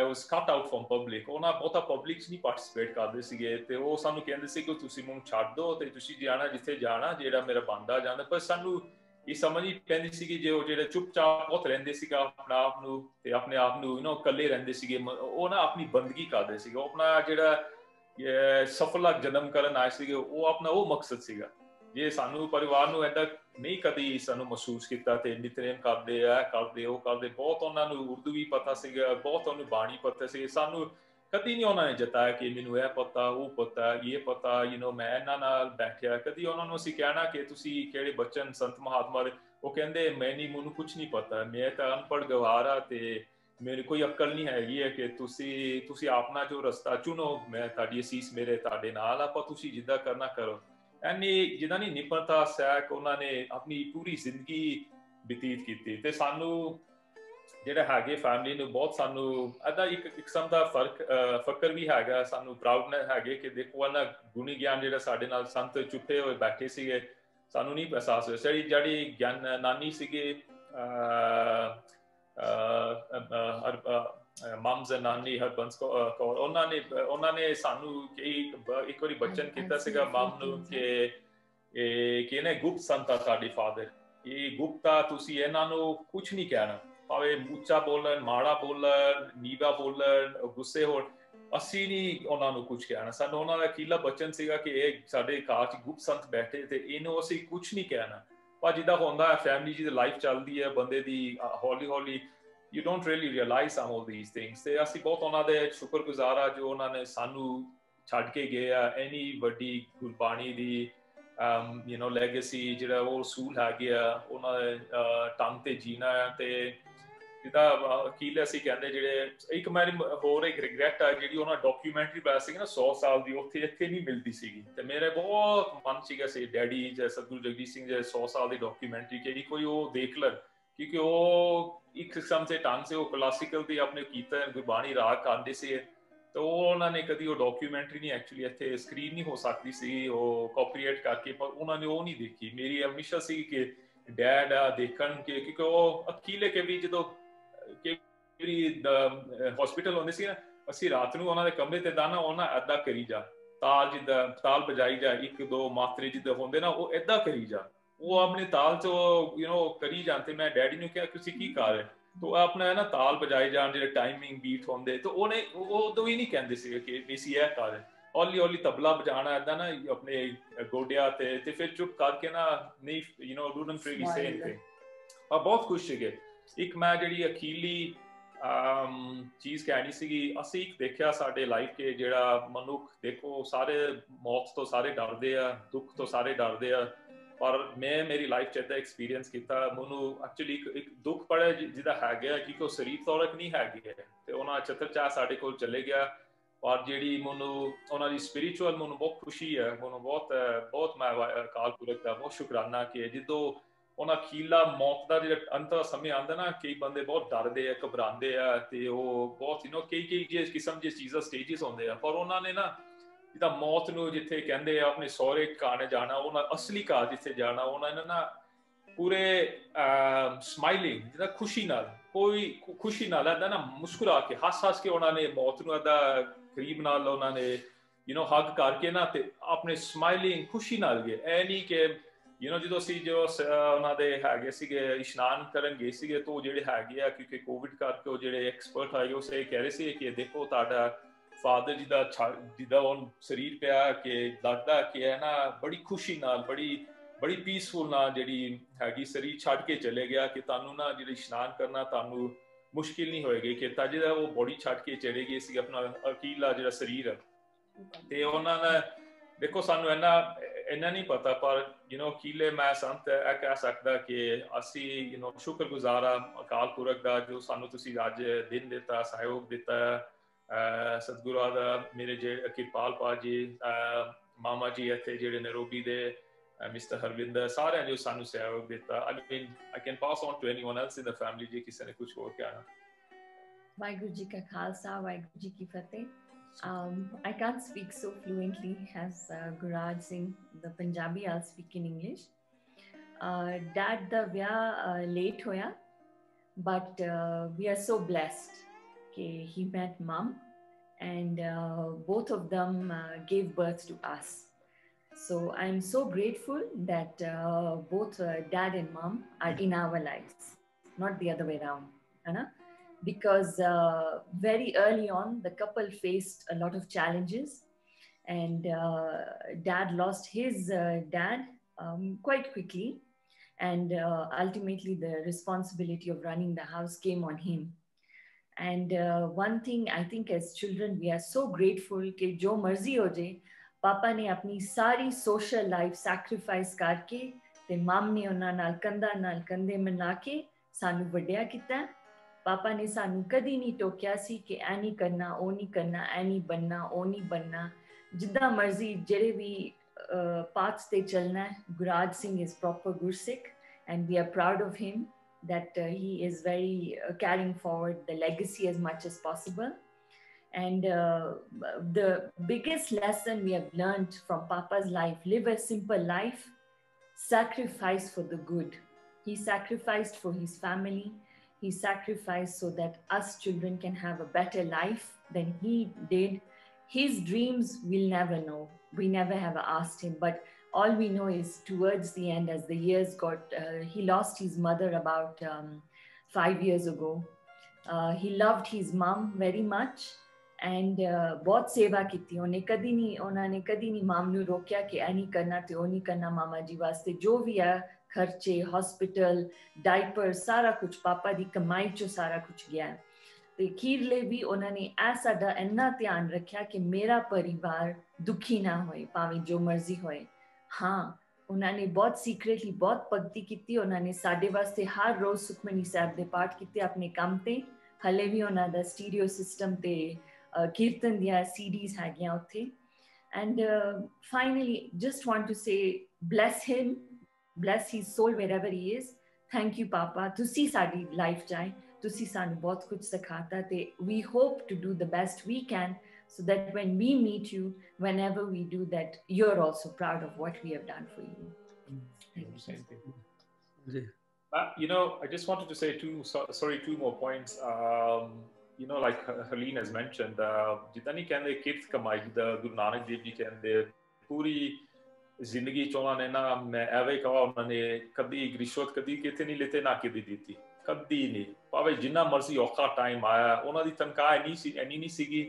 was cut out from public, ਉਹਨਾਂ ਬਹੁਤਾ ਪਬਲਿਕ 'ਚ ਨਹੀਂ ਪਾਰਟੀਸਪੇਟ ਕਰਦੇ ਸੀਗੇ। ਤੇ ਉਹ ਸਾਨੂੰ ਕਹਿੰਦੇ ਸੀ ਕਿ ਤੁਸੀਂ ਮੈਨੂੰ ਛੱਡ ਦਿਓ ਤੇ ਤੁਸੀਂ ਜਾਣਾ ਜਿੱਥੇ ਜਾਣਾ ਜਿਹੜਾ ਮੇਰਾ ਬਣਦਾ ਜਾਂਦਾ। ਪਰ ਸਾਨੂੰ ਇਹ ਸਮਝ ਹੀ ਪੈਂਦੀ ਸੀਗੀ ਜੇ ਉਹ ਜਿਹੜੇ ਚੁੱਪਚਾਪ ਬਹੁਤ ਰਹਿੰਦੇ ਸੀਗਾ ਆਪਣੇ ਆਪ ਨੂੰ ਤੇ ਆਪਣੇ ਆਪ ਨੂੰ ਇਕੱਲੇ ਰਹਿੰਦੇ ਸੀਗੇ, ਉਹ ਨਾ ਆਪਣੀ ਬੰਦਗੀ ਕਰਦੇ ਸੀਗੇ। ਉਹ ਆਪਣਾ ਜਿਹੜਾ ਸਫਲਾ ਜਨਮ ਕਰਨ ਆਏ ਸੀਗੇ ਉਹ ਆਪਣਾ ਉਹ ਮਕਸਦ ਸੀਗਾ। ਜੇ ਸਾਨੂੰ ਪਰਿਵਾਰ ਨੂੰ ਏਦਾਂ ਨਹੀਂ ਕਦੀ ਸਾਨੂੰ ਮਹਿਸੂਸ ਕੀਤਾ ਤੇ ਨਿਤਨੇਮ ਕਰਦੇ ਆ ਕਰਦੇ ਉਹ ਕਰਦੇ ਬਹੁਤ ਉਹਨਾਂ ਨੂੰ ਉਰਦੂ ਵੀ ਪਤਾ ਸੀਗਾ, ਬਹੁਤ ਉਹਨੂੰ ਬਾਣੀ ਪਤਾ ਸੀ। ਸਾਨੂੰ ਕਦੀ ਨਹੀਂ ਉਹਨਾਂ ਨੇ ਜਤਾਇਆ ਕਿ ਮੈਨੂੰ ਇਹ ਪਤਾ ਉਹ ਪਤਾ ਇਹ ਪਤਾ ਮੈਂ ਇਹਨਾਂ ਨਾਲ ਬੈਠਿਆ। ਕਦੀ ਉਹਨਾਂ ਨੂੰ ਅਸੀਂ ਕਹਿਣਾ ਕਿ ਤੁਸੀਂ ਕਿਹੜੇ ਬਚਨ ਸੰਤ ਮਹਾਤਮਾ ਦੇ, ਉਹ ਕਹਿੰਦੇ ਮੈਨੂੰ ਕੁਝ ਨਹੀਂ ਪਤਾ, ਮੈਂ ਤਾਂ ਅਨਪੜ੍ਹ ਗਵਾਰ ਆ ਤੇ ਮੇਰੇ ਕੋਈ ਅਕਲ ਨਹੀਂ ਹੈਗੀ ਹੈ ਕਿ ਤੁਸੀਂ ਆਪਣਾ ਜੋ ਰਸਤਾ ਚੁਣੋ, ਮੈਂ ਤੁਹਾਡੀ ਅਸੀਸ ਮੇਰੇ ਤੁਹਾਡੇ ਨਾਲ ਆਪਾਂ ਤੁਸੀਂ ਜਿੱਦਾਂ ਕਰਨਾ ਕਰੋ। ਐਨੀ ਜਿੱਦਾਂ ਨਹੀਂ ਨਿਪੁੰਨਤਾ ਸਹਿਕ ਉਹਨਾਂ ਨੇ ਆਪਣੀ ਪੂਰੀ ਜ਼ਿੰਦਗੀ ਬਤੀਤ ਕੀਤੀ। ਤੇ ਸਾਨੂੰ ਜਿਹੜਾ ਹੈਗੇ ਫੈਮਿਲੀ ਨੂੰ ਬਹੁਤ ਸਾਨੂੰ ਇਹਦਾ ਇੱਕ ਕਿਸਮ ਦਾ ਫਕਰ ਵੀ ਹੈਗਾ, ਸਾਨੂੰ ਪ੍ਰਾਊਡਨੈਸ ਹੈਗੇ ਕਿ ਦੇਖੋ ਇਹਨਾਂ ਗੁਣੀ ਗਿਆਨ ਜਿਹੜਾ ਸਾਡੇ ਨਾਲ ਸੰਤ ਚੁੱਪੇ ਹੋਏ ਬੈਠੇ ਸੀਗੇ ਸਾਨੂੰ ਨਹੀਂ ਅਹਿਸਾਸ ਹੋਇਆ। ਜਿਹੜੀ ਗਿਆਨ ਨਾਨੀ ਸੀਗੇ ਮਮਜ਼ ਨਾਨੀ ਹਰਬੰਸ ਕੌਰ, ਉਹਨਾਂ ਨੇ ਸਾਨੂੰ ਇੱਕ ਵਾਰੀ ਬਚਨ ਕੀਤਾ ਸੀਗਾ ਮਮ ਨੂੰ ਕਿ ਇਹਨੇ ਗੁਪਤ ਸੰਤ ਆ ਤੁਹਾਡੇ ਫਾਦਰ, ਇਹ ਗੁਪਤਾ ਤੁਸੀਂ ਇਹਨਾਂ ਨੂੰ ਕੁਝ ਨਹੀਂ ਕਹਿਣਾ, ਭਾਵੇਂ ਉੱਚਾ ਬੋਲਣ ਮਾੜਾ ਬੋਲਣ ਨੀਵਾ ਬੋਲਣ ਗੁੱਸੇ ਹੋਣ, ਅਸੀਂ ਨਹੀਂ ਉਹਨਾਂ ਨੂੰ ਕੁਝ ਕਹਿਣਾ। ਸਾਨੂੰ ਉਹਨਾਂ ਦਾ ਅਖੀਲਾ ਬਚਨ ਸੀਗਾ ਕਿ ਇਹ ਸਾਡੇ ਘਰ 'ਚ ਗੁਪਤ ਸੰਤ ਬੈਠੇ ਤੇ ਇਹਨੂੰ ਅਸੀਂ ਕੁਝ ਨਹੀਂ ਕਹਿਣਾ। ਪਰ ਜਿੱਦਾਂ ਹੁੰਦਾ ਫੈਮਿਲੀ ਜਿਹਦੀ ਲਾਈਫ ਚੱਲਦੀ ਹੈ ਬੰਦੇ ਦੀ ਹੌਲੀ ਹੌਲੀ you don't really realize some of these things। ਤੇ ਅਸੀਂ ਬਹੁਤ ਉਹਨਾਂ ਦੇ ਸ਼ੁਕਰਗੁਜ਼ਾਰ ਆ ਜੋ ਉਹਨਾਂ ਨੇ ਸਾਨੂੰ ਛੱਡ ਕੇ ਗਏ ਆ ਇੰਨੀ ਵੱਡੀ ਗੁਰਬਾਣੀ ਦੀ ਲੈਗੇਸੀ ਜਿਹੜਾ ਉਹ ਅਸੂਲ ਹੈਗੇ ਆ ਉਹਨਾਂ ਦੇ ਢੰਗ ਤੇ ਜੀਣਾ ਆ। ਤੇ ਜਿੱਦਾਂ ਵਕੀਲ ਅਸੀਂ ਕਹਿੰਦੇ ਜਿਹੜੇ ਇੱਕ ਮੇਰੀ ਹੋਰ ਇੱਕ ਰਿਗਰੈਟ ਆ ਜਿਹੜੀ ਉਹਨਾਂ ਡਾਕੂਮੈਂਟਰੀ ਬਣਾਈ ਸੀਗੀ ਨਾ 100 ਸਾਲ ਦੀ, ਇੱਥੇ ਨਹੀਂ ਮਿਲਦੀ ਸੀਗੀ ਤੇ ਮੇਰੇ ਬਹੁਤ ਮਨ ਸੀਗਾ ਸੀ ਡੈਡੀ ਜਾਂ ਸਤਿਗੁਰੂ ਜਗਜੀਤ ਸਿੰਘ ਦੇ 100 ਸਾਲ ਦੀ ਡਾਕੂਮੈਂਟਰੀ ਕਿ ਕੋਈ ਉਹ ਦੇਖ ਲੈਣ, ਕਿਉਂਕਿ ਉਹ ਇੱਕ ਕਿਸਮ ਦੇ ਢੰਗ ਸੇ ਉਹ ਕਲਾਸਿਕਲ ਦੀ ਆਪਣੇ ਕੀਤਾ ਗੁਰਬਾਣੀ ਰਾਗ ਕਰਦੇ ਸੀ ਤੇ ਉਹਨਾਂ ਨੇ ਕਦੀ ਉਹ ਡਾਕੂਮੈਂਟਰੀ ਨਹੀਂ ਐਕਚੁਅਲੀ ਇੱਥੇ ਸਕਰੀਨ ਨਹੀਂ ਹੋ ਸਕਦੀ ਸੀ ਉਹ ਕਾਪੀਰਾਈਟ ਕਰਕੇ, ਪਰ ਉਹਨਾਂ ਨੇ ਉਹ ਨਹੀਂ ਦੇਖੀ। ਮੇਰੀ ਹਮੇਸ਼ਾ ਸੀ ਕਿ ਡੈਡ ਆ ਦੇਖਣ ਕਿ ਕਿਉਂਕਿ ਉਹ ਅਕੀਲੇ ਕੇ ਵੀ ਜਦੋਂ ਹਸਪੀਟਲ ਹੁੰਦੇ ਸੀ ਨਾ ਅਸੀਂ ਰਾਤ ਨੂੰ ਉਹਨਾਂ ਦੇ ਕਮਰੇ ਤੇ ਦਾਣਾ ਉਹਨਾਂ ਏਦਾਂ ਕਰੀ ਜਾ ਤਾਲ ਜਿੱਦਾਂ ਤਾਲ ਬਜਾਈ ਜਾ ਇੱਕ ਦੋ ਮਾਤਰੇ ਜਿੱਦਾਂ ਹੁੰਦੇ ਨਾ ਉਹ ਏਦਾਂ ਕਰੀ ਜਾ, ਉਹ ਆਪਣੇ ਤਾਲ ਚੋਂ ਕਰੀ ਜਾਂਦੇ। ਮੈਂ ਡੈਡੀ ਨੂੰ ਕਿਹਾ ਤੁਸੀਂ ਕੀ ਕਰ ਰਹੇ ਤੋ ਆਪਣਾ ਨਾ ਤਾਲ ਬਜਾਈ ਜਾਣ ਜਿਹੜੇ ਟਾਈਮਿੰਗ ਬੀਟ ਹੁੰਦੇ ਤੇ ਉਹਨੇ ਉਦੋਂ ਵੀ ਨਹੀਂ ਕਹਿੰਦੇ ਸੀ ਕਿ ਅਸੀਂ ਇਹ ਕਰ ਰਹੇ। ਹੌਲੀ ਹੌਲੀ ਤਬਲਾ ਬਜਾਣਾ ਏਦਾਂ ਨਾ ਆਪਣੇ ਗੋਡਿਆਂ ਤੇ ਫਿਰ ਚੁੱਪ ਕਰਕੇ ਨਾ ਨਹੀਂ wouldn't really say anything। ਬਹੁਤ ਖੁਸ਼ ਸੀਗੇ ਇੱਕ ਮੈਂ ਜਿਹੜੀ ਅਖੀਲੀ ਚੀਜ਼ ਕਹਿਣੀ ਸੀਗੀ, ਅਸੀਂ ਇੱਕ ਦੇਖਿਆ ਸਾਡੇ ਲਾਈਫ ਕੇ ਜਿਹੜਾ ਮਨੁੱਖ ਦੇਖੋ ਸਾਰੇ ਮੌਤ ਤੋਂ ਸਾਰੇ ਡਰਦੇ ਆ, ਦੁੱਖ ਤੋਂ ਸਾਰੇ ਡਰਦੇ ਆ, ਪਰ ਮੈਂ ਮੇਰੀ ਲਾਈਫ 'ਚ ਇੱਦਾਂ ਐਕਸਪੀਰੀਅੰਸ ਕੀਤਾ, ਮੈਨੂੰ ਐਕਚੁਅਲੀ ਇੱਕ ਦੁੱਖ ਪੜਿਆ ਜਿਹਦਾ ਹੈਗਾ ਕਿ ਉਹ ਸਰੀਰ ਤੌਰਕ ਨਹੀਂ ਹੈਗੀ ਹੈ, ਤੇ ਉਹਨਾਂ ਚਤਰਚਾ ਸਾਡੇ ਕੋਲ ਚਲੇ ਗਿਆ, ਪਰ ਜਿਹੜੀ ਮੈਨੂੰ ਉਹਨਾਂ ਦੀ ਸਪਿਰਿਚੁਅਲ ਮੈਨੂੰ ਬਹੁਤ ਖੁਸ਼ੀ ਹੈ, ਮੈਨੂੰ ਬਹੁਤ ਮੈਂ ਅਕਾਲ ਪੁਰਖ ਦਾ ਬਹੁਤ ਸ਼ੁਕਰਾਨਾ ਕਿ ਜਦੋਂ ਉਹਨਾਂ ਅਖੀਲਾ ਮੌਤ ਦਾ ਜਿਹੜਾ ਅੰਤਿਮ ਸਮੇਂ ਆਉਂਦਾ ਨਾ, ਕਈ ਬੰਦੇ ਬਹੁਤ ਡਰਦੇ ਆ, ਘਬਰਾਉਂਦੇ ਆ, ਤੇ ਉਹ ਬਹੁਤ ਕਈ ਕਿਸਮ ਦੀ ਚੀਜ਼ਾਂ ਸਟੇਜਿਸ ਹੁੰਦੇ ਆ, ਪਰ ਉਹਨਾਂ ਨੇ ਨਾ ਜਿੱਦਾਂ ਮੌਤ ਨੂੰ ਜਿੱਥੇ ਕਹਿੰਦੇ ਆ ਆਪਣੇ ਸਹੁਰੇ ਘਰ ਜਾਣਾ, ਉਹਨਾਂ ਅਸਲੀ ਘਰ ਜਿੱਥੇ ਜਾਣਾ, ਉਹਨਾਂ ਨੇ ਨਾ ਪੂਰੇ ਸਮਾਈਲਿੰਗ ਜਿੱਦਾਂ ਖੁਸ਼ੀ ਨਾਲ, ਕੋਈ ਖੁਸ਼ੀ ਨਾਲ ਏਦਾਂ ਨਾ ਮੁਸਕਰਾ ਕੇ ਹੱਸ ਕੇ ਉਹਨਾਂ ਨੇ ਮੌਤ ਨੂੰ ਏਦਾਂ ਕਰੀਬ ਨਾਲ ਉਹਨਾਂ ਨੇ ਹੱਗ ਕਰਕੇ ਨਾ, ਤੇ ਆਪਣੇ ਸਮਾਈਲਿੰਗ ਖੁਸ਼ੀ ਨਾਲ ਗਏ। ਇਹ ਨਹੀਂ ਕਿ ਜਦੋਂ ਅਸੀਂ ਉਹਨਾਂ ਦੇ ਹੈਗੇ ਸੀਗੇ ਇਸ਼ਨਾਨ ਕਰਨ ਗਏ ਸੀਗੇ, ਤਾਂ ਉਹ ਜਿਹੜੇ ਹੈਗੇ ਆ ਕਿਉਂਕਿ ਕੋਵਿਡ ਕਰਕੇ ਉਹ ਜਿਹੜੇ ਐਕਸਪਰਟ ਹੈਗੇ ਉਹ ਸੇ ਕਹਿ ਰਹੇ ਸੀ ਕਿ ਦੇਖੋ ਤੁਹਾਡਾ ਫਾਦਰ ਜਿੱਦਾਂ ਉਹ ਸਰੀਰ ਪਿਆ ਕਿ ਲੱਗਦਾ ਕਿ ਇਹ ਨਾ ਬੜੀ ਖੁਸ਼ੀ ਨਾਲ ਬੜੀ ਪੀਸਫੁਲ ਨਾਲ ਜਿਹੜੀ ਹੈਗੀ ਸਰੀਰ ਛੱਡ ਕੇ ਚਲੇ ਗਿਆ, ਕਿ ਤੁਹਾਨੂੰ ਨਾ ਜਿਹੜਾ ਇਸ਼ਨਾਨ ਕਰਨਾ ਤੁਹਾਨੂੰ ਮੁਸ਼ਕਿਲ ਨਹੀਂ ਹੋਏਗੀ, ਕਿ ਤਾਂ ਜਿਹੜਾ ਉਹ ਬੋਡੀ ਛੱਡ ਕੇ ਚਲੇ ਗਏ ਸੀ ਆਪਣਾ ਅਕੀਲਾ ਜਿਹੜਾ ਸਰੀਰ ਹੈ। ਤੇ ਉਹਨਾਂ ਨੇ ਦੇਖੋ ਸਾਨੂੰ ਇੰਨਾ ਨਹੀਂ ਪਤਾ, ਪਰ ਅਕੀਲੇ ਮੈਂ ਸੰਤ ਇਹ ਕਹਿ ਸਕਦਾ ਕਿ ਅਸੀਂ ਸ਼ੁਕਰਗੁਜ਼ਾਰ ਆ ਅਕਾਲ ਪੁਰਖ ਦਾ ਜੋ ਸਾਨੂੰ ਤੁਸੀਂ ਅੱਜ ਦਿਨ ਦਿੱਤਾ, ਸਹਿਯੋਗ ਦਿੱਤਾ, ਸਤਿਗੁਰਾਂ ਦਾ, ਮੇਰੇ ਜਿਹੜੇ ਕਿਰਪਾਲ ਪਾ ਜੀ, ਮਾਮਾ ਜੀ ਇੱਥੇ ਜਿਹੜੇ ਨੈਰੋਬੀ ਦੇ, ਮਿਸਟਰ ਹਰਵਿੰਦਰ, ਸਾਰਿਆਂ ਨੇ ਸਾਨੂੰ ਸਹਿਯੋਗ ਦਿੱਤਾ। I can pass on to anyone else in the family ਜੇ ਕਿਸੇ ਨੇ ਕੁਝ ਹੋਰ ਕਹਿਣਾ। ਵਾਹਿਗੁਰੂ ਜੀ ਕਾ ਖਾਲਸਾ, ਵਾਹਿਗੁਰੂ ਜੀ ਕੀ ਫਤਿਹ। I can't speak so fluently as Guraj Singh, the Punjabi. I'll speak in English. Dad da vyah late hoya, but we are so blessed that he met mom, and both of them gave birth to us. So I'm so grateful that both dad and mom are in our lives, not the other way around, Anna. Because very early on, the couple faced a lot of challenges, and dad lost his dad quite quickly, and ultimately the responsibility of running the house came on him. And one thing I think as children, we are so grateful कि जो मर्जी हो जाए, पापा ने अपनी सारी social life sacrifice करके ते मम ने उन्हां नाल कंधे मिला के सानू वड्डिया कीता। पापा ने सानू कदी नहीं टोकिया सी कि ऐ नहीं करना, ओ नहीं करना, ऐ नहीं बनना, ओ नहीं बनना, जिद्दां मर्जी जेड़े भी पाथ्स ते चलना है। Guraj Singh is proper Gursikh, and we are proud of him that he is very carrying forward the legacy as much as possible. And the biggest lesson we have learned from Papa's life: live a simple life, sacrifice for the good. He sacrificed for his family. He sacrificed so that us children can have a better life than he did. His dreams we'll never know. We never have asked him, but all we know is towards the end, as the years got, he lost his mother about 5 years ago. He loved his mom very much, and बहुत सेवा की थी। उन्होंने कदी नहीं माम नू रोकिया कि ऐ नहीं करना ते ओ नहीं करना। मामा जी वास्ते जो भी है खर्चे, हॉस्पिटल, डायपर, सारा कुछ पापा दी कमाई चो सारा कुछ गया है। ते खीरले भी उन्होंने ऐसा इन्ना ध्यान रखा कि मेरा परिवार दुखी ना होए, भावें जो मर्जी होए। हाँ, उन्होंने बहुत सीक्रेटली बहुत भगती की। उन्होंने साडे वास्ते हर रोज सुखमनी साहब दे पाठ किते अपने काम ते। हले भी उन्हों दा स्टीरियो सिस्टम ते कीर्तन दिया CDs हैगियां उत्थे। And finally, just want to say, bless him, bless his soul wherever he is. Thank you, Papa. तुसी साडी लाइफ चाहे, तुसी सानू बहुत कुछ सिखाता ते we hope to do the best we can, so that when we meet you, whenever we do that, you're also proud of what we have done for you. Thank you. I just wanted to say two more points. Like Helene has mentioned, ਜਿੱਦਾਂ ਨਹੀਂ ਕਹਿੰਦੇ ਕਿਰਤ ਕਮਾਈ ਦਾ ਗੁਰੂ ਨਾਨਕ ਦੇਵ ਜੀ ਕਹਿੰਦੇ ਪੂਰੀ ਜ਼ਿੰਦਗੀ ਚ ਉਹਨਾਂ ਨੇ ਨਾ, ਮੈਂ ਐਵੇਂ ਕਹਾਂ, ਉਹਨਾਂ ਨੇ ਕਦੀ ਰਿਸ਼ਵਤ ਕਦੀ ਕਿਤੇ ਨਹੀਂ ਲਿੱਤੇ, ਨਾ ਕਦੀ ਦਿੱਤੀ, ਕਦੀ ਨਹੀਂ। ਭਾਵੇਂ ਜਿੰਨਾ ਮਰਜ਼ੀ ਔਖਾ ਟਾਈਮ ਆਇਆ, ਉਹਨਾਂ ਦੀ ਤਨਖਾਹ ਇੰਨੀ ਨਹੀਂ ਸੀਗੀ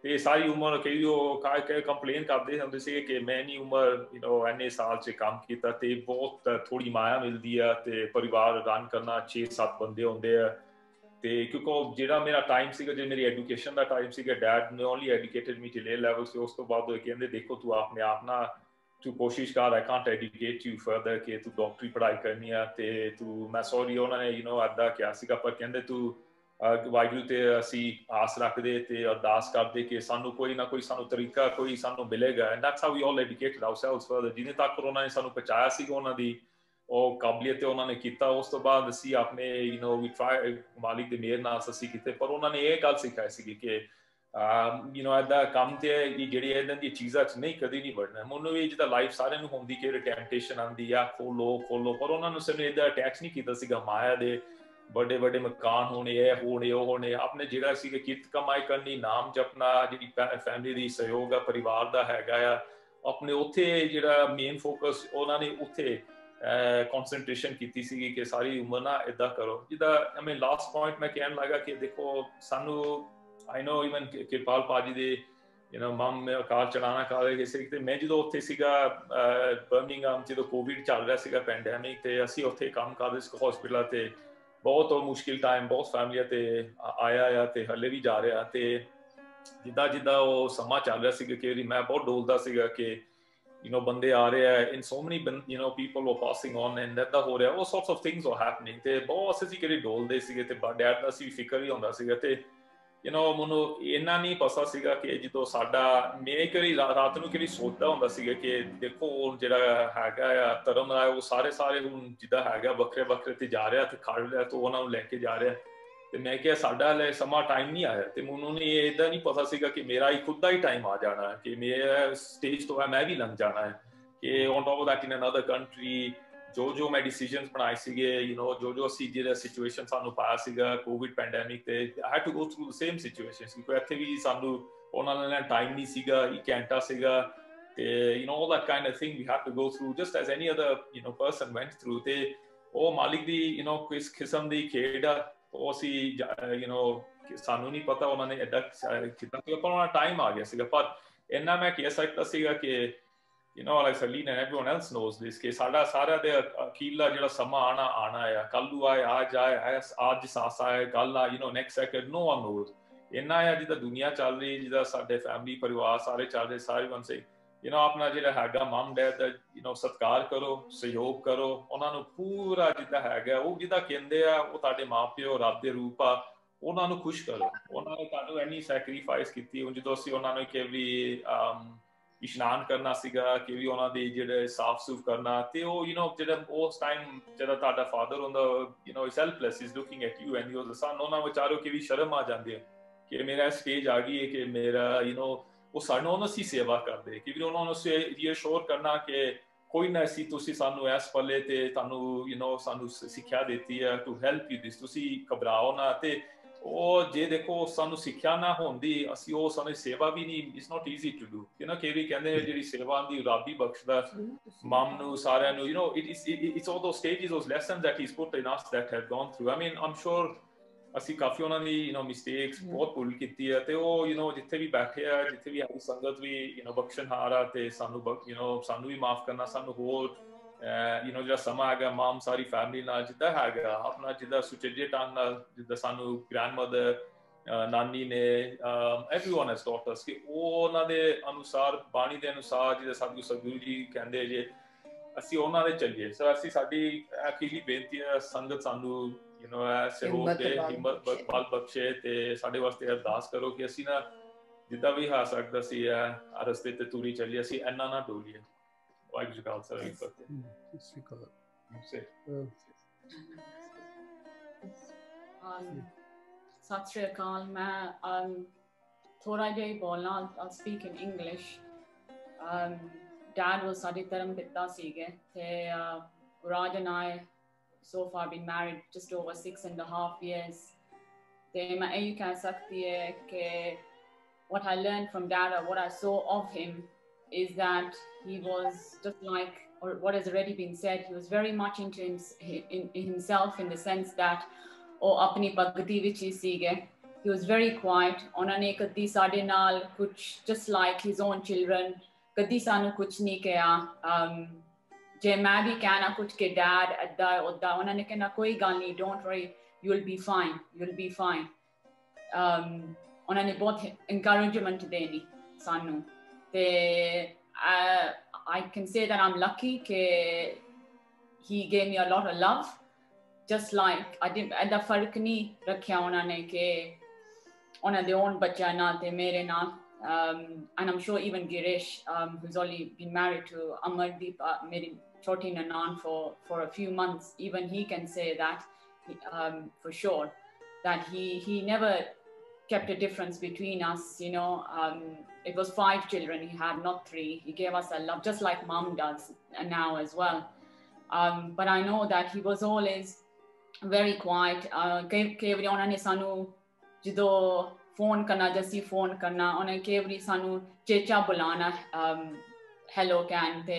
ਤੇ ਸਾਰੀ ਉਮਰ ਕਈ ਉਹ ਕੰਪਲੇਨ ਕਰਦੇ ਹੁੰਦੇ ਸੀ ਕਿ ਮੈਂ ਨਹੀਂ ਉਮਰ ਇੰਨੇ ਸਾਲ 'ਚ ਕੰਮ ਕੀਤਾ ਤੇ ਬਹੁਤ ਥੋੜੀ ਮਾਇਆ ਮਿਲਦੀ ਆ ਤੇ ਪਰਿਵਾਰ ਰਨ ਕਰਨਾ 6-7 ਬੰਦੇ ਹੁੰਦੇ ਆ ਤੇ ਕਿਉਂਕਿ ਜਿਹੜਾ ਮੇਰਾ ਟਾਈਮ ਸੀਗਾ ਜੇ ਮੇਰੀ ਐਜੂਕੇਸ਼ਨ ਦਾ ਟਾਈਮ ਸੀਗਾ ਡੈਡ ਨੇ only educated me till A level ਸੀ ਉਸ ਤੋਂ ਬਾਅਦ ਉਹ ਕਹਿੰਦੇ ਦੇਖੋ ਤੂੰ ਆਪਣੇ ਆਪ ਨਾ ਤੂੰ ਕੋਸ਼ਿਸ਼ ਕਰ I can't educate you further ਕਿ ਤੂੰ ਡਾਕਟਰੀ ਪੜ੍ਹਾਈ ਕਰਨੀ ਆ ਤੇ ਤੂੰ ਮੈਂ ਸੌਰੀ ਉਹਨਾਂ ਨੇ ਏਦਾਂ ਕਿਹਾ ਸੀਗਾ ਪਰ ਕਹਿੰਦੇ ਤੂੰ ਵਾਹਿਗੁਰੂ ਤੇ ਅਸੀਂ ਆਸ ਰੱਖਦੇ ਤੇ ਅਰਦਾਸ ਕਰਦੇ ਕਿ ਸਾਨੂੰ ਕੋਈ ਨਾ ਕੋਈ ਸਾਨੂੰ ਤਰੀਕਾ ਕੋਈ ਸਾਨੂੰ ਮਿਲੇਗਾ and that's how we all educated ourselves further ਜਿੰਨੇ ਤੱਕ ਉਹਨਾਂ ਨੇ ਸਾਨੂੰ ਪਹੁੰਚਾਇਆ ਸੀਗਾ ਉਹਨਾਂ ਦੀ ਉਹ ਕਾਬਲੀਅਤ ਤੇ ਉਹਨਾਂ ਨੇ ਕੀਤਾ ਉਸ ਤੋਂ ਬਾਅਦ ਅਸੀਂ ਆਪਣੇ ਵੀ ਟਰਾਈ ਮਾਲਿਕ ਦੇ ਮਿਹਰ ਨਾਲ ਅਸੀਂ ਕੀਤੇ ਪਰ ਉਹਨਾਂ ਨੇ ਇਹ ਗੱਲ ਸਿਖਾਈ ਸੀਗੀ ਕਿ ਏਦਾਂ ਕੰਮ ਤੇ ਜਿਹੜੀ ਇਹਨਾਂ ਦੀ ਚੀਜ਼ਾਂ 'ਚ ਨਹੀਂ ਕਦੀ ਨਹੀਂ ਵੜਨਾ ਮੈਨੂੰ ਵੀ ਜਿੱਦਾਂ ਲਾਈਫ ਸਾਰਿਆਂ ਨੂੰ ਹੁੰਦੀ ਕਿ ਟੈਂਪਟੇਸ਼ਨ ਆਉਂਦੀ ਆ ਖੋਲੋ ਪਰ ਉਹਨਾਂ ਨੂੰ ਸਾਨੂੰ ਏਦਾਂ ਅਟੈਚ ਨਹੀਂ ਕੀਤਾ ਸੀਗਾ ਮਾਇਆ ਦੇ ਵੱਡੇ ਵੱਡੇ ਮਕਾਨ ਹੋਣੇ ਇਹ ਹੋਣੇ ਉਹ ਹੋਣੇ ਆਪਣੇ ਜਿਹੜਾ ਸੀਗਾ ਕਿਰਤ ਕਮਾਈ ਕਰਨੀ ਨਾਮ ਜਪਣਾ ਜਿਹੜੀ ਫੈਮਿਲੀ ਦੀ ਸਹਿਯੋਗ ਆ ਪਰਿਵਾਰ ਦਾ ਹੈਗਾ ਆ ਆਪਣੇ ਉੱਥੇ ਜਿਹੜਾ ਮੇਨ ਫੋਕਸ ਉਹਨਾਂ ਨੇ ਉੱਥੇ ਕਨਸੈਂਟਰੇਸ਼ਨ ਕੀਤੀ ਸੀਗੀ ਕਿ ਸਾਰੀ ਉਮਰ ਨਾ ਏਦਾਂ ਕਰੋ ਜਿੱਦਾਂ ਮੈਂ ਲਾਸਟ ਪੁਆਇੰਟ ਮੈਂ ਕਹਿਣ ਲੱਗਾ ਕਿ ਦੇਖੋ ਸਾਨੂੰ ਆਈ ਨੋ ਇਵਨ ਕਿਰਪਾਲ ਪਾਜੀ ਦੇ ਮਮ ਮੇ ਕਾਰ ਚਲਾਣਾ ਕਾਲੇ ਕਿਸੇ ਤੇ ਮੈਂ ਜਦੋਂ ਉੱਥੇ ਸੀਗਾ ਬਰਮਿੰਗਹਮ ਜਦੋਂ ਕੋਵਿਡ ਚੱਲ ਰਿਹਾ ਸੀਗਾ ਪੈਂਡੈਮਿਕ ਤੇ ਅਸੀਂ ਉੱਥੇ ਕੰਮ ਕਰਦੇ ਸੀ ਹਸਪੀਟਲ ਤੇ ਬਹੁਤ ਮੁਸ਼ਕਿਲ ਟਾਈਮ ਬਹੁਤ ਫੈਮਲੀਆਂ ਤੇ ਆਇਆ ਤੇ ਹਲੇ ਵੀ ਜਾ ਰਿਹਾ ਤੇ ਜਿੱਦਾਂ ਉਹ ਸਮਾਂ ਚੱਲ ਰਿਹਾ ਸੀਗਾ ਕਿ ਮੈਂ ਬਹੁਤ ਡੋਲਦਾ ਸੀਗਾ ਕਿ ਬੰਦੇ ਆ ਰਹੇ ਆ in so many people were passing on and that ਹੋ ਰਿਹਾ all sorts of things were happening ਤੇ ਬਹੁਤ ਅਸੀਂ ਕਿਹੜੇ ਡੋਲਦੇ ਸੀਗੇ ਤੇ ਡੈਡ ਦਾ ਸੀ ਫਿਕਰ ਵੀ ਹੁੰਦਾ ਸੀਗਾ ਤੇ ਮੈਨੂੰ ਇੰਨਾ ਨਹੀਂ ਪਤਾ ਸੀਗਾ ਕਿ ਜਦੋਂ ਸਾਡਾ ਮੈਂ ਕਰੀ ਰਾਤ ਨੂੰ ਕਿਹੜੀ ਸੋਚਦਾ ਹੁੰਦਾ ਸੀਗਾ ਕਿ ਦੇਖੋ ਉਹ ਜਿਹੜਾ ਹੈਗਾ ਆ ਧਰਮ ਆ ਉਹ ਸਾਰੇ ਹੁਣ ਜਿੱਦਾਂ ਹੈਗਾ ਵੱਖਰੇ ਤੇ ਜਾ ਰਿਹਾ ਤੇ ਖੜ ਰਿਹਾ ਤੇ ਉਹਨਾਂ ਨੂੰ ਲੈ ਕੇ ਜਾ ਰਿਹਾ ਤੇ ਮੈਂ ਕਿਹਾ ਸਾਡਾ ਹਲੇ ਸਮਾਂ ਟਾਈਮ ਨਹੀਂ ਆਇਆ ਤੇ ਮੈਨੂੰ ਨਹੀਂ ਏਦਾਂ ਨਹੀਂ ਪਤਾ ਸੀਗਾ ਕਿ ਮੇਰਾ ਹੀ ਖੁਦ ਦਾ ਹੀ ਟਾਈਮ ਆ ਜਾਣਾ ਕਿ ਮੇਰਾ ਸਟੇਜ ਤੋਂ ਮੈਂ ਵੀ ਲੰਘ ਜਾਣਾ ਹੈ ਕਿ on top of that in another country ਜੋ ਮੈਂ ਡਿਸੀਜਨਸ ਬਣਾਏ ਸੀਗੇ ਜੋ ਅਸੀਂ ਜਿਹੜਾ ਸਿਚੁਏਸ਼ਨ ਸਾਨੂੰ ਪਾਇਆ ਸੀਗਾ ਕੋਵਿਡ ਪੈਂਡੈਮਿਕ ਤੇ I had to go through the same situations ਕਿਉਂਕਿ ਇੱਥੇ ਵੀ ਸਾਨੂੰ ਉਹਨਾਂ ਨਾਲ ਟਾਈਮ ਨਹੀਂ ਸੀਗਾ ਇੱਕ ਘੰਟਾ ਸੀਗਾ ਤੇ all that kind of thing we had to go through just as any other person went through ਤੇ ਉਹ ਮਾਲਿਕ ਦੀ ਕਿਸ ਕਿਸਮ ਦੀ ਖੇਡ ਆ ਉਹ ਅਸੀਂ ਸਾਨੂੰ ਨਹੀਂ ਪਤਾ ਉਹਨਾਂ ਨੇ ਏਦਾਂ ਕੀਤਾ ਸੀਗਾ ਪਰ ਉਹਨਾਂ ਟਾਈਮ ਆ ਗਿਆ ਸੀਗਾ ਪਰ ਇੰਨਾ ਮੈਂ ਕਹਿ ਸਕਦਾ ਸੀਗਾ ਕਿ like Celine and everyone else knows this ਕਿ ਸਾਡਾ ਸਾਰਿਆਂ ਦੇ ਅਖੀਰਲਾ ਜਿਹੜਾ ਸਮਾਂ ਆਣਾ ਆ ਕੱਲ ਨੂੰ ਆਏ ਅੱਜ ਸਾਸ ਆਏ ਕੱਲ ਆ next second no one knows ਇੰਨਾ ਆ ਜਿੱਦਾਂ ਦੁਨੀਆ ਚੱਲ ਰਹੀ ਜਿੱਦਾਂ ਸਾਡੇ ਫੈਮਿਲੀ ਪਰਿਵਾਰ ਸਾਰੇ ਚੱਲ ਰਹੇ ਸਾਰੇ ਬੰਦੇ ਆਪਣਾ ਜਿਹੜਾ ਹੈਗਾ ਮਮ ਡੈਡ ਦਾ ਸਤਿਕਾਰ ਕਰੋ ਸਹਿਯੋਗ ਕਰੋ ਉਹਨਾਂ ਨੂੰ ਪੂਰਾ ਜਿੱਦਾਂ ਹੈਗਾ ਉਹ ਜਿੱਦਾਂ ਕਹਿੰਦੇ ਆ ਉਹ ਤੁਹਾਡੇ ਮਾਪਿਓ ਰੱਬ ਦੇ ਰੂਪ ਆ ਉਹਨਾਂ ਨੂੰ ਖੁਸ਼ ਕਰੋ ਉਹਨਾਂ ਨੇ ਤੁਹਾਨੂੰ ਇੰਨੀ ਸੈਕਰੀਫਾਈਸ ਕੀਤੀ ਹੁਣ ਜਦੋਂ ਅਸੀਂ ਉਹਨਾਂ ਨੂੰ ਕਿ ਵੀ ਇਸ਼ਨਾਨ ਕਰਨਾ ਸੀਗਾ ਕਿ ਵੀ ਉਹਨਾਂ ਦੇ ਜਿਹੜੇ ਸਾਫ਼ ਸੁਫ ਕਰਨਾ ਤੇ ਉਹ ਜਿਹੜਾ ਉਸ ਟਾਈਮ ਜਿਹੜਾ ਤੁਹਾਡਾ ਫਾਦਰ ਹੁੰਦਾ is helpless is looking at you and your son ਉਹਨਾਂ ਵਿਚਾਰੋ ਕਿ ਵੀ ਸ਼ਰਮ ਆ ਜਾਂਦੀ ਹੈ ਕਿ ਮੇਰਾ ਸਟੇਜ ਆ ਗਈ ਹੈ ਕਿ ਮੇਰਾ ਉਹ ਸਾਨੂੰ ਉਹਨਾਂ ਦੀ ਸੇਵਾ ਕਰਦੇ ਕਿ ਵੀ ਉਹਨਾਂ ਨੂੰ ਰੀਅਸ਼ੋਰ ਕਰਨਾ ਕਿ ਕੋਈ ਨਾ ਅਸੀਂ ਤੁਸੀਂ ਸਾਨੂੰ ਇਸ ਪੱਲੇ ਤੇ ਤੁਹਾਨੂੰ ਸਾਨੂੰ ਸਿੱਖਿਆ ਦਿੱਤੀ ਹੈ ਟੂ ਹੈਲਪ ਯੂ ਦਿਸ ਤੁਸੀਂ ਘਬਰਾਓ ਨਾ ਤੇ ਉਹ ਜੇ ਦੇਖੋ ਸਾਨੂੰ ਸਿੱਖਿਆ ਨਾ ਹੁੰਦੀ ਅਸੀਂ ਉਹ ਸਾਨੂੰ ਸੇਵਾ ਵੀ ਨਹੀਂ it's not easy to do ਕਿ ਵੀ ਕਹਿੰਦੇ ਜਿਹੜੀ ਸੇਵਾ ਦੀ ਰੱਬ ਹੀ ਬਖਸ਼ਦਾ ਮਮ ਨੂੰ ਸਾਰਿਆਂ ਨੂੰ it's all those stages those lessons that he's put in us that have gone through I mean I'm sure ਅਸੀਂ ਕਾਫੀ ਉਹਨਾਂ ਦੀ ਮਿਸਟੇਕਸ ਬਹੁਤ ਭੁੱਲ ਕੀਤੀ ਹੈ ਤੇ ਉਹ ਜਿੱਥੇ ਵੀ ਬੈਠੇ ਆ ਜਿੱਥੇ ਵੀ ਸਾਡੀ ਸੰਗਤ ਵੀ ਬਖਸ਼ਣਹਾਰ ਆ ਤੇ ਸਾਨੂੰ ਵੀ ਮਾਫ ਕਰਨਾ ਸਾਨੂੰ ਹੋਰ ਜਿਹੜਾ ਸਮਾਂ ਹੈਗਾ ਮਾਮ ਸਾਰੀ ਫੈਮਿਲੀ ਨਾਲ ਜਿੱਦਾਂ ਹੈਗਾ ਆਪਣਾ ਜਿੱਦਾਂ ਸੁਚੱਜੇ ਢੰਗ ਨਾਲ ਜਿੱਦਾਂ ਸਾਨੂੰ ਗ੍ਰੈਂਡਮਦਰ ਨਾਨੀ ਨੇ everyone has taught us ਕਿ ਉਹ ਉਹਨਾਂ ਦੇ ਅਨੁਸਾਰ ਬਾਣੀ ਦੇ ਅਨੁਸਾਰ ਜਿਹਦੇ ਸਤਿਗੁਰੂ ਜੀ ਕਹਿੰਦੇ ਜੇ ਅਸੀਂ ਉਹਨਾਂ ਦੇ ਚੱਲੀਏ ਸੋ ਅਸੀਂ ਸਾਡੀ ਅਖੀਰੀ ਬੇਨਤੀ ਹੈ ਸੰਗਤ ਸਾਨੂੰ ਸਹਿਯੋਗ ਦੇ ਹਿੰਮਤ ਬਲ ਬਖਸ਼ੇ ਤੇ ਸਾਡੇ ਵਾਸਤੇ ਅਰਦਾਸ ਕਰੋ ਕਿ ਅਸੀਂ ਨਾ ਜਿੱਦਾਂ ਵੀ ਹੋ ਸਕਦਾ ਸੀ ਰਸਤੇ ਤੇ ਤੁਰੀ ਚੱਲੀਏ ਅਸੀਂ ਇੰਨਾ ਨਾ ਡੋਲੀਏ ਵਾਹਿਗੁਰੂ ਜੀ ਕਾ ਖਾਲਸਾ ਸਤਿ ਸ਼੍ਰੀ ਅਕਾਲ ਮੈਂ ਥੋੜਾ ਜਿਹਾ ਹੀ ਬੋਲਣਾ I'll speak in English dad was ਸਾਡੇ ਧਰਮ ਪਿਤਾ ਸੀਗੇ ਤੇ Raj and I so far been married just over 6.5 years ਤੇ ਮੈਂ ਇਹ ਕਹਿ ਸਕਦੀ ਹੈ ਕਿ what I learned from dad or what I saw of him is that he was just like or what has already been said he was very much into himself in the sense that ਉਹ ਆਪਣੀ ਭਗਤੀ ਵਿੱਚ ਹੀ ਸੀਗੇ he was very quiet. उन्होंने कदी साडे नाल कुछ just like his own children कदी सानू कुछ नहीं कहा जे मैं भी कहना कुछ के डैड अद्दा उद्दा उन्होंने कहना कोई गल नहीं don't worry you'll be fine उन्होंने बहुत encouragement देनी सानू ते I can say that I'm lucky that he gave me a lot of love just like I didn't ऐदा फर्क नहीं रखा उन्होंने के उन्होंने own बच्चा नाल ते मेरे नाल and I'm sure even Girish who's only been married to Amardeep मेरी छोटी ननान for a few months even he can say that for sure that he never kept a difference between us, you know. It was 5 children he had, not 3. He gave us a love just like mom does now as well. But I know that he was always very quiet. Kevri onane sanu jido phone karna jasi phone karna onane kevri sanu checha bulana hello can te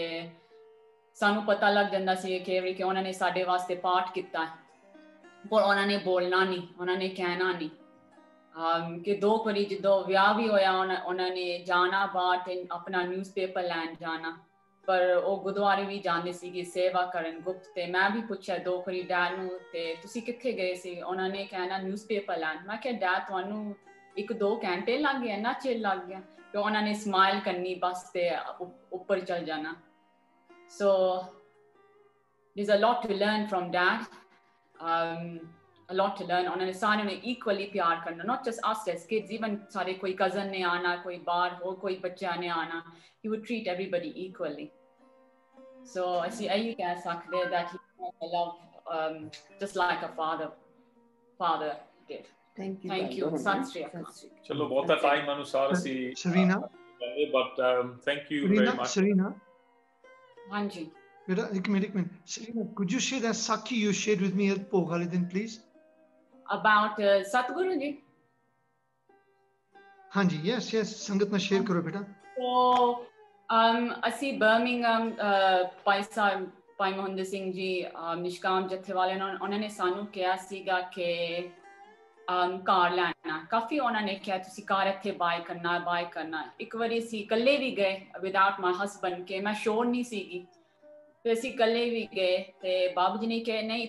sanu pata lag janda si kevri ke onane sade vaste paठ किता पर onane bolna nahi onane कहना नहीं कि 2 वारी जो विआह भी होया उन्होंने जाना बाहर अपना न्यूज़पेपर लैन जाना पर वो गुरुद्वारे भी जांदे सी कि सेवा करन गुप्त ते मैं भी पूछा 2 वारी डैड नु ते तुसी किथे गए सी उन्होंने कहना न्यूज़पेपर लैन मैं कहा डैड तुहानू 1-2 घंटे लग गए ना चिर लग गया तो उन्होंने स्माइल करनी बस ते ऊपर चल जाना so there's a lot to learn from dad a lot to learn उन्होंने सारे ने equally प्यार करना not just us as kids even सारे कोई cousin ने आना कोई बाहर हो कोई बच्चा ने आना he would treat everybody equally so I see you कह सकते that he loved just like a father did thank you सत श्री अकाल चलो बहुत टाइम अनुसार सी Serena but thank you very much Serena हाँ जी बेटा एक minute Serena could you share that sakhi you shared with me at Pog वाले दिन please about Satguru ji हाँ जी yes संगत में शेयर करो बेटा so ਅਸੀਂ ਬਰਮਿੰਗਮ ਭਾਈ ਮੋਹਿੰਦਰ ਸਿੰਘ ਜੀ ਨਿਸ਼ਕਾਮ ਜਥੇ ਵਾਲੇ ਉਹਨਾਂ ਨੇ ਸਾਨੂੰ ਕਿਹਾ ਸੀਗਾ ਕਿ ਕਾਰ ਲੈਣਾ ਕਾਫੀ ਉਹਨਾਂ ਨੇ ਕਿਹਾ ਤੁਸੀਂ ਕਾਰ ਇੱਥੇ ਬਾਏ ਕਰਨਾ ਇੱਕ ਵਾਰੀ ਅਸੀਂ ਇਕੱਲੇ ਵੀ ਗਏ ਵਿਦਆਊਟ ਮਾਈ ਹਸਬੈਂਡ ਕਿ ਮੈਂ ਸ਼ੋਰ ਨਹੀਂ ਸੀਗੀ ਤੇ ਅਸੀਂ ਇਕੱਲੇ ਵੀ ਗਏ ਤੇ ਬਾਬੂ ਜੀ ਨੇ ਕਿਹਾ ਨਹੀਂ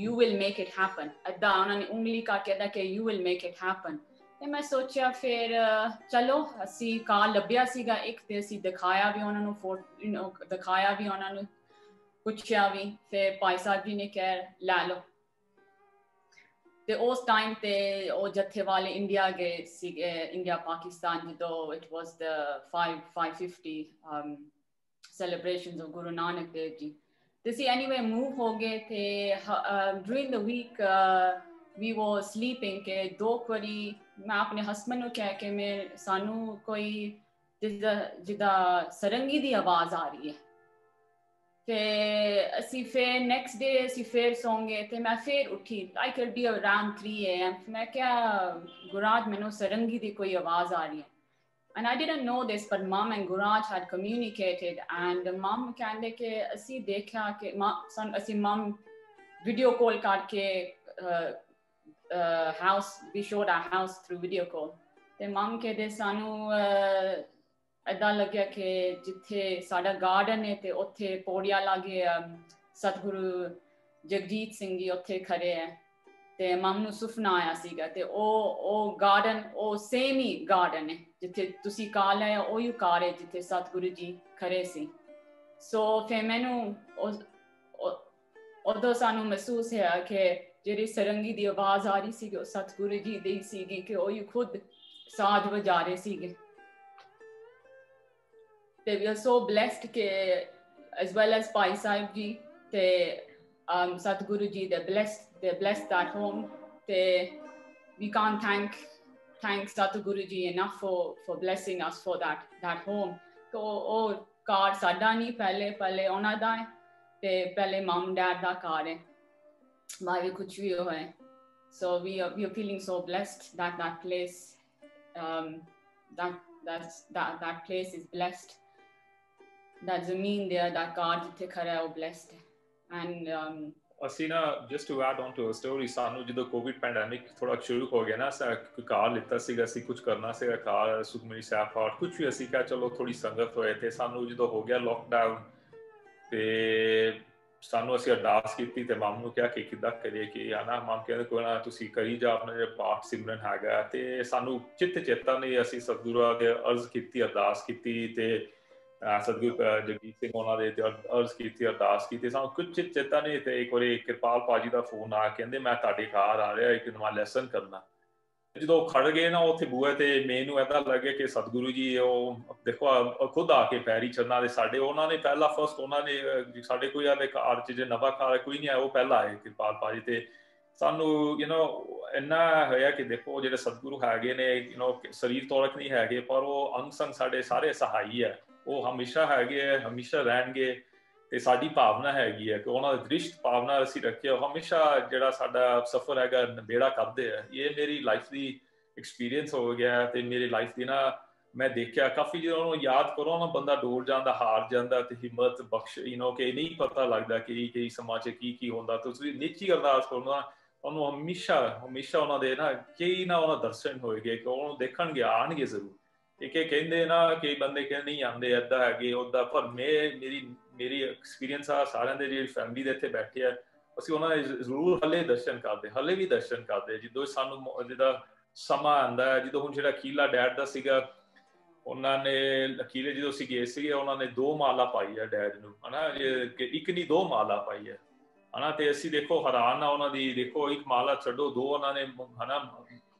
you will make it happen ਅੱਦਾ ਉਹਨਾਂ ਨੇ ਉਂਗਲੀ ਕਰਕੇ ਅੱਦਾ ਕਿ you will make it happen ਤੇ ਮੈਂ ਸੋਚਿਆ ਫਿਰ ਚਲੋ ਅਸੀਂ ਕਾਰ ਲੱਭਿਆ ਸੀਗਾ ਇੱਕ ਤੇ ਅਸੀਂ ਦਿਖਾਇਆ ਵੀ ਉਹਨਾਂ ਨੂੰ ਦਿਖਾਇਆ ਵੀ ਉਹਨਾਂ ਨੂੰ ਪੁੱਛਿਆ ਵੀ ਫਿਰ ਭਾਈ ਸਾਹਿਬ ਜੀ ਨੇ ਕਿਹਾ ਲੈ ਲਓ ਤੇ ਉਸ ਟਾਈਮ ਤੇ ਉਹ ਜੱਥੇ ਵਾਲੇ ਇੰਡੀਆ ਗਏ ਸੀਗੇ ਇੰਡੀਆ ਪਾਕਿਸਤਾਨ ਜਦੋਂ it was the 550 celebrations of Guru Nanak Dev Ji see anyway move ho gaye the during the week we were sleeping ke 2 wari main apne husband nu keh ke main sanu koi jida sarangi di awaaz aa rahi hai te asi fir next day asi fir songe te main fir uthi like it'll be around 3 am main kya Guraj mainu sarangi di koi awaaz aa rahi hai and I didn't know this but mom and Guraj had communicated and mom kehande ke asi dekhya ke asi mom video call karke house we showed our house through video call te mom kehde sanu ਏਦਾਂ ਲੱਗਿਆ ਕਿ ਜਿੱਥੇ ਸਾਡਾ garden ਹੈ ਤੇ ਉੱਥੇ ਪੌੜੀਆਂ ਲਾਗੇ ਸਤਿਗੁਰੂ ਜਗਜੀਤ ਸਿੰਘ ਜੀ ਉੱਥੇ ਖੜੇ ਹੈ ਤੇ ਮਮ ਨੂੰ ਸੁਪਨਾ ਆਇਆ ਸੀਗਾ ਤੇ ਉਹ ਗਾਰਡਨ ਉਹ ਸੇਮ ਹੀ ਗਾਰਡਨ ਹੈ ਜਿੱਥੇ ਤੁਸੀਂ ਕਾਰ ਲਿਆ ਉਹੀ ਕਾਰ ਹੈ ਜਿੱਥੇ ਸਤਿਗੁਰੂ ਜੀ ਖੜੇ ਸੀ ਸੋ ਫਿਰ ਮੈਨੂੰ ਉਦੋਂ ਸਾਨੂੰ ਮਹਿਸੂਸ ਹੋਇਆ ਕਿ ਜਿਹੜੀ ਸਰੰਗੀ ਦੀ ਆਵਾਜ਼ ਆ ਰਹੀ ਸੀਗੀ ਉਹ ਸਤਿਗੁਰੂ ਜੀ ਦੀ ਸੀਗੀ ਕਿ ਉਹੀ ਖੁਦ ਸਾਜ਼ ਵਜਾ ਰਹੇ ਸੀਗੇ They were so blessed ke, as well as Pai Sahib ji, te Satguru ji, they blessed that home. We can't thank Satguru ji enough for blessing us for that home. So car sada nahi pehle ona da hai te pehle mom dad da car hai bhai kuch bhi ho hai so we are feeling so blessed that place that place is blessed. That zameen there, that God jithe khara hai, blessed. And ਅਸੀਂ ਨਾ just to add on to a story, ਸਾਨੂੰ ਜਦੋਂ Covid pandemic ਥੋੜਾ ਸ਼ੁਰੂ ਹੋ ਗਿਆ ਨਾ, ਅਸੀਂ ਕਾਰ ਲਿੱਤਾ ਸੀਗਾ, ਅਸੀਂ ਕੁਝ ਕਰਨਾ ਸੀਗਾ, ਕਾਰ ਸੁਖਮਨੀ ਸਾਹਿਬ ਪਾਠ ਕੁਝ ਵੀ, ਅਸੀਂ ਕਿਹਾ ਚਲੋ ਥੋੜੀ ਸੰਗਤ ਹੋਏ, ਤੇ ਸਾਨੂੰ ਜਦੋਂ ਹੋ ਗਿਆ ਲੋਕਡਾਊਨ ਤੇ ਸਾਨੂੰ ਅਸੀਂ ਅਰਦਾਸ ਕੀਤੀ ਤੇ ਮਾਮ ਨੂੰ ਕਿਹਾ ਕਿ ਕਿੱਦਾਂ ਕਰੀਏ, ਕਿ ਆਨਾ ਮਾਮ ਕਹਿੰਦੇ ਕੋਈ ਨਾ ਤੁਸੀਂ ਕਰੀ ਜਾ ਆਪਣਾ ਜਿਹੜਾ ਪਾਠ ਸਿਮਰਨ ਹੈਗਾ। ਤੇ ਸਾਨੂੰ ਚੇਤਾ ਨਹੀਂ, ਅਸੀਂ ਸਤਿਗੁਰੂ ਅੱਗੇ ਅਰਜ਼ ਕੀਤੀ, ਅਰਦਾਸ ਕੀਤੀ, ਤੇ ਸਤਿਗੁਰੂ ਜਗਜੀਤ ਸਿੰਘ ਉਹਨਾਂ ਦੇ ਅਰਜ਼ ਕੀਤੀ, ਅਰਦਾਸ ਕੀਤੀ, ਸਾਨੂੰ ਕੁਝ ਚੇਤਾ ਨਹੀਂ। ਤੇ ਇੱਕ ਵਾਰੀ ਕਿਰਪਾਲ ਭਾਜੀ ਦਾ ਫੋਨ ਆ, ਕਹਿੰਦੇ ਮੈਂ ਤੁਹਾਡੇ ਘਰ ਆ ਰਿਹਾ, ਇੱਕ ਨਵਾਂ ਲੈਸਨ ਕਰਨਾ। ਜਦੋਂ ਖੜ ਗਏ ਨਾ ਉੱਥੇ ਬੂਹੇ ਤੇ, ਮੈਨੂੰ ਏਦਾਂ ਲੱਗਿਆ ਕਿ ਸਤਿਗੁਰੂ ਜੀ ਉਹ ਦੇਖੋ ਖੁਦ ਆ ਕੇ ਪੈਰੀ ਚਰਨਾਂ ਦੇ ਸਾਡੇ, ਉਹਨਾਂ ਨੇ ਪਹਿਲਾ ਫਸਟ, ਉਹਨਾਂ ਨੇ ਸਾਡੇ ਕੋਈ ਆਦੇ ਘਰ 'ਚ ਜੇ ਨਵਾਂ ਘਰ ਕੋਈ ਨਹੀਂ ਆਇਆ, ਉਹ ਪਹਿਲਾਂ ਆਏ ਕਿਰਪਾਲ ਭਾਜੀ। ਤੇ ਸਾਨੂੰ ਇੰਨਾ ਹੋਇਆ ਕਿ ਦੇਖੋ ਜਿਹੜੇ ਸਤਿਗੁਰੂ ਹੈਗੇ ਨੇ ਸਰੀਰ ਤੋੜਕ ਨਹੀਂ ਹੈਗੇ, ਪਰ ਉਹ ਅੰਗ ਸੰਗ ਸਾਡੇ ਸਾਰੇ ਸਹਾਈ ਹੈ, ਉਹ ਹਮੇਸ਼ਾ ਹੈਗੇ ਹੈ, ਹਮੇਸ਼ਾ ਰਹਿਣਗੇ। ਤੇ ਸਾਡੀ ਭਾਵਨਾ ਹੈਗੀ ਹੈ ਕਿ ਉਹਨਾਂ ਦੀ ਦ੍ਰਿਸ਼ਟ ਭਾਵਨਾ ਅਸੀਂ ਰੱਖਿਆ, ਹਮੇਸ਼ਾ ਜਿਹੜਾ ਸਾਡਾ ਸਫ਼ਰ ਹੈਗਾ ਨਿਬੇੜਾ ਕਰਦੇ ਆ। ਇਹ ਮੇਰੀ ਲਾਈਫ ਦੀ ਐਕਸਪੀਰੀਅੰਸ ਹੋ ਗਿਆ, ਤੇ ਮੇਰੀ ਲਾਈਫ ਦੀ ਨਾ ਮੈਂ ਦੇਖਿਆ ਕਾਫੀ, ਜਦੋਂ ਉਹਨੂੰ ਯਾਦ ਕਰੋ ਨਾ ਬੰਦਾ ਡੋਲ ਜਾਂਦਾ, ਹਾਰ ਜਾਂਦਾ, ਤੇ ਹਿੰਮਤ ਬਖਸ਼ ਕਿ ਨਹੀਂ ਪਤਾ ਲੱਗਦਾ ਕਿ ਕਈ ਸਮਾਂ 'ਚ ਕੀ ਹੁੰਦਾ। ਤੁਸੀਂ ਨਿੱਜੀ ਅਰਦਾਸ ਕਰੋ ਨਾ, ਉਹਨੂੰ ਹਮੇਸ਼ਾ ਉਹਨਾਂ ਦੇ ਨਾ ਕਈ ਨਾ ਉਹਨਾਂ ਦਰਸ਼ਨ ਹੋਏਗੇ, ਕਿ ਉਹਨੂੰ ਦੇਖਣਗੇ, ਆਉਣਗੇ ਜ਼ਰੂਰ। ਇੱਕ ਕਹਿੰਦੇ ਨਾ ਕਈ ਬੰਦੇ ਕਹਿੰਦੇ ਨਹੀਂ ਆਉਂਦੇ, ਏਦਾਂ ਹੈਗੇ ਓਦਾਂ, ਪਰ ਮੇਰੀ ਐਕਸਪੀਰੀਅੰਸ ਆ ਸਾਰਿਆਂ ਦੇ, ਜਿਹੜੀ ਫੈਮਿਲੀ ਦੇ ਇੱਥੇ ਬੈਠੇ ਆ, ਅਸੀਂ ਉਹਨਾਂ ਦੇ ਜ਼ਰੂਰ ਹਲੇ ਵੀ ਦਰਸ਼ਨ ਕਰਦੇ ਜਦੋਂ ਸਾਨੂੰ ਜਿਹਦਾ ਸਮਾਂ ਆਉਂਦਾ ਹੈ। ਜਦੋਂ ਹੁਣ ਜਿਹੜਾ ਅਖੀਲਾ ਡੈਡ ਦਾ ਸੀਗਾ, ਉਹਨਾਂ ਨੇ ਅਖੀਲੇ ਜਦੋਂ ਅਸੀਂ ਗਏ ਸੀਗੇ, ਉਹਨਾਂ ਨੇ 2 ਮਾਲਾ ਪਾਈ ਹੈ ਡੈਡ ਨੂੰ, ਹਨਾ, ਇੱਕ ਨਹੀਂ 2 ਮਾਲਾ ਪਾਈ ਹੈ, ਹਨਾ। ਤੇ ਅਸੀਂ ਦੇਖੋ ਹੈਰਾਨ ਆ ਉਹਨਾਂ ਦੀ, ਦੇਖੋ ਇੱਕ ਮਾਲਾ ਛੱਡੋ 2 ਉਹਨਾਂ ਨੇ, ਹਨਾ,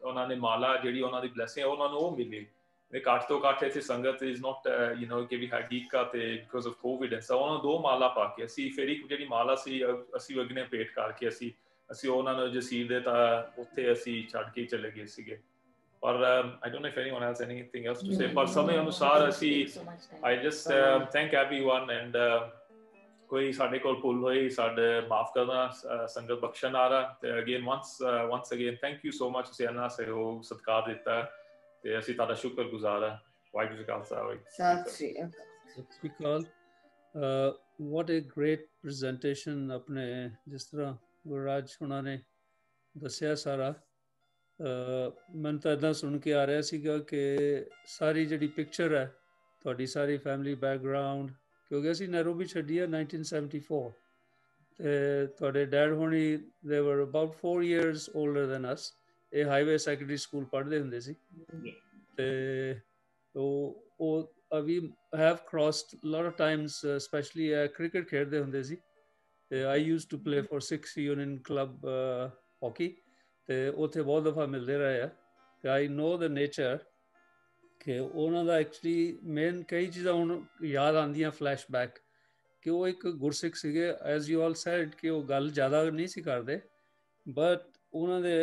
ਉਹਨਾਂ ਨੇ ਮਾਲਾ ਜਿਹੜੀ ਉਹਨਾਂ ਦੀ ਬਲੈਸਿੰਗ ਉਹਨਾਂ ਨੂੰ ਉਹ ਮਿਲੀ। ਘੱਟ ਤੋਂ ਘੱਟ ਇੱਥੇ ਸੰਗਤ ਇਜ਼ ਨੋਟ ਕਿ ਵੀ ਹਕੀਕਾ ਤੇ because of Covid and so ਉਹਨਾਂ 2 ਮਾਲਾ ਪਾ ਕੇ ਅਸੀਂ ਫਿਰ ਇੱਕ ਜਿਹੜੀ ਮਾਲਾ ਸੀ ਅਸੀਂ ਅਗਨੇ ਭੇਟ ਕਰਕੇ ਅਸੀਂ ਉਹਨਾਂ ਨੂੰ ਜਸੀਰ ਦੇ ਤਾਂ ਉੱਥੇ ਅਸੀਂ ਛੱਡ ਕੇ ਚਲੇ ਗਏ ਸੀਗੇ। ਪਰ I don't know if anyone has anything else to say, ਪਰ ਸਮੇਂ ਅਨੁਸਾਰ ਅਸੀਂ I just thank everyone and ਕੋਈ ਸਾਡੇ ਕੋਲ ਭੁੱਲ ਹੋਈ ਸਾਡੇ ਮਾਫ ਕਰਨਾ, ਸੰਗਤ ਬਖਸ਼ਣ ਆ ਰਹਾ। ਤੇ again once again thank you so much, ਤੁਸੀਂ ਇੰਨਾ ਸਹਿਯੋਗ ਸਤਿਕਾਰ ਦਿੱਤਾ ਤੇ ਅਸੀਂ ਤੁਹਾਡਾ ਸ਼ੁਕਰਗੁਜ਼ਾਰ ਹਾਂ। ਵਾਹਿਗੁਰੂ ਜੀ ਕਾ ਖਾਲਸਾ, ਸਤਿ ਸ਼੍ਰੀ ਅਕਾਲ। what a great presentation ਆਪਣੇ ਜਿਸ ਤਰ੍ਹਾਂ ਗੁਰਰਾਜ ਹੁਣਾਂ ਨੇ ਦੱਸਿਆ ਸਾਰਾ। ਮੈਨੂੰ ਤਾਂ ਇੱਦਾਂ ਸੁਣ ਕੇ ਆ ਰਿਹਾ ਸੀਗਾ ਕਿ ਸਾਰੀ ਜਿਹੜੀ ਪਿਕਚਰ ਹੈ ਤੁਹਾਡੀ ਸਾਰੀ ਫੈਮਿਲੀ ਬੈਕਗਰਾਊਂਡ, ਕਿਉਂਕਿ ਅਸੀਂ ਨੈਰੋਬੀ ਛੱਡੀ ਹੈ 1974 ਤੇ ਤੁਹਾਡੇ ਡੈਡ ਹੋਣੀ they were about 4 years older than us। ਇਹ ਹਾਈਵੇ ਸੈਕੰਡਰੀ ਸਕੂਲ ਪੜ੍ਹਦੇ ਹੁੰਦੇ ਸੀ ਤੇ ਉਹ we have crossed a lot of times, especially cricket ਖੇਡਦੇ ਹੁੰਦੇ ਸੀ ਤੇ I used to play for 6 Union Club hockey ਤੇ ਉੱਥੇ ਬਹੁਤ ਦਫਾ ਮਿਲਦੇ ਰਹੇ ਆ ਤੇ I know the nature ਕਿ ਉਹਨਾਂ ਦਾ ਐਕਚੁਅਲੀ ਮੇਨ ਕਈ ਚੀਜ਼ਾਂ ਹੁਣ ਯਾਦ ਆਉਂਦੀਆਂ ਫਲੈਸ਼ਬੈਕ ਕਿ ਉਹ ਇੱਕ ਗੁਰਸਿੱਖ ਸੀਗੇ ਐਜ਼ ਯੂ ਆਲ ਸੈਡ ਕਿ ਉਹ ਗੱਲ ਜ਼ਿਆਦਾ ਨਹੀਂ ਸੀ ਕਰਦੇ ਬਟ ਉਹਨਾਂ ਦੇ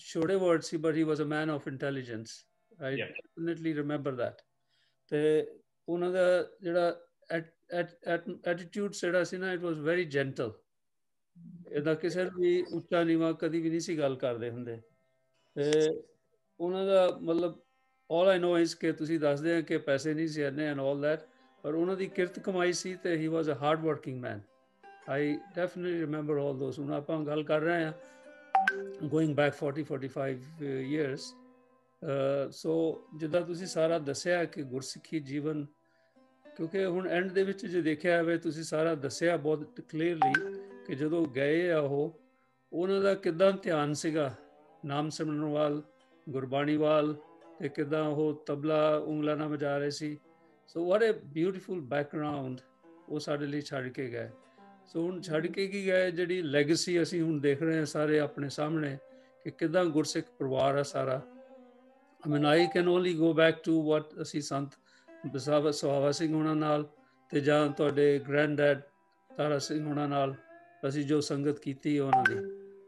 ਛੋਟੇ ਵਰਡ ਸੀ but he was a man of intelligence. I definitely remember that। ਤੇ ਉਹਨਾਂ ਦਾ ਜਿਹੜਾ ਐਟੀਟਿਊਡ ਜਿਹੜਾ ਸੀ ਨਾ, ਇਟ ਵਾਸ ਵੈਰੀ ਜੈਂਟਲ। ਇਹਦਾ ਕਿਸੇ ਨੂੰ ਵੀ ਉੱਚਾ ਨੀਵਾਂ ਕਦੀ ਵੀ ਨਹੀਂ ਸੀ ਗੱਲ ਕਰਦੇ ਹੁੰਦੇ ਤੇ ਉਹਨਾਂ ਦਾ ਮਤਲਬ all I know is ਕਿ ਤੁਸੀਂ ਦੱਸਦੇ ਆ ਕਿ ਪੈਸੇ ਨਹੀਂ ਸੀ ਇੰਨੇ and all that, ਪਰ ਉਹਨਾਂ ਦੀ ਕਿਰਤ ਕਮਾਈ ਸੀ ਤੇ he was a hard working man। I definitely remember all those। ਹੁਣ ਆਪਾਂ ਗੱਲ ਕਰ ਰਹੇ ਹਾਂ going back 40-45 years। ਸੋ ਜਿੱਦਾਂ ਤੁਸੀਂ ਸਾਰਾ ਦੱਸਿਆ ਕਿ ਗੁਰਸਿੱਖੀ ਜੀਵਨ, ਕਿਉਂਕਿ ਹੁਣ ਐਂਡ ਦੇ ਵਿੱਚ ਜੇ ਦੇਖਿਆ ਜਾਵੇ ਤੁਸੀਂ ਸਾਰਾ ਦੱਸਿਆ ਬਹੁਤ ਕਲੀਅਰਲੀ ਕਿ ਜਦੋਂ ਗਏ ਆ ਉਹਨਾਂ ਦਾ ਕਿੱਦਾਂ ਧਿਆਨ ਸੀਗਾ ਨਾਮ ਸਿਮਰਨ ਵੱਲ, ਗੁਰਬਾਣੀ ਵੱਲ, ਤੇ ਕਿੱਦਾਂ ਉਹ ਤਬਲਾ ਉਂਗਲਾਂ ਨਾਲ ਵਜਾ ਰਹੇ ਸੀ। ਸੋ ਵਾਟ ਏ ਬਿਊਟੀਫੁਲ ਬੈਕਗਰਾਊਂਡ ਉਹ ਸਾਡੇ ਲਈ ਛੱਡ ਕੇ ਗਏ। ਸੋ ਹੁਣ ਛੱਡ ਕੇ ਕੀ ਗਏ, ਜਿਹੜੀ ਲੈਗੇਸੀ ਅਸੀਂ ਹੁਣ ਦੇਖ ਰਹੇ ਹਾਂ ਸਾਰੇ ਆਪਣੇ ਸਾਹਮਣੇ ਕਿ ਕਿੱਦਾਂ ਗੁਰਸਿੱਖ ਪਰਿਵਾਰ ਆ ਸਾਰਾ। I mean, I can only go back to what ਅਸੀਂ ਸੰਤ ਸੁਹਾਵਾ ਸਿੰਘ ਹੋਣਾ ਨਾਲ ਤੇ ਜਾਂ ਤੁਹਾਡੇ ਗ੍ਰੈਂਡ-ਡੈਡ ਤਾਰਾ ਸਿੰਘ ਹੋਣਾ ਨਾਲ ਅਸੀਂ ਜੋ ਸੰਗਤ ਕੀਤੀ ਉਹਨਾਂ ਦੀ।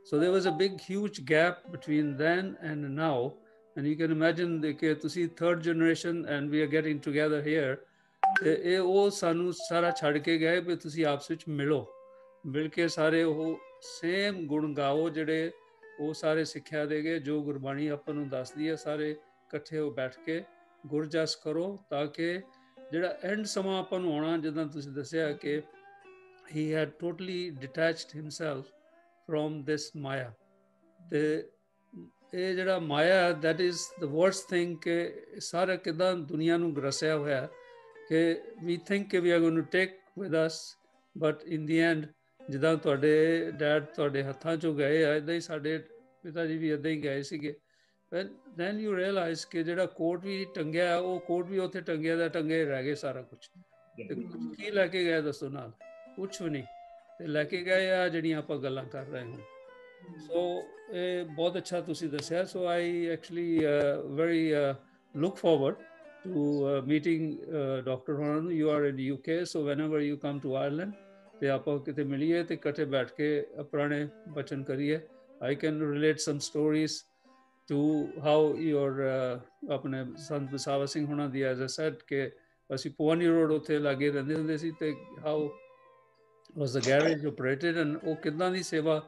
So there was a big huge gap between then and now, and you can imagine ਕਿ ਤੁਸੀਂ third generation and we are getting together here ਤੇ ਇਹ ਉਹ ਸਾਨੂੰ ਸਾਰਾ ਛੱਡ ਕੇ ਗਏ ਵੀ ਤੁਸੀਂ ਆਪਸ ਵਿੱਚ ਮਿਲ ਕੇ ਸਾਰੇ ਉਹ ਸੇਮ ਗੁਣ ਗਾਓ ਜਿਹੜੇ ਉਹ ਸਾਰੇ ਸਿੱਖਿਆ ਦੇ ਗਏ ਜੋ ਗੁਰਬਾਣੀ ਆਪਾਂ ਨੂੰ ਦੱਸਦੀ ਹੈ। ਸਾਰੇ ਇਕੱਠੇ ਹੋ ਬੈਠ ਕੇ ਗੁਰਜਸ ਕਰੋ ਤਾਂ ਕਿ ਜਿਹੜਾ ਐਂਡ ਸਮਾਂ ਆਪਾਂ ਨੂੰ ਆਉਣਾ, ਜਿੱਦਾਂ ਤੁਸੀਂ ਦੱਸਿਆ ਕਿ he had totally detached himself from this Maya. ਤੇ ਇਹ ਜਿਹੜਾ ਮਾਇਆ, that is the worst thing, ਕਿ ਸਾਰਾ ਕਿੱਦਾਂ ਦੁਨੀਆ ਨੂੰ ਗਰਸਿਆ ਹੋਇਆ ਕਿ we think ਕਿ we are going to take with us, but in the end ਜਿੱਦਾਂ ਤੁਹਾਡੇ ਡੈਡ ਤੁਹਾਡੇ ਹੱਥਾਂ 'ਚੋਂ ਗਏ ਆ, ਇੱਦਾਂ ਹੀ ਸਾਡੇ ਪਿਤਾ ਜੀ ਵੀ ਇੱਦਾਂ ਹੀ ਗਏ ਸੀਗੇ। then you realize ਕਿ ਜਿਹੜਾ ਕੋਟ ਵੀ ਟੰਗਿਆ, ਉਹ ਕੋਟ ਵੀ ਉੱਥੇ ਟੰਗਿਆ ਦਾ ਟੰਗੇ ਰਹਿ ਗਏ ਸਾਰਾ ਕੁਛ। ਤੇ ਕੁਛ ਕੀ ਲੈ ਕੇ ਗਏ ਦੱਸੋ ਨਾਲ? ਕੁਛ ਵੀ ਨਹੀਂ। ਤੇ ਲੈ ਕੇ ਗਏ ਆ ਜਿਹੜੀਆਂ ਆਪਾਂ ਗੱਲਾਂ ਕਰ ਰਹੇ ਹਾਂ। ਸੋ ਇਹ ਬਹੁਤ ਅੱਛਾ ਤੁਸੀਂ ਦੱਸਿਆ। So I actually very look forward to meeting Dr. ਹੋਣਾ। You are in UK, so whenever you come to Ireland ਤੇ ਆਪਾਂ ਕਿਤੇ ਮਿਲੀਏ ਤੇ ਇਕੱਠੇ ਬੈਠ ਕੇ ਪੁਰਾਣੇ ਬਚਨ ਕਰੀਏ। I can relate some stories to how your ਆਪਣੇ ਸੰਤ ਬਸਾਵਾ ਸਿੰਘ ਹੋਣਾ ਦੀ, as I said, ਕਿ ਅਸੀਂ ਪਵਾਨੀ ਰੋਡ ਉੱਥੇ ਲਾਗੇ ਰਹਿੰਦੇ ਹੁੰਦੇ ਸੀ ਤੇ how was the garage operated and ਉਹ ਕਿੱਦਾਂ ਦੀ ਸੇਵਾ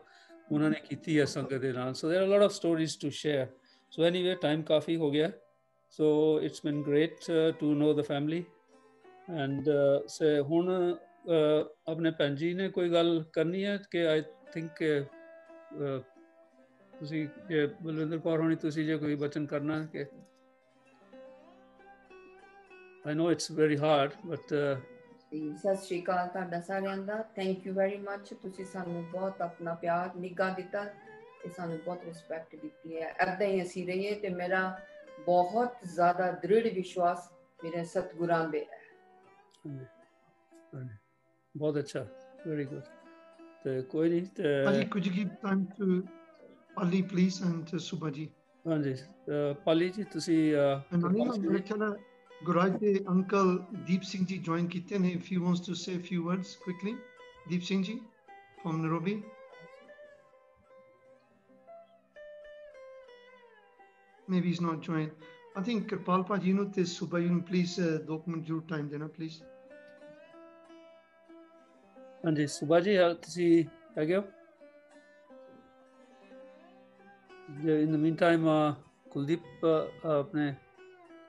ਉਹਨਾਂ ਨੇ ਕੀਤੀ ਹੈ ਸੰਗਤ ਦੇ ਨਾਲ। So there are a lot of stories to share. So anyway, time ਕਾਫੀ ਹੋ ਗਿਆ। So it's been great to know the family and ਹੁਣ ਆਪਣੇ ਭੈਣ ਜੀ ਨੇ ਕੋਈ ਗੱਲ ਕਰਨੀ ਹੈ ਕਿ I think ਤੁਸੀਂ ਜੇ ਬਲਵਿੰਦਰ ਕੌਰ ਹੋਣੀ ਤੁਸੀਂ ਜੇ ਕੋਈ ਬਚਨ ਕਰਨਾ ਕਿ I know it's very hard but ਸਤਿ ਸ਼੍ਰੀ ਅਕਾਲ ਤੁਹਾਡਾ ਸਾਰਿਆਂ ਦਾ। Thank you very much. ਤੁਸੀਂ ਸਾਨੂੰ ਬਹੁਤ ਆਪਣਾ ਪਿਆਰ ਨਿੱਘਾ ਦਿੱਤਾ ਤੇ ਸਾਨੂੰ ਬਹੁਤ ਰਿਸਪੈਕਟ ਦਿੱਤੀ ਹੈ। ਏਦਾਂ ਹੀ ਅਸੀਂ ਰਹੀਏ ਤੇ ਮੇਰਾ ਬਹੁਤ ਜ਼ਿਆਦਾ ਦ੍ਰਿੜ ਵਿਸ਼ਵਾਸ ਮੇਰੇ ਸਤਿਗੁਰਾਂ ਦੇ ਹੈ। ਬਹੁਤ ਅੱਛਾ, ਵੈਰੀ ਗੁੱਡ। ਤੇ ਕੋਈ ਨਹੀਂ ਤੇ Ali, could you give time to Ali please and to Subhaji? ਹਾਂਜੀ ਪਾਲੀ ਜੀ ਤੁਸੀਂ ਮੇਰੇ ਖਿਆਲ Guraj de uncle Deep Singh ji join kite ne, if he wants to say a few words quickly. Deep Singh ji from Nairobi. Maybe he's not joined. I think Kirpal Paji nu te Subha you please 2 minute ਜ਼ਰੂਰ time dena please. ਹਾਂਜੀ ਸੁਭਾ ਜੀ ਤੁਸੀਂ ਹੈਗੇ ਹੋ? In the meantime Kuldeep ਆਪਣੇ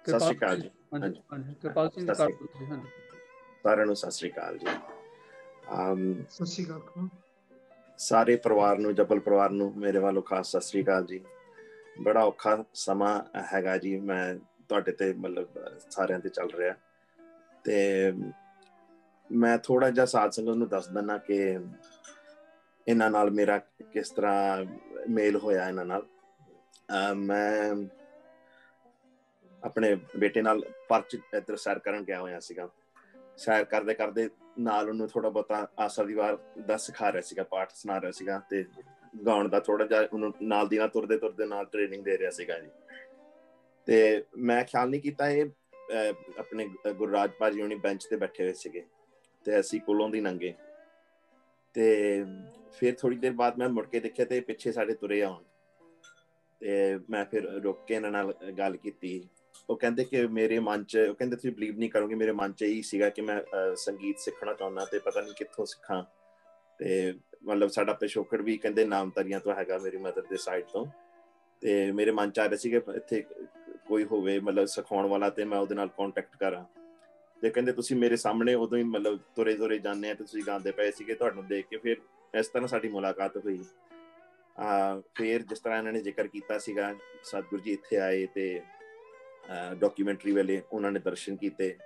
ਸਤਿ ਸ਼੍ਰੀ ਅਕਾਲ ਜੀ। ਕਿਰਪਾਲ ਸਿੰਘ ਸਾਰਿਆਂ ਨੂੰ ਸਤਿ ਸ਼੍ਰੀ ਅਕਾਲ ਜੀ। ਸਤਿ ਸ਼੍ਰੀ ਅਕਾਲ ਸਾਰੇ ਪਰਿਵਾਰ ਨੂੰ, ਜਬਲ ਪਰਿਵਾਰ ਨੂੰ ਮੇਰੇ ਵੱਲੋਂ ਖਾਸ ਸਤਿ ਸ਼੍ਰੀ ਅਕਾਲ ਜੀ। ਬੜਾ ਔਖਾ ਸਮਾਂ ਹੈਗਾ ਜੀ, ਮੈਂ ਤੁਹਾਡੇ ਤੇ ਮਤਲਬ ਸਾਰਿਆਂ ਤੇ ਚੱਲ ਰਿਹਾ ਤੇ ਮੈਂ ਥੋੜਾ ਜਿਹਾ ਸਾਧ ਸੰਗਤ ਨੂੰ ਦੱਸ ਦਿੰਦਾ ਕਿ ਇਹਨਾਂ ਨਾਲ ਮੇਰਾ ਕਿਸ ਤਰ੍ਹਾਂ ਮੇਲ ਹੋਇਆ। ਇਹਨਾਂ ਨਾਲ ਮੈਂ ਆਪਣੇ ਬੇਟੇ ਨਾਲ ਪਰਚ ਇੱਧਰ ਸੈਰ ਕਰਨ ਗਿਆ ਹੋਇਆ ਸੀਗਾ। ਸੈਰ ਕਰਦੇ ਕਰਦੇ ਨਾਲ ਉਹਨੂੰ ਥੋੜਾ ਬਹੁਤਾ ਆਸਾ ਦੀ ਵਾਰ ਦਾ ਸਿਖਾ ਰਿਹਾ ਸੀਗਾ, ਪਾਠ ਸੁਣਾ ਰਿਹਾ ਸੀਗਾ ਤੇ ਗਾਉਣ ਦਾ ਥੋੜਾ ਜਿਹਾ ਉਹਨੂੰ ਨਾਲ ਦੀ ਨਾਲ ਤੁਰਦੇ ਤੁਰਦੇ ਨਾਲ ਟ੍ਰੇਨਿੰਗ ਦੇ ਰਿਹਾ ਸੀਗਾ ਜੀ। ਤੇ ਮੈਂ ਖਿਆਲ ਨਹੀਂ ਕੀਤਾ ਇਹ ਆਪਣੇ ਗੁਰਰਾਜ ਭਾਜੀ ਹੋਣੀ ਬੈਂਚ ਤੇ ਬੈਠੇ ਹੋਏ ਸੀਗੇ ਤੇ ਅਸੀਂ ਕੋਲੋਂ ਦੀ ਲੰਘੇ ਤੇ ਫਿਰ ਥੋੜੀ ਦੇਰ ਬਾਅਦ ਮੈਂ ਮੁੜ ਕੇ ਦੇਖਿਆ ਤੇ ਪਿੱਛੇ ਸਾਡੇ ਤੁਰੇ ਆਉਣ ਤੇ ਮੈਂ ਫਿਰ ਰੁਕ ਕੇ ਇਹਨਾਂ ਨਾਲ ਗੱਲ ਕੀਤੀ। ਉਹ ਕਹਿੰਦੇ ਕਿ ਮੇਰੇ ਮਨ 'ਚ, ਉਹ ਕਹਿੰਦੇ ਤੁਸੀਂ ਬਲੀਵ ਨਹੀਂ ਕਰੋਗੇ, ਮੇਰੇ ਮਨ 'ਚ ਇਹੀ ਸੀਗਾ ਕਿ ਮੈਂ ਸੰਗੀਤ ਸਿੱਖਣਾ ਚਾਹੁੰਦਾ ਤੇ ਪਤਾ ਨਹੀਂ ਕਿੱਥੋਂ ਸਿੱਖਾਂ। ਤੇ ਮਤਲਬ ਸਾਡਾ ਪਿਛੋਕੜ ਵੀ ਕਹਿੰਦੇ ਨਾਮਧਾਰੀਆਂ ਤੋਂ ਹੈਗਾ, ਮੇਰੀ ਮਦਰ ਦੇ ਸਾਈਡ ਤੋਂ। ਤੇ ਮੇਰੇ ਮਨ 'ਚ ਆ ਰਿਹਾ ਸੀ ਕਿ ਇੱਥੇ ਕੋਈ ਹੋਵੇ ਮਤਲਬ ਸਿਖਾਉਣ ਵਾਲਾ ਤੇ ਮੈਂ ਉਹਦੇ ਨਾਲ ਕੰਟੈਕਟ ਕਰਾਂ। ਤੇ ਕਹਿੰਦੇ ਤੁਸੀਂ ਮੇਰੇ ਸਾਹਮਣੇ ਉਦੋਂ ਹੀ ਮਤਲਬ ਤੁਰੇ ਤੁਰੇ ਜਾਂਦੇ ਆ ਤੇ ਤੁਸੀਂ ਗਾਉਂਦੇ ਪਏ ਸੀਗੇ, ਤੁਹਾਨੂੰ ਦੇਖ ਕੇ ਫਿਰ ਇਸ ਤਰ੍ਹਾਂ ਸਾਡੀ ਮੁਲਾਕਾਤ ਹੋਈ। ਫਿਰ ਜਿਸ ਤਰ੍ਹਾਂ ਇਹਨਾਂ ਨੇ ਜ਼ਿਕਰ ਕੀਤਾ ਸੀਗਾ, ਸਤਿਗੁਰੂ ਜੀ ਇੱਥੇ ਆਏ ਤੇ ਡਾਕੂਮੈਂਟਰੀ ਵੇਲੇ ਉਹਨਾਂ ਨੇ ਦਰਸ਼ਨ ਕੀਤੇ।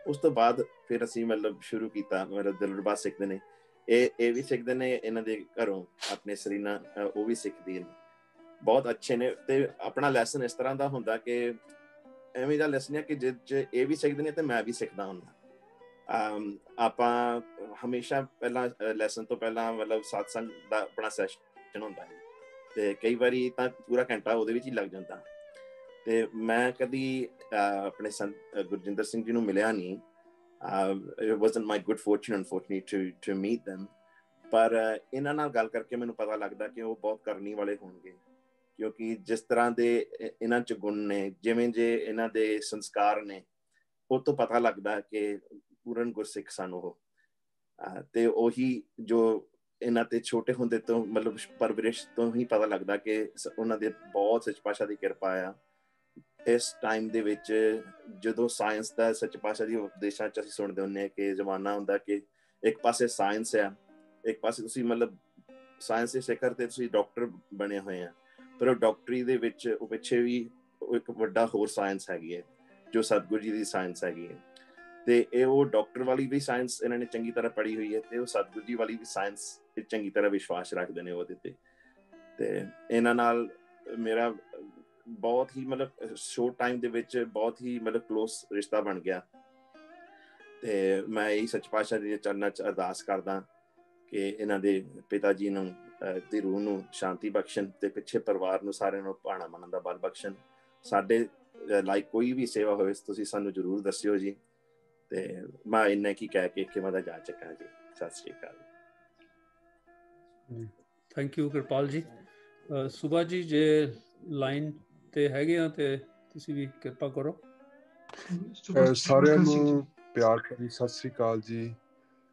ਉਸ ਤੋਂ ਬਾਅਦ ਫਿਰ ਅਸੀਂ ਮਤਲਬ ਸ਼ੁਰੂ ਕੀਤਾ। ਮਤਲਬ ਦਿਲਰਬਾ ਸਿੱਖਦੇ ਨੇ, ਇਹ ਵੀ ਸਿੱਖਦੇ ਨੇ ਇਹਨਾਂ ਦੇ ਘਰੋਂ, ਆਪਣੇ ਸਰੀਨਾ ਉਹ ਵੀ ਸਿੱਖਦੀ ਨੇ, ਬਹੁਤ ਅੱਛੇ ਨੇ। ਤੇ ਆਪਣਾ ਲੈਸਨ ਇਸ ਤਰ੍ਹਾਂ ਦਾ ਹੁੰਦਾ ਕਿ ਐਵੇਂ ਦਾ ਲੈਸਨ ਹੈ ਕਿ ਜੇ ਇਹ ਵੀ ਸਿੱਖਦੇ ਨੇ ਤੇ ਮੈਂ ਵੀ ਸਿੱਖਦਾ ਹੁੰਦਾ। ਆਪਾਂ ਹਮੇਸ਼ਾ ਪਹਿਲਾਂ ਲੈਸਨ ਤੋਂ ਪਹਿਲਾਂ ਮਤਲਬ ਸਤਸੰਗ ਦਾ ਆਪਣਾ ਸੈਸ਼ਨ ਹੁੰਦਾ ਹੈ ਤੇ ਕਈ ਵਾਰੀ ਤਾਂ ਪੂਰਾ ਘੰਟਾ ਉਹਦੇ ਵਿੱਚ ਹੀ ਲੱਗ ਜਾਂਦਾ। ਤੇ ਮੈਂ ਕਦੀ ਆਪਣੇ ਸੰਤ ਗੁਰਜਿੰਦਰ ਸਿੰਘ ਜੀ ਨੂੰ ਮਿਲਿਆ ਨਹੀਂ। It wasn't my good fortune unfortunately to meet them, ਪਰ ਇਹਨਾਂ ਨਾਲ ਗੱਲ ਕਰਕੇ ਮੈਨੂੰ ਪਤਾ ਲੱਗਦਾ ਕਿ ਉਹ ਬਹੁਤ ਕਰਨੀ ਵਾਲੇ ਹੋਣਗੇ, ਕਿਉਂਕਿ ਜਿਸ ਤਰ੍ਹਾਂ ਦੇ ਇਹਨਾਂ 'ਚ ਗੁਣ ਨੇ, ਜਿਵੇਂ ਜੇ ਇਹਨਾਂ ਦੇ ਸੰਸਕਾਰ ਨੇ, ਉਹ ਤੋਂ ਪਤਾ ਲੱਗਦਾ ਕਿ ਪੂਰਨ ਗੁਰਸਿੱਖ ਸਨ ਉਹ। ਤੇ ਉਹੀ ਜੋ ਇਹਨਾਂ ਤੇ ਛੋਟੇ ਹੁੰਦੇ ਤੋਂ ਮਤਲਬ ਪਰਵਰਿਸ਼ ਤੋਂ ਹੀ ਪਤਾ ਲੱਗਦਾ ਕਿ ਉਹਨਾਂ ਦੇ ਬਹੁਤ ਸੱਚ ਪਾਤਸ਼ਾਹ ਦੀ ਕਿਰਪਾ ਆ। ਇਸ ਟਾਈਮ ਦੇ ਵਿੱਚ ਜਦੋਂ ਸਾਇੰਸ ਦਾ ਸੱਚ ਪਾਤਸ਼ਾਹ ਦੀ ਉਪਦੇਸ਼ਾਂ 'ਚ ਅਸੀਂ ਸੁਣਦੇ ਹੁੰਦੇ ਹਾਂ ਕਿ ਜ਼ਮਾਨਾ ਹੁੰਦਾ ਕਿ ਇੱਕ ਪਾਸੇ ਸਾਇੰਸ ਆ, ਇੱਕ ਪਾਸੇ ਤੁਸੀਂ ਮਤਲਬ ਸਾਇੰਸ ਦੇ ਸਿਖਰ ਤੇ ਤੁਸੀਂ ਡਾਕਟਰ ਬਣੇ ਹੋਏ ਆ, ਪਰ ਉਹ ਡਾਕਟਰੀ ਦੇ ਵਿੱਚ ਉਹ ਪਿੱਛੇ ਵੀ ਇੱਕ ਵੱਡਾ ਹੋਰ ਸਾਇੰਸ ਹੈਗੀ ਹੈ ਜੋ ਸਤਿਗੁਰੂ ਜੀ ਦੀ ਸਾਇੰਸ ਹੈਗੀ ਹੈ। ਤੇ ਇਹ ਉਹ ਡਾਕਟਰ ਵਾਲੀ ਵੀ ਸਾਇੰਸ ਇਹਨਾਂ ਨੇ ਚੰਗੀ ਤਰ੍ਹਾਂ ਪੜ੍ਹੀ ਹੋਈ ਹੈ, ਤੇ ਉਹ ਸਤਿਗੁਰੂ ਜੀ ਵਾਲੀ ਵੀ ਸਾਇੰਸ ਚੰਗੀ ਤਰ੍ਹਾਂ ਵਿਸ਼ਵਾਸ ਰੱਖਦੇ ਨੇ ਉਹਦੇ ਤੇ ਇਹਨਾਂ ਨਾਲ ਮੇਰਾ ਬਹੁਤ ਹੀ ਮਤਲਬ ਸ਼ੋਰਟ ਟਾਈਮ ਦੇ ਵਿੱਚ ਬਹੁਤ ਹੀ ਮਤਲਬ ਕਲੋਸ ਰਿਸ਼ਤਾ ਬਣ ਗਿਆ। ਤੇ ਮੈਂ ਇਹੀ ਸੱਚ ਪਾਤਸ਼ਾਹ ਜੀ ਦੇ ਚਰਨਾਂ 'ਚ ਅਰਦਾਸ ਕਰਦਾ ਕਿ ਇਹਨਾਂ ਦੇ ਪਿਤਾ ਜੀ ਨੂੰ ਦੀ ਰੂਹ ਨੂੰ ਸ਼ਾਂਤੀ ਬਖਸ਼ਣ ਤੇ ਪਿੱਛੇ ਪਰਿਵਾਰ ਨੂੰ ਸਾਰਿਆਂ ਨੂੰ ਭਾਣਾ ਮੰਨਣ ਦਾ ਬਲ ਬਖਸ਼ਣ। ਸਾਡੇ ਲਾਈਕ ਕੋਈ ਵੀ ਸੇਵਾ ਹੋਵੇ ਤੁਸੀਂ ਸਾਨੂੰ ਜ਼ਰੂਰ ਦੱਸਿਓ ਜੀ। ਤੇ ਮੈਂ ਇੰਨਾ ਕੀ ਕਹਿ ਕੇ ਮੈਂ ਤਾਂ ਜਾ ਚੱਕਾਂ ਜੀ। ਸਤਿ ਸ਼੍ਰੀ ਅਕਾਲ। ਥੈਂਕ ਯੂ ਕਿਰਪਾਲ ਜੀ। ਸੁਭਾ ਜੀ ਜੇ ਲਾਈਨ ਤੇ ਹੈਗੇ ਆ ਤੇ ਤੁਸੀਂ ਵੀ ਕਿਰਪਾ ਕਰੋ। ਸਾਰਿਆਂ ਨੂੰ ਪਿਆਰ ਭਰੀ ਸਤਿ ਸ੍ਰੀ ਅਕਾਲ ਜੀ।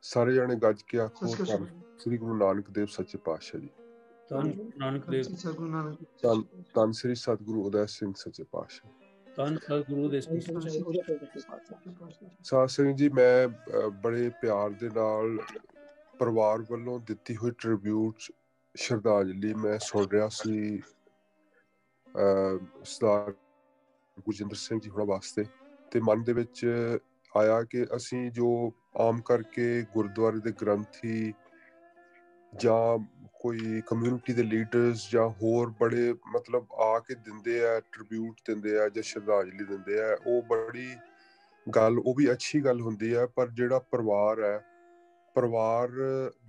ਸਾਰੇ ਜਾਣੇ ਗੱਜ ਕੇ ਆਖੋ ਸ੍ਰੀ ਗੁਰੂ ਨਾਨਕ ਦੇਵ ਸੱਚੇ ਪਾਤਸ਼ਾਹ ਜੀ। ਧੰਨ ਨਾਨਕ ਦੇਵ, ਧੰਨ ਸ੍ਰੀ ਸਤਿਗੁਰੂ ਉਦੈ ਸਿੰਘ ਸੱਚੇ ਪਾਤਸ਼ਾਹ। ਧੰਨ ਸਤਿਗੁਰੂ ਦੇ ਸਾਧ ਸਿੰਘ ਜੀ, ਮੈਂ ਬੜੇ ਪਿਆਰ ਦੇ ਨਾਲ ਪਰਿਵਾਰ ਵੱਲੋਂ ਦਿੱਤੀ ਹੋਈ ਟ੍ਰਿਬਿਊਟ ਸ਼ਰਧਾਂਜਲੀ ਮੈਂ ਸੁਣ ਰਿਹਾ ਸੀ ਸਰਦਾਰ ਗੁਰਜਿੰਦਰ ਸਿੰਘ ਜੀ ਹੋਣਾ ਵਾਸਤੇ, ਤੇ ਮਨ ਦੇ ਵਿੱਚ ਆਇਆ ਕਿ ਅਸੀਂ ਜੋ ਆਮ ਕਰਕੇ ਗੁਰਦੁਆਰੇ ਦੇ ਗ੍ਰੰਥੀ ਜਾਂ ਕੋਈ ਕਮਿਊਨਿਟੀ ਦੇ ਲੀਡਰਸ ਜਾਂ ਹੋਰ ਬੜੇ ਮਤਲਬ ਆ ਕੇ ਦਿੰਦੇ ਆ, ਟ੍ਰਿਬਿਊਟ ਦਿੰਦੇ ਆ ਜਾਂ ਸ਼ਰਧਾਂਜਲੀ ਦਿੰਦੇ ਆ, ਉਹ ਬੜੀ ਗੱਲ, ਉਹ ਵੀ ਅੱਛੀ ਗੱਲ ਹੁੰਦੀ ਹੈ। ਪਰ ਜਿਹੜਾ ਪਰਿਵਾਰ ਹੈ, ਪਰਿਵਾਰ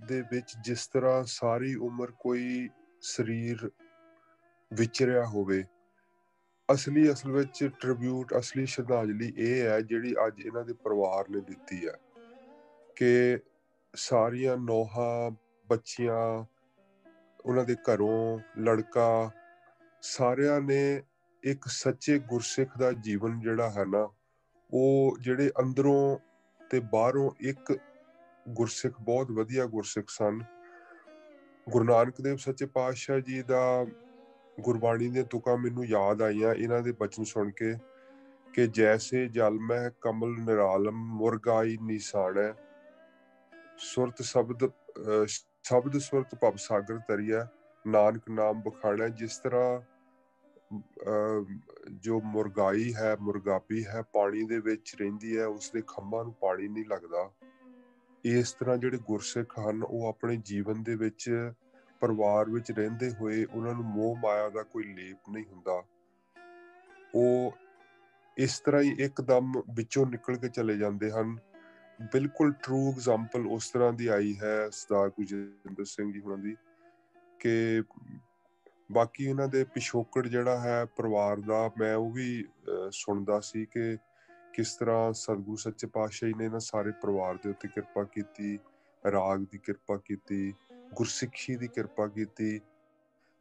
ਦੇ ਵਿੱਚ ਜਿਸ ਤਰ੍ਹਾਂ ਸਾਰੀ ਉਮਰ ਕੋਈ ਸਰੀਰ ਵਿਚਰਿਆ ਹੋਵੇ, ਅਸਲ ਵਿੱਚ ਟ੍ਰਿਬਿਊਟ, ਅਸਲੀ ਸ਼ਰਧਾਂਜਲੀ ਇਹ ਹੈ ਜਿਹੜੀ ਅੱਜ ਇਹਨਾਂ ਦੇ ਪਰਿਵਾਰ ਨੇ ਦਿੱਤੀ ਹੈ ਕਿ ਸਾਰੀਆਂ ਨੌਹਾਂ, ਬੱਚੀਆਂ, ਉਹਨਾਂ ਦੇ ਘਰੋਂ ਲੜਕਾ, ਸਾਰਿਆਂ ਨੇ ਇੱਕ ਸੱਚੇ ਗੁਰਸਿੱਖ ਦਾ ਜੀਵਨ ਜਿਹੜਾ ਹੈ ਨਾ, ਉਹ ਜਿਹੜੇ ਅੰਦਰੋਂ ਤੇ ਬਾਹਰੋਂ ਇੱਕ ਗੁਰਸਿੱਖ, ਬਹੁਤ ਵਧੀਆ ਗੁਰਸਿੱਖ ਸਨ। ਗੁਰੂ ਨਾਨਕ ਦੇਵ ਸੱਚੇ ਪਾਤਸ਼ਾਹ ਜੀ ਦਾ ਗੁਰਬਾਣੀ ਦੀਆਂ ਤੁਕਾਂ ਮੈਨੂੰ ਯਾਦ ਆਈਆਂ ਇਹਨਾਂ ਦੇ ਬਚਨ ਸੁਣ ਕੇ ਕਿ ਜੈਸੇ ਜਲ ਮਹਿ ਕਮਲ ਨਿਰਾਲਮ ਮੁਰਗਾਈ ਨਿਸਾਣੈ ਸੁਰਤ ਸ਼ਬਦ ਸੁਰਤ ਭਵ ਸਾਗਰ ਤਰੀਐ ਨਾਨਕ ਨਾਮ ਬਖਾਣੈ। ਜਿਸ ਤਰ੍ਹਾਂ ਜੋ ਮੁਰਗਾਈ ਹੈ, ਮੁਰਗਾਬੀ ਹੈ, ਪਾਣੀ ਦੇ ਵਿੱਚ ਰਹਿੰਦੀ ਹੈ, ਉਸਦੇ ਖੰਭਾਂ ਨੂੰ ਪਾਣੀ ਨਹੀਂ ਲੱਗਦਾ, ਇਸ ਤਰ੍ਹਾਂ ਜਿਹੜੇ ਗੁਰਸਿੱਖ ਹਨ ਉਹ ਆਪਣੇ ਜੀਵਨ ਦੇ ਵਿੱਚ ਪਰਿਵਾਰ ਵਿੱਚ ਰਹਿੰਦੇ ਹੋਏ ਉਹਨਾਂ ਨੂੰ ਮੋਹ ਮਾਇਆ ਦਾ ਕੋਈ ਲੇਪ ਨਹੀਂ ਹੁੰਦਾ। ਉਹ ਇਸ ਤਰ੍ਹਾਂ ਹੀ ਇੱਕਦਮ ਵਿੱਚੋਂ ਨਿਕਲ ਕੇ ਚਲੇ ਜਾਂਦੇ ਹਨ। ਬਿਲਕੁਲ ਟਰੂ ਐਗਜ਼ਾਮਪਲ ਉਸ ਤਰ੍ਹਾਂ ਦੀ ਆਈ ਹੈ ਸਰਦਾਰ ਗੁਰਜਿੰਦਰ ਸਿੰਘ ਜੀ ਹੁਣਾਂ ਦੀ, ਕਿ ਬਾਕੀ ਇਹਨਾਂ ਦੇ ਪਿਛੋਕੜ ਜਿਹੜਾ ਹੈ ਪਰਿਵਾਰ ਦਾ, ਮੈਂ ਉਹ ਵੀ ਸੁਣਦਾ ਸੀ ਕਿ ਕਿਸ ਤਰ੍ਹਾਂ ਸਤਿਗੁਰੂ ਸੱਚੇ ਪਾਤਸ਼ਾਹ ਜੀ ਨੇ ਇਹਨਾਂ ਸਾਰੇ ਪਰਿਵਾਰ ਦੇ ਉੱਤੇ ਕਿਰਪਾ ਕੀਤੀ, ਰਾਗ ਦੀ ਕਿਰਪਾ ਕੀਤੀ, ਗੁਰਸਿੱਖੀ ਦੀ ਕਿਰਪਾ ਕੀਤੀ,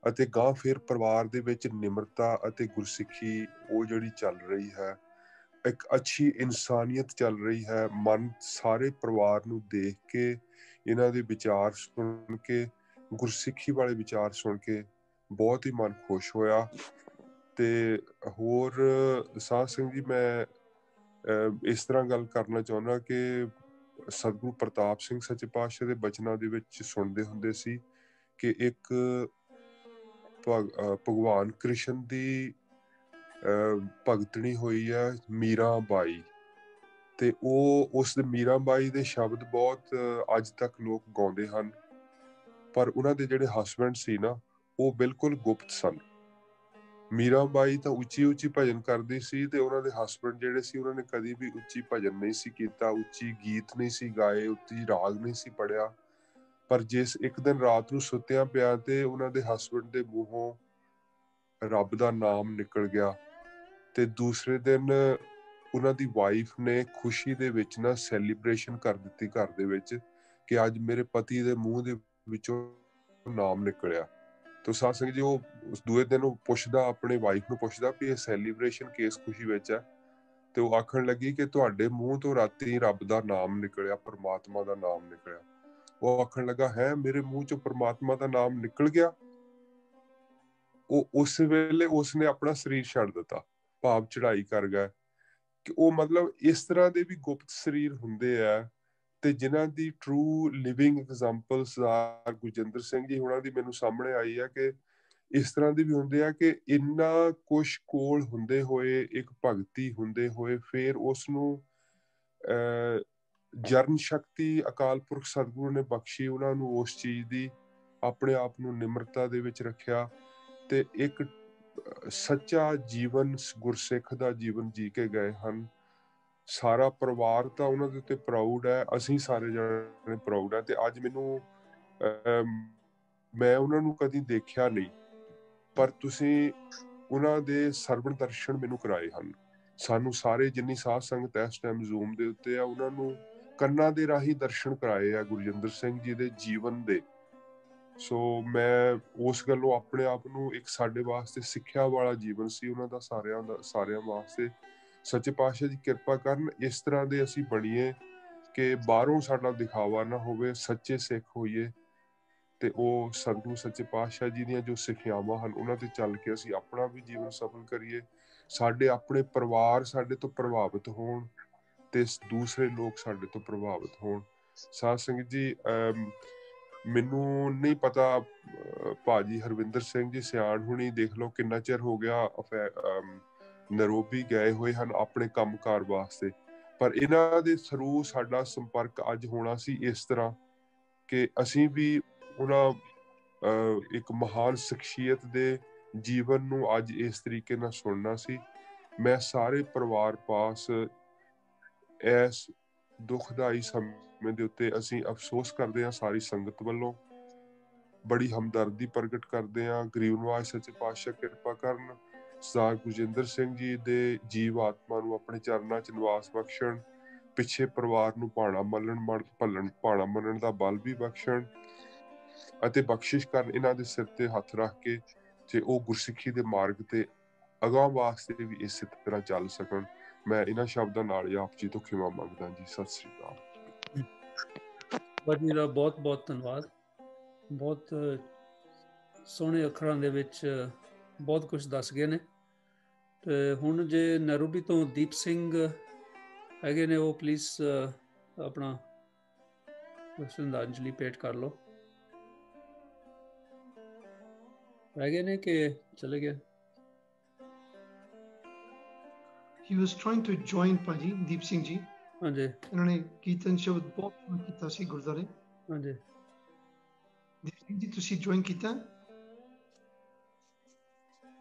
ਅਤੇ ਗਾਂ ਫਿਰ ਪਰਿਵਾਰ ਦੇ ਵਿੱਚ ਨਿਮਰਤਾ ਅਤੇ ਗੁਰਸਿੱਖੀ ਉਹ ਜਿਹੜੀ ਚੱਲ ਰਹੀ ਹੈ, ਇੱਕ ਅੱਛੀ ਇਨਸਾਨੀਅਤ ਚੱਲ ਰਹੀ ਹੈ। ਮਨ ਸਾਰੇ ਪਰਿਵਾਰ ਨੂੰ ਦੇਖ ਕੇ, ਇਹਨਾਂ ਦੇ ਵਿਚਾਰ ਸੁਣ ਕੇ, ਗੁਰਸਿੱਖੀ ਵਾਲੇ ਵਿਚਾਰ ਸੁਣ ਕੇ ਬਹੁਤ ਹੀ ਮਨ ਖੁਸ਼ ਹੋਇਆ। ਤੇ ਹੋਰ ਸਾਧ ਸਿੰਘ ਜੀ, ਮੈਂ ਇਸ ਤਰ੍ਹਾਂ ਗੱਲ ਕਰਨਾ ਚਾਹੁੰਦਾ ਕਿ ਸਤਿਗੁਰੂ ਪ੍ਰਤਾਪ ਸਿੰਘ ਸੱਚੇ ਪਾਤਸ਼ਾਹ ਦੇ ਬਚਨਾਂ ਦੇ ਵਿੱਚ ਸੁਣਦੇ ਹੁੰਦੇ ਸੀ ਕਿ ਇੱਕ ਭਗਵਾਨ ਕ੍ਰਿਸ਼ਨ ਦੀ ਭਗਤਣੀ ਹੋਈ ਹੈ ਮੀਰਾ ਬਾਈ, ਤੇ ਉਹ ਉਸ ਦੇ ਮੀਰਾ ਬਾਈ ਦੇ ਸ਼ਬਦ ਬਹੁਤ ਅੱਜ ਤੱਕ ਲੋਕ ਗਾਉਂਦੇ ਹਨ, ਪਰ ਉਹਨਾਂ ਦੇ ਜਿਹੜੇ ਹਸਬੈਂਡ ਸੀ ਨਾ, ਉਹ ਬਿਲਕੁਲ ਗੁਪਤ ਸਨ। ਮੀਰਾ ਬਾਈ ਤਾਂ ਉੱਚੀ ਉੱਚੀ ਭਜਨ ਕਰਦੀ ਸੀ, ਤੇ ਉਹਨਾਂ ਦੇ ਹਸਬੈਂਡ ਜਿਹੜੇ ਸੀ ਉਹਨਾਂ ਨੇ ਕਦੀ ਵੀ ਉੱਚੀ ਭਜਨ ਨਹੀਂ ਸੀ ਕੀਤਾ, ਉੱਚੀ ਗੀਤ ਨਹੀਂ ਸੀ ਗਾਏ, ਉੱਚੀ ਰਾਗ ਨਹੀਂ ਸੀ ਪੜਿਆ। ਪਰ ਜਿਸ ਇੱਕ ਦਿਨ ਰਾਤ ਨੂੰ ਸੁੱਤਿਆਂ ਪਿਆ ਤੇ ਉਹਨਾਂ ਦੇ ਹਸਬੈਂਡ ਦੇ ਮੂੰਹੋਂ ਰੱਬ ਦਾ ਨਾਮ ਨਿਕਲ ਗਿਆ, ਤੇ ਦੂਸਰੇ ਦਿਨ ਉਹਨਾਂ ਦੀ ਵਾਈਫ ਨੇ ਖੁਸ਼ੀ ਦੇ ਵਿੱਚ ਨਾ ਸੈਲੀਬ੍ਰੇਸ਼ਨ ਕਰ ਦਿੱਤੀ ਘਰ ਦੇ ਵਿੱਚ ਕਿ ਅੱਜ ਮੇਰੇ ਪਤੀ ਦੇ ਮੂੰਹ ਦੇ ਵਿੱਚੋਂ ਨਾਮ ਨਿਕਲਿਆ। ਤੇ ਸਾਧ ਸਿੰਘ ਜੀ, ਉਹ ਉਸ ਦੂਏ ਦਿਨ ਉਹ ਪੁੱਛਦਾ, ਆਪਣੇ ਵਾਈਫ ਨੂੰ ਪੁੱਛਦਾ ਵੀ ਇਹ ਸੈਲੀਬ੍ਰੇਸ਼ਨ ਕਿਸ ਖੁਸ਼ੀ ਵਿੱਚ ਹੈ, ਤੇ ਉਹ ਆਖਣ ਲੱਗੀ ਕਿ ਤੁਹਾਡੇ ਮੂੰਹ ਤੋਂ ਰਾਤੀ ਰੱਬ ਦਾ ਨਾਮ ਨਿਕਲਿਆ, ਪਰਮਾਤਮਾ ਦਾ ਨਾਮ ਨਿਕਲਿਆ। ਉਹ ਆਖਣ ਲੱਗਾ, ਹੈ ਮੇਰੇ ਮੂੰਹ ਚੋਂ ਪਰਮਾਤਮਾ ਦਾ ਨਾਮ ਨਿਕਲ ਗਿਆ। ਉਹ ਉਸ ਵੇਲੇ ਉਸਨੇ ਆਪਣਾ ਸਰੀਰ ਛੱਡ ਦਿੱਤਾ, ਭਾਵ ਚੜਾਈ ਕਰ ਗਿਆ। ਕਿ ਉਹ ਮਤਲਬ ਇਸ ਤਰ੍ਹਾਂ ਦੇ ਵੀ ਗੁਪਤ ਸਰੀਰ ਹੁੰਦੇ ਆ ਤੇ ਜਿਨ੍ਹਾਂ ਦੀ ਟਰੂ ਲਿਵਿੰਗ ਐਗਜ਼ਾਮਪਲ ਸਰਦਾਰ ਗੁਰਜਿੰਦਰ ਸਿੰਘ ਜੀ ਹੁਣਾਂ ਦੀ ਮੈਨੂੰ ਸਾਹਮਣੇ ਆਈ ਆ ਕਿ ਇਸ ਤਰ੍ਹਾਂ ਦੀ ਵੀ ਹੁੰਦੇ ਆ ਕਿ ਇੰਨਾ ਕੁਛ ਕੋਲ ਹੁੰਦੇ ਹੋਏ, ਇੱਕ ਭਗਤੀ ਹੁੰਦੇ ਹੋਏ, ਫਿਰ ਉਸ ਨੂੰ ਜਰਨ ਸ਼ਕਤੀ ਅਕਾਲ ਪੁਰਖ ਸਤਿਗੁਰੂ ਨੇ ਬਖਸ਼ੀ ਉਹਨਾਂ ਨੂੰ ਉਸ ਚੀਜ਼ ਦੀ, ਆਪਣੇ ਆਪ ਨੂੰ ਨਿਮਰਤਾ ਦੇ ਵਿੱਚ ਰੱਖਿਆ ਤੇ ਇੱਕ ਸੱਚਾ ਜੀਵਨ ਗੁਰਸਿੱਖ ਦਾ ਜੀਵਨ ਜੀ ਕੇ ਗਏ ਹਨ। ਸਾਰਾ ਪਰਿਵਾਰ ਤਾਂ ਉਹਨਾਂ ਦੇ ਉੱਤੇ ਪ੍ਰਾਊਡ ਹੈ, ਅਸੀਂ ਸਾਰੇ ਜਣੇ ਪ੍ਰਾਊਡ ਹੈ। ਤੇ ਅੱਜ ਮੈਨੂੰ ਮੈਂ ਉਹਨਾਂ ਨੂੰ ਕਦੀ ਦੇਖਿਆ ਨਹੀਂ, ਪਰ ਤੁਸੀਂ ਉਹਨਾਂ ਦੇ ਸਰਵਣ ਦਰਸ਼ਨ ਮੈਨੂੰ ਕਰਾਏ ਹਨ। ਸਾਨੂੰ ਸਾਰੇ ਜਿੰਨੀ ਸਾਧ ਸੰਗਤ ਇਸ ਟਾਈਮ ਜ਼ੂਮ ਦੇ ਉੱਤੇ ਆ, ਉਹਨਾਂ ਨੂੰ ਕੰਨਾਂ ਦੇ ਰਾਹੀਂ ਦਰਸ਼ਨ ਕਰਾਏ ਆ ਗੁਰਜਿੰਦਰ ਸਿੰਘ ਜੀ ਦੇ ਜੀਵਨ ਦੇ। ਸੋ ਮੈਂ ਉਸ ਗੱਲੋਂ ਆਪਣੇ ਆਪ ਨੂੰ, ਇੱਕ ਸਾਡੇ ਵਾਸਤੇ ਸਿੱਖਿਆ ਵਾਲਾ ਜੀਵਨ ਸੀ ਉਹਨਾਂ ਦਾ, ਸਾਰਿਆਂ ਵਾਸਤੇ। ਸੱਚੇ ਪਾਤਸ਼ਾਹ ਜੀ ਕਿਰਪਾ ਕਰਨ ਇਸ ਤਰ੍ਹਾਂ ਦੇ ਅਸੀਂ ਬਣੀਏ ਕਿ ਬਾਹਰੋਂ ਸਾਡਾ ਦਿਖਾਵਾ ਨਾ ਹੋਵੇ, ਸੱਚੇ ਸਿੱਖ ਹੋਈਏ ਤੇ ਉਹ ਸਤਿਗੁਰੂ ਸੱਚੇ ਪਾਤਸ਼ਾਹ ਜੀ ਦੀਆਂ ਜੋ ਸਿੱਖਿਆਵਾਂ ਹਨ ਉਹਨਾਂ ਤੇ ਚੱਲ ਕੇ ਅਸੀਂ ਆਪਣਾ ਵੀ ਜੀਵਨ ਸਫਲ ਕਰੀਏ, ਸਾਡੇ ਆਪਣੇ ਪਰਿਵਾਰ ਸਾਡੇ ਤੋਂ ਪ੍ਰਭਾਵਿਤ ਹੋਣ ਤੇ ਦੂਸਰੇ ਲੋਕ ਸਾਡੇ ਤੋਂ ਪ੍ਰਭਾਵਿਤ ਹੋਣ। ਸਾਧ ਸੰਗਤ ਜੀ, ਮੈਨੂੰ ਨਹੀਂ ਪਤਾ, ਭਾਜੀ ਹਰਵਿੰਦਰ ਸਿੰਘ ਜੀ ਸਿਆਣ ਹੁਣੀ ਦੇਖ ਲਓ ਕਿੰਨਾ ਚਿਰ ਹੋ ਗਿਆ ਨੈਰੋਬੀ ਗਏ ਹੋਏ ਹਨ ਆਪਣੇ ਕੰਮਕਾਰ ਵਾਸਤੇ, ਪਰ ਇਹਨਾਂ ਦੇ ਥਰੂ ਸਾਡਾ ਸੰਪਰਕ ਅੱਜ ਹੋਣਾ ਸੀ ਇਸ ਤਰ੍ਹਾਂ ਕਿ ਅਸੀਂ ਵੀ ਉਹਨਾਂ ਇੱਕ ਮਹਾਨ ਸ਼ਖਸੀਅਤ ਦੇ ਜੀਵਨ ਨੂੰ ਅੱਜ ਇਸ ਤਰੀਕੇ ਨਾਲ ਸੁਣਨਾ ਸੀ। ਮੈਂ ਸਾਰੇ ਪਰਿਵਾਰ ਪਾਸ ਇਸ ਦੁਖਦਾਈ ਸਮੇਂ ਦੇ ਉੱਤੇ ਅਸੀਂ ਅਫਸੋਸ ਕਰਦੇ ਹਾਂ, ਸਾਰੀ ਸੰਗਤ ਵੱਲੋਂ ਬੜੀ ਹਮਦਰਦੀ ਪ੍ਰਗਟ ਕਰਦੇ ਹਾਂ। ਗਰੀਬ ਨਵਾਜ ਸੱਚੇ ਪਾਤਸ਼ਾਹ ਕਿਰਪਾ ਕਰਨ, ਸਰਦਾਰ ਗੁਰਜਿੰਦਰ ਸਿੰਘ ਜੀ ਦੇ ਜੀਵ ਆਤਮਾ ਨੂੰ ਆਪਣੇ ਚਰਨਾਂ 'ਚ ਨਿਵਾਸ ਬਖਸ਼ਣ, ਪਿੱਛੇ ਪਰਿਵਾਰ ਨੂੰ ਭਾਣਾ ਮੰਨਣ ਦਾ ਬਲ ਵੀ ਬਖਸ਼ਣ ਅਤੇ ਬਖਸ਼ਿਸ਼ ਕਰਨ ਇਹਨਾਂ ਦੇ ਸਿਰ ਤੇ ਹੱਥ ਰੱਖ ਕੇ, ਤੇ ਉਹ ਗੁਰਸਿੱਖੀ ਦੇ ਮਾਰਗ ਤੇ ਅਗਾਂਹ ਵਾਸਤੇ ਵੀ ਇਸੇ ਤਰ੍ਹਾਂ ਚੱਲ ਸਕਣ। ਮੈਂ ਇਹਨਾਂ ਸ਼ਬਦਾਂ ਨਾਲ ਆਪ ਜੀ ਤੋਂ ਖਿਮਾ ਮੰਗਦਾ ਜੀ। ਸਤਿ ਸ੍ਰੀ ਅਕਾਲ। ਬਾਜੀ ਦਾ ਬਹੁਤ ਬਹੁਤ ਧੰਨਵਾਦ। ਬਹੁਤ ਸੋਹਣੇ ਅੱਖਰਾਂ ਦੇ ਵਿੱਚ ਬਹੁਤ ਕੁਝ ਦੱਸ ਗਏ ਨੇ। ਤੇ ਹੁਣ ਜੇ ਨੈਰੋਬੀ ਤੋਂ ਦੀਪ ਸਿੰਘ ਹੈਗੇ ਨੇ, ਉਹ ਪਲੀਜ਼ ਆਪਣਾ ਸ਼ਰਧਾਂਜਲੀ ਭੇਟ ਕਰ ਲਓ। ਹੈਗੇ ਨੇ ਕਿ ਚਲੇ ਗਏ? He was trying to join ਭਾਜੀ ਦੀਪ ਸਿੰਘ ਜੀ। ਹਾਂਜੀ, ਇਹਨਾਂ ਨੇ ਕੀਰਤਨ ਸ਼ਬਦ ਬਹੁਤ ਸੋਹਣਾ ਕੀਤਾ ਸੀ ਗੁਰਦੁਆਰੇ। ਹਾਂਜੀ ਦੀਪ ਸਿੰਘ ਜੀ ਤੁਸੀਂ ਜੁਆਇਨ ਕੀਤਾ?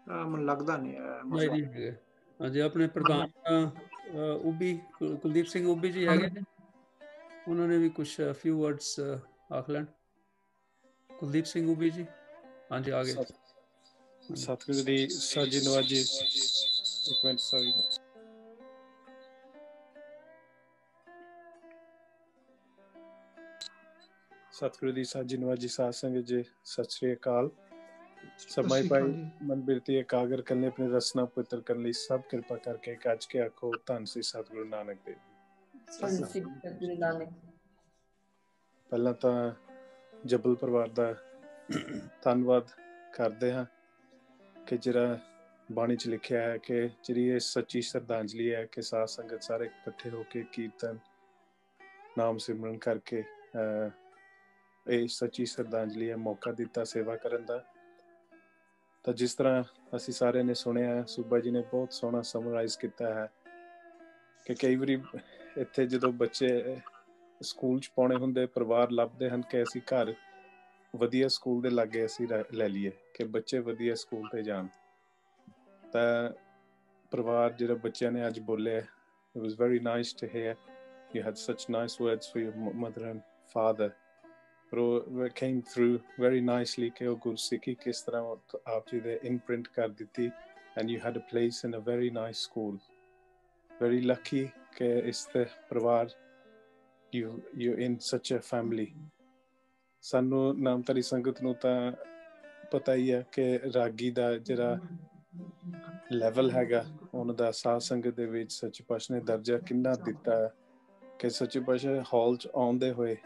ਮੈਨੂੰ ਲੱਗਦਾ ਨਹੀਂ ਨਹੀਂ ਹੈਗੇ। ਹਾਂਜੀ, ਆਪਣੇ ਪ੍ਰਧਾਨ ਉਬੀ ਕੁਲਦੀਪ ਸਿੰਘ ਉਬੀ ਜੀ ਹੈਗੇ ਨੇ, ਉਹਨਾਂ ਨੇ ਵੀ ਕੁਝ ਫਿਊ ਵਰਡਸ ਆਖ ਲੈਣ। ਕੁਲਦੀਪ ਸਿੰਘ ਉਬੀ ਜੀ, ਹਾਂਜੀ ਆ ਗਏ। ਸਤਿਗੁਰੂ ਦੀ ਸਾਜੀ ਨਵਾਜੀ। ਇੱਕ ਮਿੰਟ, ਸੌਰੀ। ਸਤਿਗੁਰੂ ਦੀ ਸਾਜੀ ਨਵਾਜੀ ਸਾਧ ਸੰਗਤ ਜੀ, ਸਤਿ ਸ੍ਰੀ ਅਕਾਲ। ਸਮਾਈ ਭਾਈ ਮਨ ਬਿਰਤੀ ਇਕਾਗਰ ਕਰਨੇ, ਆਪਣੀ ਰਸਨਾ ਪਵਿੱਤਰ ਕਰਨ ਲਈ ਸਭ ਕਿਰਪਾ ਕਰਕੇ ਗੱਜ ਕੇ ਆਖੋ ਧੰਨ ਸ੍ਰੀ ਸਤਿਗੁਰੂ ਨਾਨਕ ਦੇਵ। ਪਹਿਲਾਂ ਤਾਂ ਜਬਲ ਪਰਿਵਾਰ ਦਾ ਧੰਨਵਾਦ ਕਰਦੇ ਹਾਂ ਕਿ ਜਿਹੜਾ ਬਾਣੀ 'ਚ ਲਿਖਿਆ ਹੈ ਕਿ ਜਿਹੜੀ ਇਹ ਸੱਚੀ ਸ਼ਰਧਾਂਜਲੀ ਹੈ ਕਿ ਸਾਧ ਸੰਗਤ ਸਾਰੇ ਇਕੱਠੇ ਹੋ ਕੇ ਕੀਰਤਨ ਨਾਮ ਸਿਮਰਨ ਕਰਕੇ ਇਹ ਸੱਚੀ ਸ਼ਰਧਾਂਜਲੀ ਹੈ, ਮੌਕਾ ਦਿੱਤਾ ਸੇਵਾ ਕਰਨ ਦਾ। ਤਾਂ ਜਿਸ ਤਰ੍ਹਾਂ ਅਸੀਂ ਸਾਰਿਆਂ ਨੇ ਸੁਣਿਆ, ਸੂਬਾ ਜੀ ਨੇ ਬਹੁਤ ਸੋਹਣਾ ਸਮਰਾਈਜ਼ ਕੀਤਾ ਹੈ ਕਿ ਕਈ ਵਾਰੀ ਇੱਥੇ ਜਦੋਂ ਬੱਚੇ ਸਕੂਲ 'ਚ ਪਾਉਣੇ ਹੁੰਦੇ, ਪਰਿਵਾਰ ਲੱਭਦੇ ਹਨ ਕਿ ਅਸੀਂ ਘਰ ਵਧੀਆ ਸਕੂਲ ਦੇ ਲਾਗੇ ਅਸੀਂ ਲੈ ਲਈਏ ਕਿ ਬੱਚੇ ਵਧੀਆ ਸਕੂਲ ਤੇ ਜਾਣ। ਤਾਂ ਪਰਿਵਾਰ ਜਿਹੜਾ ਬੱਚਿਆਂ ਨੇ ਅੱਜ ਬੋਲਿਆ, it was very nice to hear. You had such nice words for your mother and father. But it came through very nicely ਕਿ ਉਹ ਗੁਰਸਿੱਖੀ ਕਿਸ ਤਰ੍ਹਾਂ ਆਪ ਜੀ ਦੇ imprint ਕਰ ਦਿੱਤੀ, and you had a place in a very nice school. Very lucky ਕਿ ਇਸ ਤੇ ਪਰਿਵਾਰ you're in such a family. ਸਾਨੂੰ ਨਾਮਧਾਰੀ ਸੰਗਤ ਨੂੰ ਤਾਂ ਪਤਾ ਹੀ ਹੈ ਕਿ ਰਾਗੀ ਦਾ ਜਿਹੜਾ ਲੈਵਲ ਹੈਗਾ, ਉਹਨਾਂ ਦਾ ਸਾਧ ਸੰਗਤ ਦੇ ਵਿੱਚ ਸੱਚੇ ਪਾਤਸ਼ਾਹ ਨੇ ਦਰਜਾ ਕਿੰਨਾ ਦਿੱਤਾ ਹੈ ਕਿ ਸੱਚੇ ਪਾਤਸ਼ਾਹ ਹਾਲ 'ਚ ਆਉਂਦੇ ਹੋਏ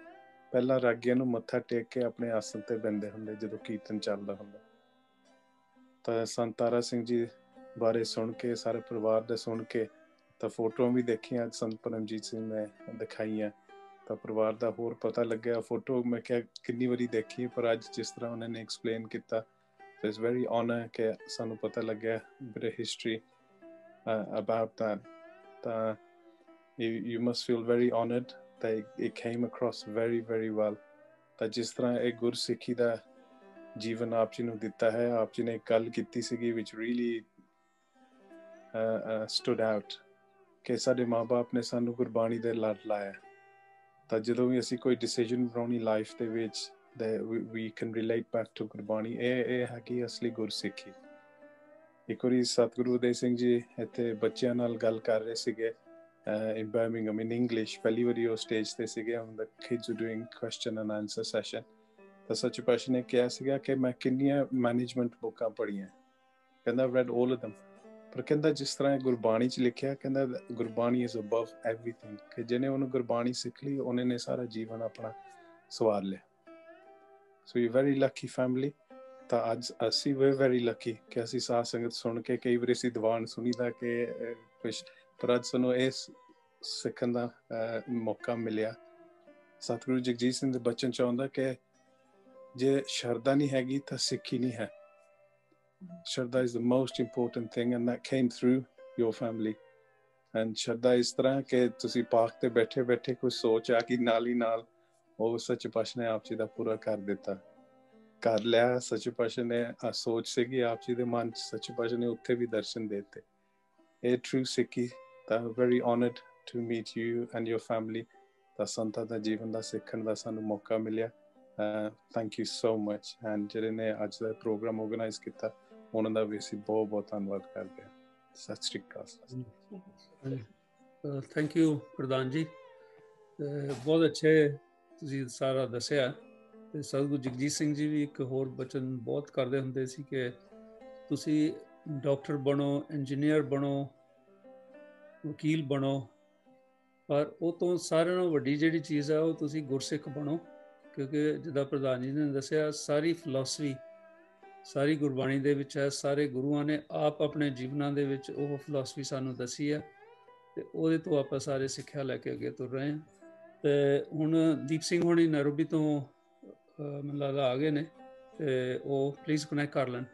ਪਹਿਲਾਂ ਰਾਗੀਆਂ ਨੂੰ ਮੱਥਾ ਟੇਕ ਕੇ ਆਪਣੇ ਆਸਣ ਤੇ ਬਹਿੰਦੇ ਹੁੰਦੇ ਜਦੋਂ ਕੀਰਤਨ ਚੱਲਦਾ ਹੁੰਦਾ। ਤਾਂ ਸੰਤ ਤਾਰਾ ਸਿੰਘ ਜੀ ਬਾਰੇ ਸੁਣ ਕੇ, ਸਾਰੇ ਪਰਿਵਾਰ ਦੇ ਸੁਣ ਕੇ, ਤਾਂ ਫੋਟੋਆਂ ਵੀ ਦੇਖੀਆਂ ਸੰਤ ਪਰਮਜੀਤ ਸਿੰਘ ਨੇ ਦਿਖਾਈਆਂ, ਤਾਂ ਤਾਂ ਪਰਿਵਾਰ ਦਾ ਹੋਰ ਪਤਾ ਲੱਗਿਆ। ਫੋਟੋ ਮੈਂ ਕਿਹਾ ਕਿੰਨੀ ਵਾਰੀ ਦੇਖੀ, ਪਰ ਅੱਜ ਜਿਸ ਤਰ੍ਹਾਂ ਉਹਨਾਂ ਨੇ ਐਕਸਪਲੇਨ ਕੀਤਾ, ਇਟਸ ਵੈਰੀ ਆਨਰ ਕਿ ਸਾਨੂੰ ਪਤਾ ਲੱਗਿਆ ਬit ਹਿਸਟਰੀ about that. ਤਾਂ you must feel very honored that it came across very very well. ਤਾਂ ਜਿਸ ਤਰ੍ਹਾਂ ਇਹ ਗੁਰਸਿੱਖੀ ਦਾ ਜੀਵਨ ਆਪ ਜੀ ਨੂੰ ਦਿੱਤਾ ਹੈ, ਆਪ ਜੀ ਨੇ ਇੱਕ ਗੱਲ ਕੀਤੀ ਸੀਗੀ which really stood out ਕਿ ਸਾਡੇ ਮਾਂ-ਬਾਪ ਨੇ ਸਾਨੂੰ ਗੁਰਬਾਣੀ ਦੇ ਲੜ ਲਾਇਆ। ਤਾਂ ਜਦੋਂ ਵੀ ਅਸੀਂ ਕੋਈ ਡਿਸੀਜਨ ਬਣਾਉਣੀ ਲਾਈਫ ਦੇ ਵਿੱਚ we can relate back to Gurbani. ਇਹ ਹੈਗੀ ਅਸਲੀ ਗੁਰਸਿੱਖੀ। ਇੱਕ ਵਾਰੀ ਸਤਿਗੁਰੂ ਉਦੈ ਸਿੰਘ ਜੀ ਇੱਥੇ ਬੱਚਿਆਂ ਨਾਲ ਗੱਲ ਕਰ ਰਹੇ ਸੀਗੇ in Birmingham in English। ਪਹਿਲੀ ਵਾਰੀ ਉਹ ਸਟੇਜ ਤੇ ਸੀਗੇ, ਹੁਣ the kids were doing question and answer session। ਤਾਂ ਸੱਚੇ ਪਾਤਸ਼ਾਹ ਨੇ ਕਿਹਾ ਸੀਗਾ ਕਿ ਮੈਂ ਕਿੰਨੀਆਂ ਮੈਨੇਜਮੈਂਟ ਬੁੱਕਾਂ ਪੜ੍ਹੀਆਂ, ਕਹਿੰਦਾ I've read all of them। ਪਰ ਕਹਿੰਦਾ ਜਿਸ ਤਰ੍ਹਾਂ ਗੁਰਬਾਣੀ 'ਚ ਲਿਖਿਆ, ਕਹਿੰਦਾ ਗੁਰਬਾਣੀ is above everything, ਕਿ ਜਿਹਨੇ ਉਹਨੂੰ ਗੁਰਬਾਣੀ ਸਿੱਖ ਲਈ ਉਹਨੇ ਨੇ ਸਾਰਾ ਜੀਵਨ ਆਪਣਾ ਸਵਾਰ ਲਿਆ। So you very Lucky family. ਤਾਂ ਅੱਜ ਅਸੀਂ ਵੀ ਵੈਰੀ ਲੱਕੀ ਕਿ ਅਸੀਂ ਸਾਧ ਸੰਗਤ ਸੁਣ ਕੇ, ਕਈ ਵਾਰੀ ਅਸੀਂ ਦੀਵਾਨ ਸੁਣੀਦਾ ਕਿ ਕੁਛ, ਪਰ ਅੱਜ ਸਾਨੂੰ ਇਹ ਸਿੱਖਣ ਦਾ ਮੌਕਾ ਮਿਲਿਆ। ਸਤਿਗੁਰੂ ਜਗਜੀਤ ਸਿੰਘ ਦੇ ਬਚਨ 'ਚ ਆਉਂਦਾ ਕਿ ਜੇ ਸ਼ਰਧਾ ਨਹੀਂ ਹੈਗੀ ਤਾਂ ਸਿੱਖੀ ਨਹੀਂ ਹੈ। ਸ਼ਰਧਾ is the most important thing and that came through your family। and ਸ਼ਰਧਾ ਇਸ ਤਰ੍ਹਾਂ ਕਿ ਤੁਸੀਂ ਪਾਕ ਤੇ ਬੈਠੇ ਬੈਠੇ ਕੋਈ ਸੋਚ ਆ ਗਈ, ਨਾਲ ਹੀ ਨਾਲ ਉਹ ਸੱਚੇ ਪਾਤਸ਼ਾਹ ਨੇ ਆਪ ਜੀ ਦਾ ਪੂਰਾ ਕਰ ਦਿੱਤਾ, ਕਰ ਲਿਆ। ਸੱਚੇ ਪਾਤਸ਼ਾਹ ਨੇ ਸੋਚ ਸੀਗੀ ਆਪ ਜੀ ਦੇ ਮਨ 'ਚ, ਸੱਚੇ ਪਾਤਸ਼ਾਹ ਨੇ ਉੱਥੇ ਵੀ ਦਰਸ਼ਨ ਦੇ ਦਿੱਤੇ। ਇਹ ਟਰੂ ਸਿੱਖੀ। ਤਾਂ very honoured to meet you and your family. ਤਾਂ ਸੰਤਾਂ ਦਾ ਜੀਵਨ ਦਾ ਸਿੱਖਣ ਦਾ ਸਾਨੂੰ ਮੌਕਾ ਮਿਲਿਆ। Thank you so much. And ਜਿਹੜੇ ਨੇ ਅੱਜ ਦਾ ਪ੍ਰੋਗਰਾਮ ਆਰਗੇਨਾਈਜ਼ ਕੀਤਾ, ਉਹਨਾਂ ਦਾ ਵੀ ਅਸੀਂ ਬਹੁਤ ਬਹੁਤ ਧੰਨਵਾਦ ਕਰਦੇ ਹਾਂ। ਸਤਿ ਸ਼੍ਰੀ ਅਕਾਲ। ਥੈਂਕ ਯੂ ਪ੍ਰਧਾਨ ਜੀ, ਬਹੁਤ ਅੱਛੇ ਤੁਸੀਂ ਸਾਰਾ ਦੱਸਿਆ। ਤੇ ਸਤਿਗੁਰੂ ਜਗਜੀਤ ਸਿੰਘ ਜੀ ਵੀ ਇੱਕ ਹੋਰ ਬਚਨ ਬਹੁਤ ਕਰਦੇ ਹੁੰਦੇ ਸੀ ਕਿ ਤੁਸੀਂ ਡਾਕਟਰ ਬਣੋ, ਇੰਜੀਨੀਅਰ ਬਣੋ, ਵਕੀਲ ਬਣੋ, ਪਰ ਉਹ ਤੋਂ ਸਾਰਿਆਂ ਨਾਲੋਂ ਵੱਡੀ ਜਿਹੜੀ ਚੀਜ਼ ਹੈ ਉਹ ਤੁਸੀਂ ਗੁਰਸਿੱਖ ਬਣੋ। ਕਿਉਂਕਿ ਜਿੱਦਾਂ ਪ੍ਰਧਾਨ ਜੀ ਨੇ ਦੱਸਿਆ, ਸਾਰੀ ਫਿਲਾਸਫੀ ਸਾਰੀ ਗੁਰਬਾਣੀ ਦੇ ਵਿੱਚ ਹੈ। ਸਾਰੇ ਗੁਰੂਆਂ ਨੇ ਆਪ ਆਪਣੇ ਜੀਵਨਾਂ ਦੇ ਵਿੱਚ ਉਹ ਫਿਲਾਸਫੀ ਸਾਨੂੰ ਦੱਸੀ ਹੈ ਤੇ ਉਹਦੇ ਤੋਂ ਆਪਾਂ ਸਾਰੇ ਸਿੱਖਿਆ ਲੈ ਕੇ ਅੱਗੇ ਤੁਰ ਰਹੇ ਹਾਂ। ਤੇ ਹੁਣ ਦੀਪ ਸਿੰਘ ਹੋਣੀ ਨੈਰੋਬੀ ਤੋਂ ਮੈਨੂੰ ਲੱਗਦਾ ਆ ਗਏ ਨੇ, ਤੇ ਉਹ ਪਲੀਜ਼ ਕਨੈਕਟ ਕਰ ਲੈਣ।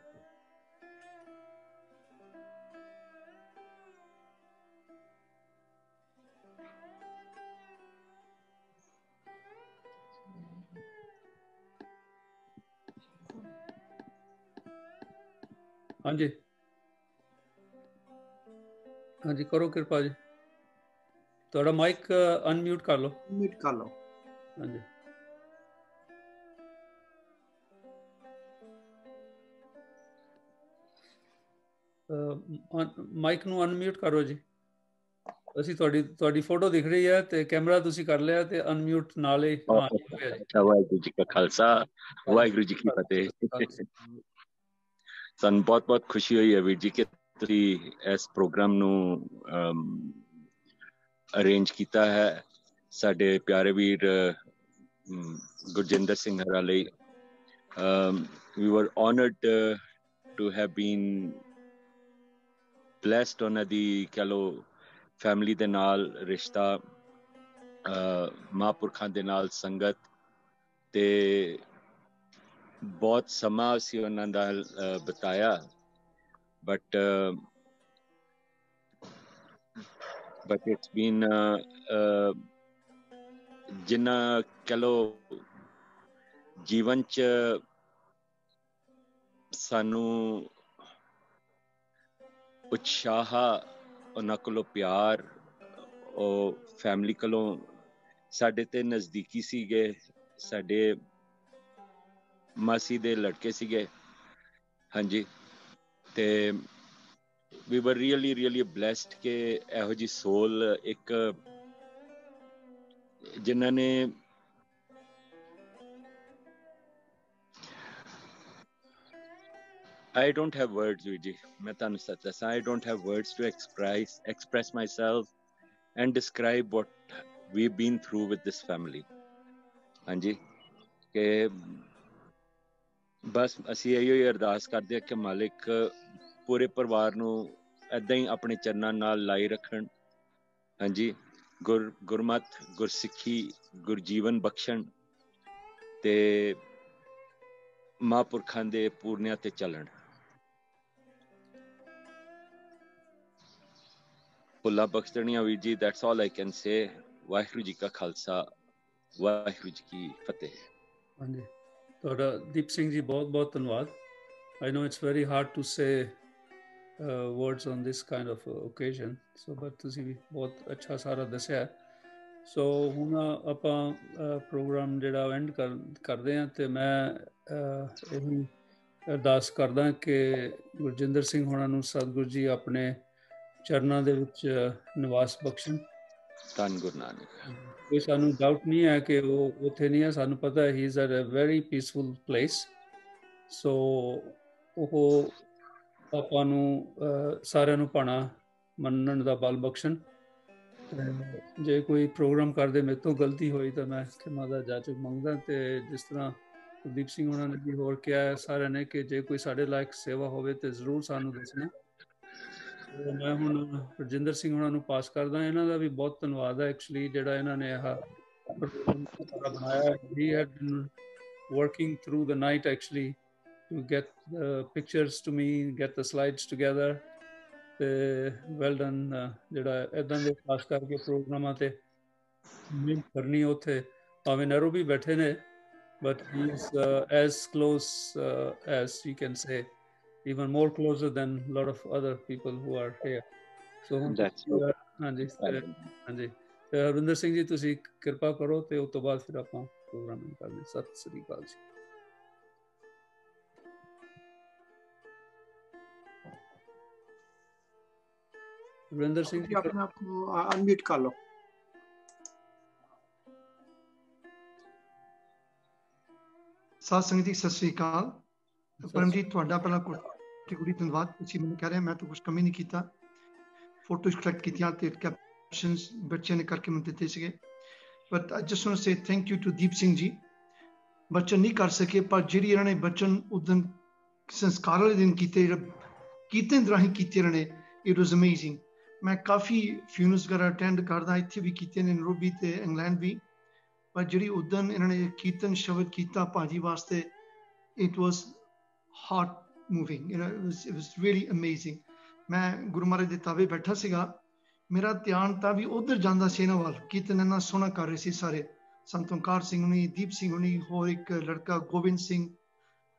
ਹਾਂਜੀ ਹਾਂਜੀ, ਕਰੋ ਕਿਰਪਾ ਜੀ, ਤੁਹਾਡਾ ਮਾਈਕ ਅਨਮਿਊਟ ਕਰ ਲਓ। ਮਿਊਟ ਕਰ ਲਓ। ਹਾਂਜੀ ਮਾਈਕ ਨੂੰ ਅਨਮਿਊਟ ਕਰੋ ਜੀ। ਅਸੀਂ ਤੁਹਾਡੀ ਫੋਟੋ ਦਿਖ ਰਹੀ ਹੈ ਤੇ ਕੈਮਰਾ ਤੁਸੀਂ ਕਰ ਲਿਆ ਤੇ ਅਨਮਿਊਟ ਨਾਲ ਹੀ। ਵਾਹਿਗੁਰੂ ਜੀ ਕਾ ਖਾਲਸਾ, ਵਾਹਿਗੁਰੂ ਜੀ ਕੀ ਫਤਿਹ। ਸਾਨੂੰ ਬਹੁਤ ਬਹੁਤ ਖੁਸ਼ੀ ਹੋਈ ਹੈ ਵੀਰ ਜੀ ਕਿ ਤੁਸੀਂ ਇਸ ਪ੍ਰੋਗਰਾਮ ਨੂੰ ਅਰੇਂਜ ਕੀਤਾ ਹੈ ਸਾਡੇ ਪਿਆਰੇ ਵੀਰ ਗੁਰਜਿੰਦਰ ਸਿੰਘ ਹਰਾ ਲਈ। we were honored to have been blessed ਉਹਨਾਂ ਦੀ ਕਹਿ ਲਓ ਫੈਮਿਲੀ ਦੇ ਨਾਲ ਰਿਸ਼ਤਾ, ਮਹਾਂਪੁਰਖਾਂ ਦੇ ਨਾਲ ਸੰਗਤ, ਤੇ ਬਹੁਤ ਸਮਾਂ ਅਸੀਂ ਉਹਨਾਂ ਨਾਲ ਬਿਤਾਇਆ। but it's been ਜਿੰਨਾ ਕਹਿ ਲਓ ਜੀਵਨ 'ਚ ਸਾਨੂੰ ਉਤਸ਼ਾਹ, ਉਹਨਾਂ ਕੋਲੋਂ ਪਿਆਰ, ਉਹ ਫੈਮਿਲੀ ਕੋਲੋਂ ਸਾਡੇ ਤੇ ਨਜ਼ਦੀਕੀ ਸੀਗੇ। ਸਾਡੇ ਮਾਸੀ ਦੇ ਲੜਕੇ ਸੀਗੇ, ਹਾਂਜੀ। ਤੇ we were really blessed ਕਿ ਇਹੋ ਜਿਹੀ ਸੋਲ ਇੱਕ ਜਿਨ੍ਹਾਂ ਨੇ I don't have words, Viji. मैं तानु सच दसां, I don't have words to express myself and describe what we've been through with this family. ਹਾਂਜੀ, ਕਿ ਬਸ ਅਸੀਂ ਇਹੋ ਹੀ ਅਰਦਾਸ ਕਰਦੇ ਹਾਂ ਕਿ ਮਾਲਿਕ ਪੂਰੇ ਪਰਿਵਾਰ ਨੂੰ ਏਦਾਂ ਹੀ ਆਪਣੇ ਚਰਨਾਂ ਨਾਲ ਲਾਈ ਰੱਖਣ। ਹਾਂਜੀ, ਗੁਰਮਤ ਗੁਰਸਿੱਖੀ ਗੁਰਜੀਵਨ ਬਖਸ਼ਣ ਤੇ ਮਹਾਂਪੁਰਖਾਂ ਦੇ ਪੂਰਨਿਆਂ ਤੇ ਚੱਲਣ। ਭੁੱਲਾਂ ਬਖਸ਼ਣੀਆਂ ਵੀਰ ਜੀ, that's all I can say। Waheguru ji ਕਾ ਖਾਲਸਾ, ਵਾਹਿਗੁਰੂ ਜੀ ਕੀ ਫਤਿਹ। ਹਾਂਜੀ, ਤੁਹਾਡਾ ਦੀਪ ਸਿੰਘ ਜੀ ਬਹੁਤ ਬਹੁਤ ਧੰਨਵਾਦ। I know it's very hard to say words on this kind of occasion, so but ਤੁਸੀਂ ਵੀ ਬਹੁਤ ਅੱਛਾ ਸਾਰਾ ਦੱਸਿਆ। ਸੋ ਹੁਣ ਆਪਾਂ ਪ੍ਰੋਗਰਾਮ ਜਿਹੜਾ ਐਂਡ ਕਰਦੇ ਹਾਂ, ਤੇ ਮੈਂ ਇਹੀ ਅਰਦਾਸ ਕਰਦਾ ਕਿ ਗੁਰਜਿੰਦਰ ਸਿੰਘ ਹੋਣਾ ਨੂੰ ਸਤਿਗੁਰੂ ਜੀ ਆਪਣੇ ਚਰਨਾਂ ਦੇ ਵਿੱਚ ਨਿਵਾਸ ਬਖਸ਼ਣ। ਧੰਨ ਗੁਰੂ ਨਾਨਕ। ਕੋਈ ਸਾਨੂੰ ਡਾਊਟ ਨਹੀਂ ਹੈ ਕਿ ਉਹ ਉੱਥੇ ਨਹੀਂ ਹੈ, ਸਾਨੂੰ ਪਤਾ ਹੈ he is at a very peaceful place. So ਉਹ ਆਪਾਂ ਨੂੰ ਸਾਰਿਆਂ ਨੂੰ ਭਾਣਾ ਮੰਨਣ ਦਾ ਬਲ ਬਖਸ਼ਣ। ਜੇ ਕੋਈ ਪ੍ਰੋਗਰਾਮ ਕਰਦੇ ਮੇਰੇ ਤੋਂ ਗਲਤੀ ਹੋਈ ਤਾਂ ਮੈਂ ਖਿਮਾ ਦਾ ਜਾਚਕ ਮੰਗਦਾ। ਤੇ ਜਿਸ ਤਰ੍ਹਾਂ ਕੁਲਦੀਪ ਸਿੰਘ ਉਹਨਾਂ ਨੇ ਵੀ ਹੋਰ ਕਿਹਾ ਸਾਰਿਆਂ ਨੇ ਕਿ ਜੇ ਕੋਈ ਸਾਡੇ ਲਾਇਕ ਸੇਵਾ ਹੋਵੇ ਤੇ ਜ਼ਰੂਰ ਸਾਨੂੰ ਦੱਸਣਾ। ਮੈਂ ਹੁਣ ਰਜਿੰਦਰ ਸਿੰਘ ਉਹਨਾਂ ਨੂੰ ਪਾਸ ਕਰਦਾ। ਇਹਨਾਂ ਦਾ ਵੀ ਬਹੁਤ ਧੰਨਵਾਦ ਹੈ ਐਕਚੁਅਲੀ, ਜਿਹੜਾ ਇਹਨਾਂ ਨੇ ਆਹ ਪ੍ਰੋਗਰਾਮ ਬਣਾਇਆ। He had bean working through the night actually to get the pictures to me, get the slides together, ਤੇ well done। ਜਿਹੜਾ ਇਦਾਂ ਦੇ ਖਾਸ ਕਰਕੇ ਪ੍ਰੋਗਰਾਮਾਂ ਤੇ ਮਿਹਨਤ ਕਰਨੀ ਉੱਥੇ ਭਾਵੇਂ ਨਹਿਰੂ ਵੀ ਬੈਠੇ ਨੇ, but he is as close as you can say, even more closer than a lot of other people who are here। So ਹਾਂਜੀ ਹਾਂਜੀ, ਤੇ ਹਰਵਿੰਦਰ ਸਿੰਘ ਜੀ ਤੁਸੀਂ ਕਿਰਪਾ ਕਰੋ ਤੇ ਉਸ ਤੋਂ ਬਾਅਦ ਫਿਰ ਆਪਾਂ ਪ੍ਰੋਗਰਾਮ ਕਰਦੇ। ਸਤਿ ਸ੍ਰੀ ਅਕਾਲ ਜੀ। ਰਵਿੰਦਰ ਸਿੰਘ ਜੀ अपने आप को अनम्यूट कर लो। ਸਾਧ ਸੰਗਤ ਜੀ ਸਤਿ ਸ੍ਰੀ ਅਕਾਲ। ਪਰਮਜੀਤ ਤੁਹਾਡਾ ਪਹਿਲਾਂ ਕੋਟੀ ਧੰਨਵਾਦ। ਤੁਸੀਂ ਮੈਨੂੰ ਕਹਿ ਰਹੇ ਮੈਂ ਤਾਂ ਕੁਝ ਕਮੀ ਨਹੀਂ ਕੀਤਾ। ਫੋਟੋਜ਼ ਕਲੈਕਟ ਕੀਤੀਆਂ ਤੇ ਕੈਪਸ਼ਨਸ ਬੱਚਿਆਂ ਨੇ ਕਰਕੇ ਮੈਨੂੰ ਦਿੱਤੇ ਸੀਗੇ। But I just want to say thank you to Deep Singh ji. ਬਚਨ ਨਹੀਂ ਕਰ ਸਕੇ ਪਰ ਜਿਹੜੀ ਇਹਨਾਂ ਨੇ ਬਚਨ ਉਦਨ ਸੰਸਕਾਰ ਵਾਲੇ ਦਿਨ ਕੀਤੇ, ਕੀਰਤਨ ਰਾਹੀਂ ਕੀਤੇ ਇਹਨਾਂ ਨੇ, ਇਟ ਵਾਜ਼ ਅਮੇਜ਼ਿੰਗ। ਮੈਂ ਕਾਫੀ ਫਿਊਨਰਲਸ ਵਗੈਰਾ ਅਟੈਂਡ ਕਰਦਾ, ਇੱਥੇ ਵੀ ਕੀਤੇ ਨੇ ਨੈਰੋਬੀ ਤੇ ਇੰਗਲੈਂਡ ਵੀ। ਪਰ ਜਿਹੜੀ ਉਦਨ ਇਹਨਾਂ ਨੇ ਕੀਰਤਨ ਸ਼ਬਦ ਕੀਤਾ ਭਾਜੀ ਵਾਸਤੇ, it was heart moving, it was really amazing. ਮੈਂ ਗੁਰੂ ਮਹਾਰਾਜ ਦੇ ਤਾਵੇ ਬੈਠਾ ਸੀਗਾ, ਮੇਰਾ ਧਿਆਨ ਤਾਂ ਵੀ ਉਧਰ ਜਾਂਦਾ ਸੀ ਇਹਨਾਂ ਵੱਲ। ਕੀਰਤਨ ਇੰਨਾ ਸੋਹਣਾ ਕਰ ਰਹੇ ਸੀ ਸਾਰੇ, ਸੰਤ ਓਂਕਾਰ ਸਿੰਘ ਹੁਣੀ, ਦੀਪ ਸਿੰਘ ਹੁਣੀ, ਹੋਰ ਇੱਕ ਲੜਕਾ Gobind Singh.